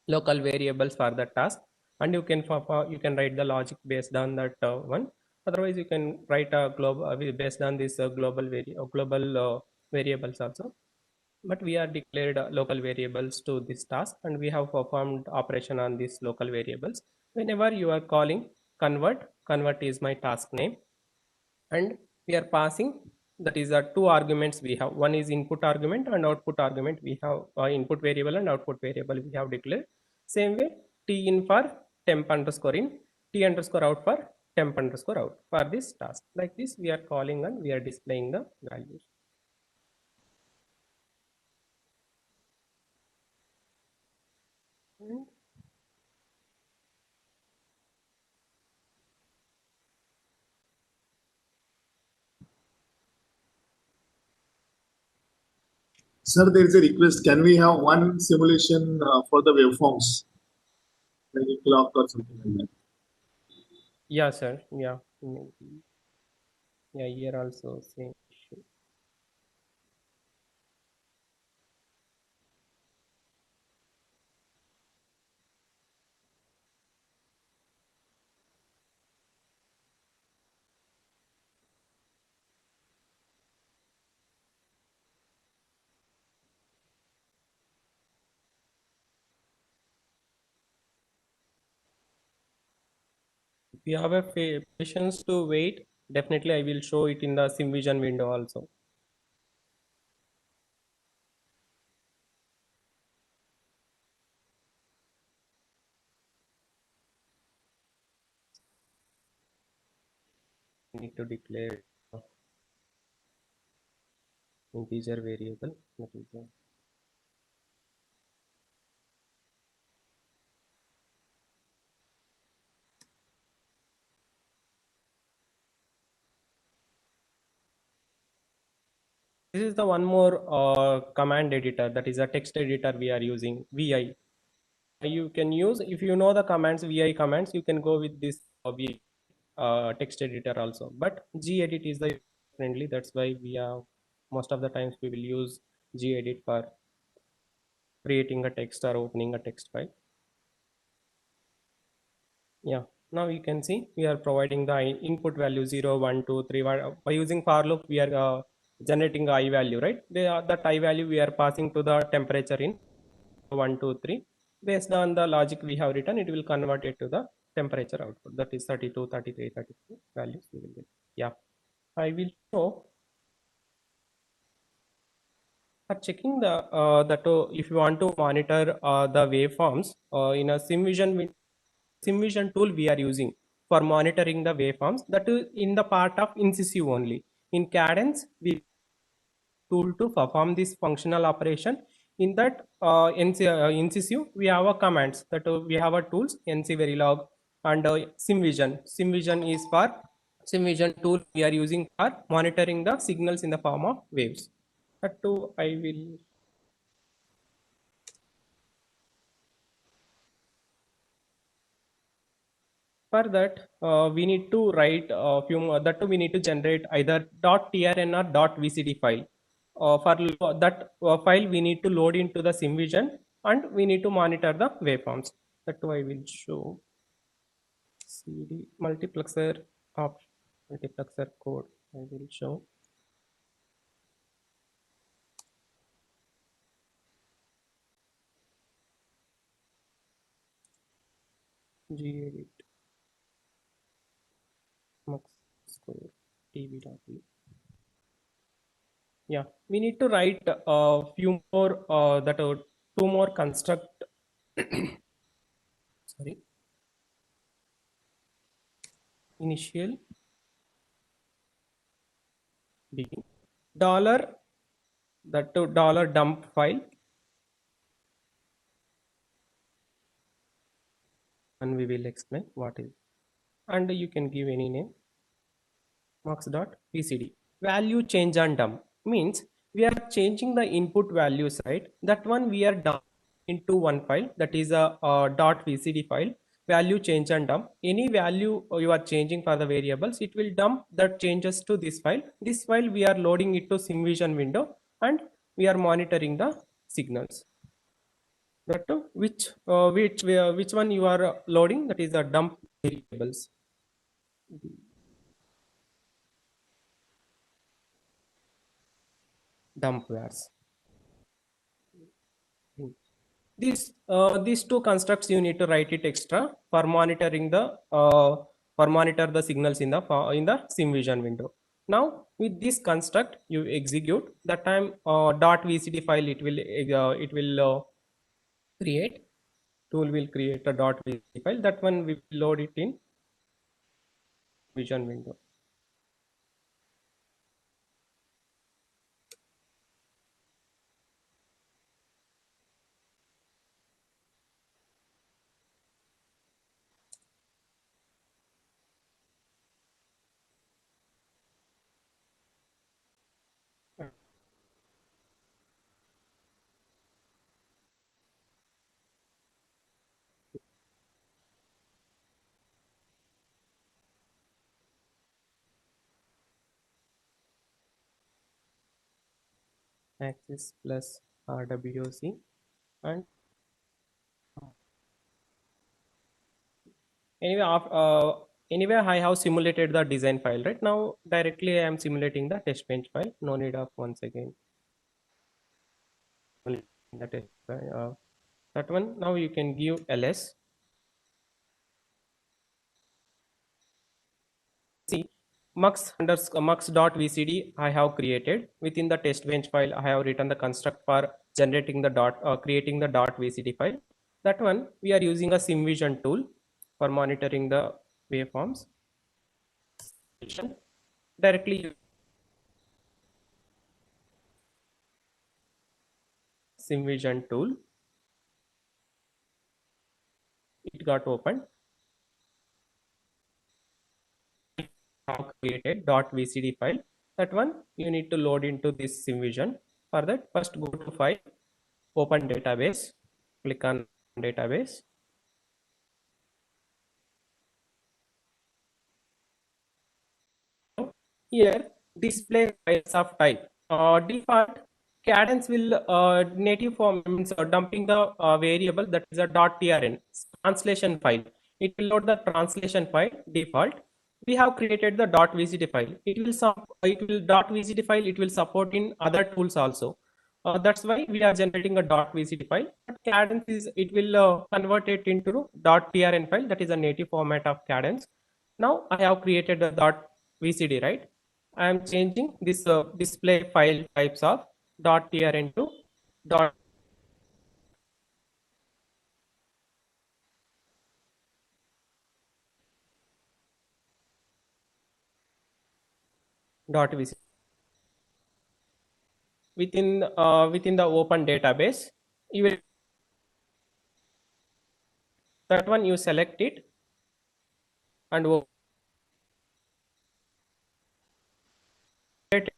S3: local variables for the task, and you can write the logic based on that one. Otherwise you can write a global based on this global variables also. But we are declared local variables to this task, and we have performed operation on these local variables. Whenever you are calling convert is my task name, and we are passing that is two arguments we have. One is input argument and output argument. We have input variable and output variable we have declared. Same way, t in for temp underscore in, t underscore out for temp underscore out for this task. Like this, we are calling and we are displaying the values.
S1: Sir, there is a request. Can we have one simulation for the waveforms, like a clock or something like that?
S3: Yeah, sir. Yeah. Maybe. Yeah, here also same issue. If you have a patience to wait, definitely I will show it in the SimVision window also. Need to declare integer variable. That is this is the one more command editor, that is a text editor we are using, VI. You can use, if you know the commands, VI commands, you can go with this VI text editor also. But gedit is the friendly, that's why we have most of the times we will use gedit for creating a text or opening a text file. Yeah, now you can see we are providing the input value 0, 1, 2, 3. By using for loop, we are generating I value, right? That I value we are passing to the temperature in 1, 2, 3. Based on the logic we have written, it will convert it to the temperature output. That is 32, 33, 34 values we will get. Yeah, I will show. For checking the if you want to monitor the waveforms in a SimVision tool we are using for monitoring the waveforms, that is in the part of Incisive only. In Cadence, we tool to perform this functional operation. In that Incisive, we have a commands that we have a tools NC Verilog and SimVision. SimVision is for SimVision tool we are using for monitoring the signals in the form of waves. That too I will. For that, we need to write a few more. That too, we need to generate either .trn or .vcd file. For that file, we need to load into the SimVision and we need to monitor the waveforms. That too, I will show. CD multiplexer option, multiplexer code. I will show. Gedit mux square tv.v. Yeah, we need to write a few more two more construct. Sorry, initial begin dollar that to dollar dump file, and we will explain what is, and you can give any name. Mux.pcd value change and dump means we are changing the input values, right? That one we are dumping into one file, that is a .vcd file. Value change and dump, any value you are changing for the variables, it will dump that changes to this file. This file we are loading it to SimVision window and we are monitoring the signals. That which one you are loading, that is the dump variables. Dump varies. These two constructs you need to write it extra for monitoring the for monitor the signals in the SimVision window. Now with this construct you execute, that time .vcd file it will create, tool will create a .vcd file. That one we will load it in vision window. Axis plus RWC, and anyway I have simulated the design file. Right now directly I am simulating the test bench file. No need of once again the test file. That one now you can give ls. See, mux.vcd I have created. Within the test bench file I have written the construct for generating the creating the .vcd file. That one we are using a SimVision tool for monitoring the waveforms. Directly SimVision tool, it got opened. Have created .vcd file. That one you need to load into this SimVision. For that, first go to file, open database, click on database. Here display files of type default. Cadence will native form means dumping the variable that is a .trn translation file. It will load the translation file default. We have created the .vcd file. It will .vcd file. It will support in other tools also. That's why we are generating a .vcd file. But Cadence is it will convert it into .trn file. That is a native format of Cadence. Now I have created a .vcd, right? I am changing this display file types of .trn to .vcd. Within the open database, you will that one you select it and a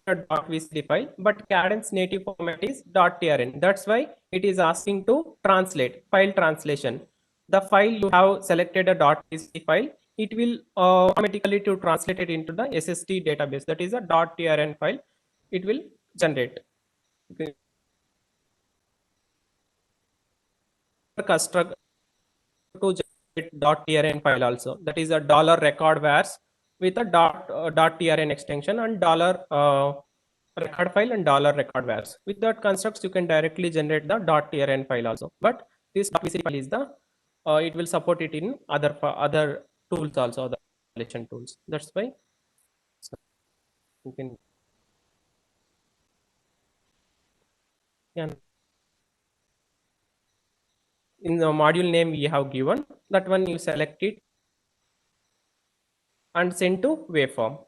S3: .vcd file, but Cadence native format is .trn. That's why it is asking to translate file translation. The file you have selected a .vcd file, it will automatically to translate it into the SST database. That is a .trn file. It will generate. Okay. Construct to generate .trn file also. That is a $record vars with a .trn extension and $record file and $record vars. With that constructs, you can directly generate the .trn file also. But this .vcd file is the it will support it in other tools also, other translation tools. That's why you can. Yeah. In the module name we have given, that one you select it and send to waveform.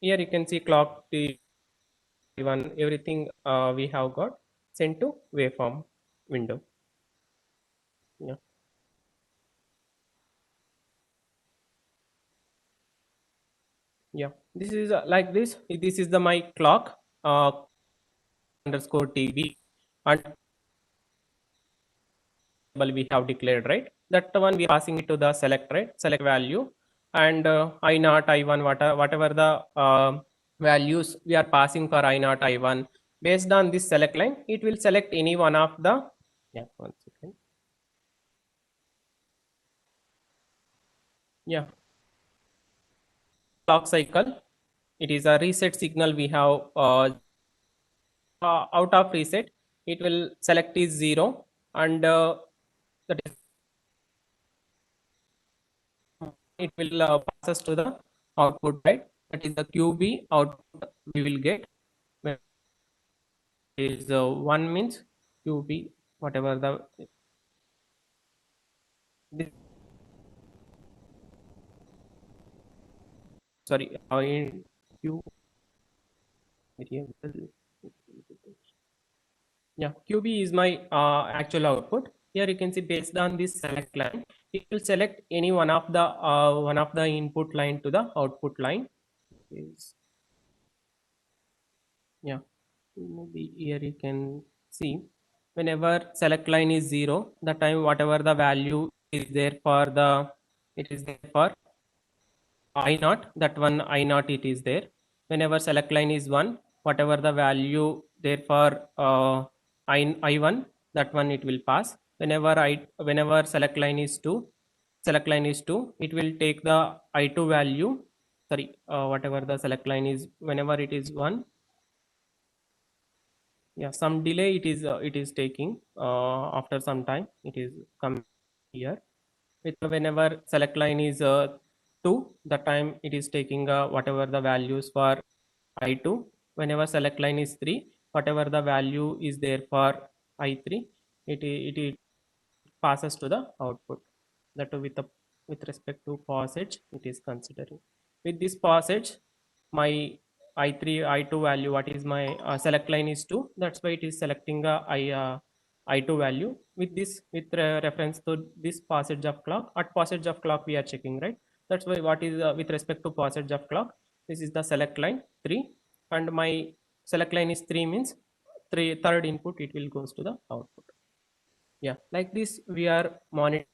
S3: Here you can see clock T1, everything we have got sent to waveform window. Yeah. Yeah, this is like this. This is the my clock underscore TB and we have declared, right? That one we are passing it to the select, right? Select value and I0, I1, whatever the values we are passing for I0, I1. Based on this select line, it will select any one of the. Yeah, 1 second. Yeah. Clock cycle. It is a reset signal we have out of reset. It will select is 0 and that is it will pass us to the output, right? that is the QB output we will get. When is 1 means QB, whatever the this, sorry, in Q variable. Yeah, QB is my actual output. Here you can see based on this select line, it will select any one of the input line to the output line. Is yeah, maybe here you can see whenever select line is 0, the time whatever the value is there for the it is there for I naught, that one I naught it is there. Whenever select line is 1, whatever the value there for I1, that one it will pass. Whenever select line is 2, it will take the I2 value, sorry, whatever the select line is, whenever it is 1, yeah, some delay it is taking, after some time it is coming here. Whenever select line is 2, the time it is taking whatever the values for I2. Whenever select line is 3, whatever the value is there for I3, it passes to the output. That too with respect to passage it is considering. With this passage, my I3 I2 value, what is my select line is 2, that's why it is selecting I2 value. With this, with reference to this passage of clock, at passage of clock we are checking, right? That's why what is with respect to passage of clock, this is the select line 3, and my select line is 3 means third input it will goes to the output. Yeah, like this we are monitoring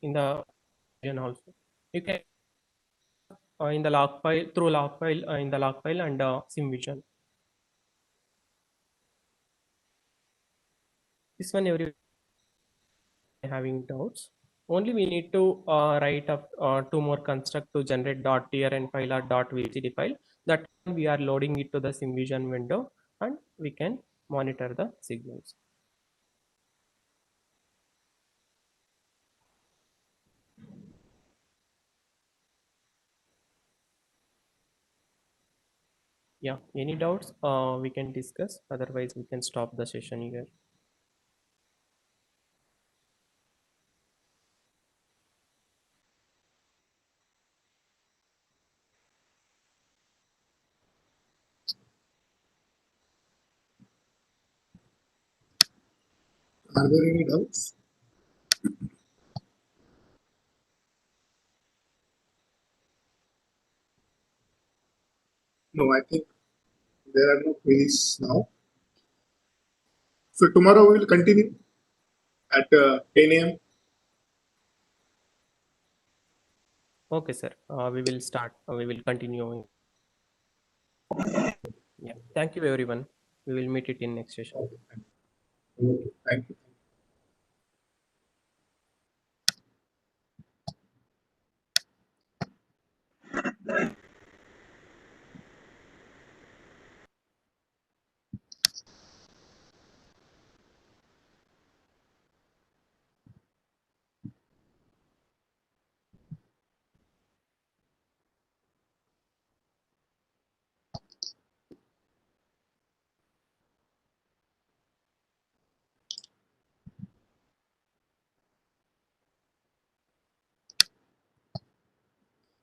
S3: in the vision also. You can in the log file, through log file, in the log file and sim vision. This one every having doubts. Only we need to write up 2 more construct to generate .trn file or .vcd file. That we are loading it to the sim vision window and we can monitor the signals. Yeah, any doubts we can discuss, otherwise we can stop the session here.
S1: Are there any doubts? No, I think there are no queries now. So tomorrow we will continue at 10 a.m.
S3: Okay, sir. We will start. We will continue. Yeah. Thank you, everyone. We will meet it in next session.
S1: Okay, thank you.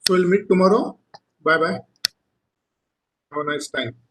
S1: So we'll meet tomorrow. Bye bye. Have a nice time.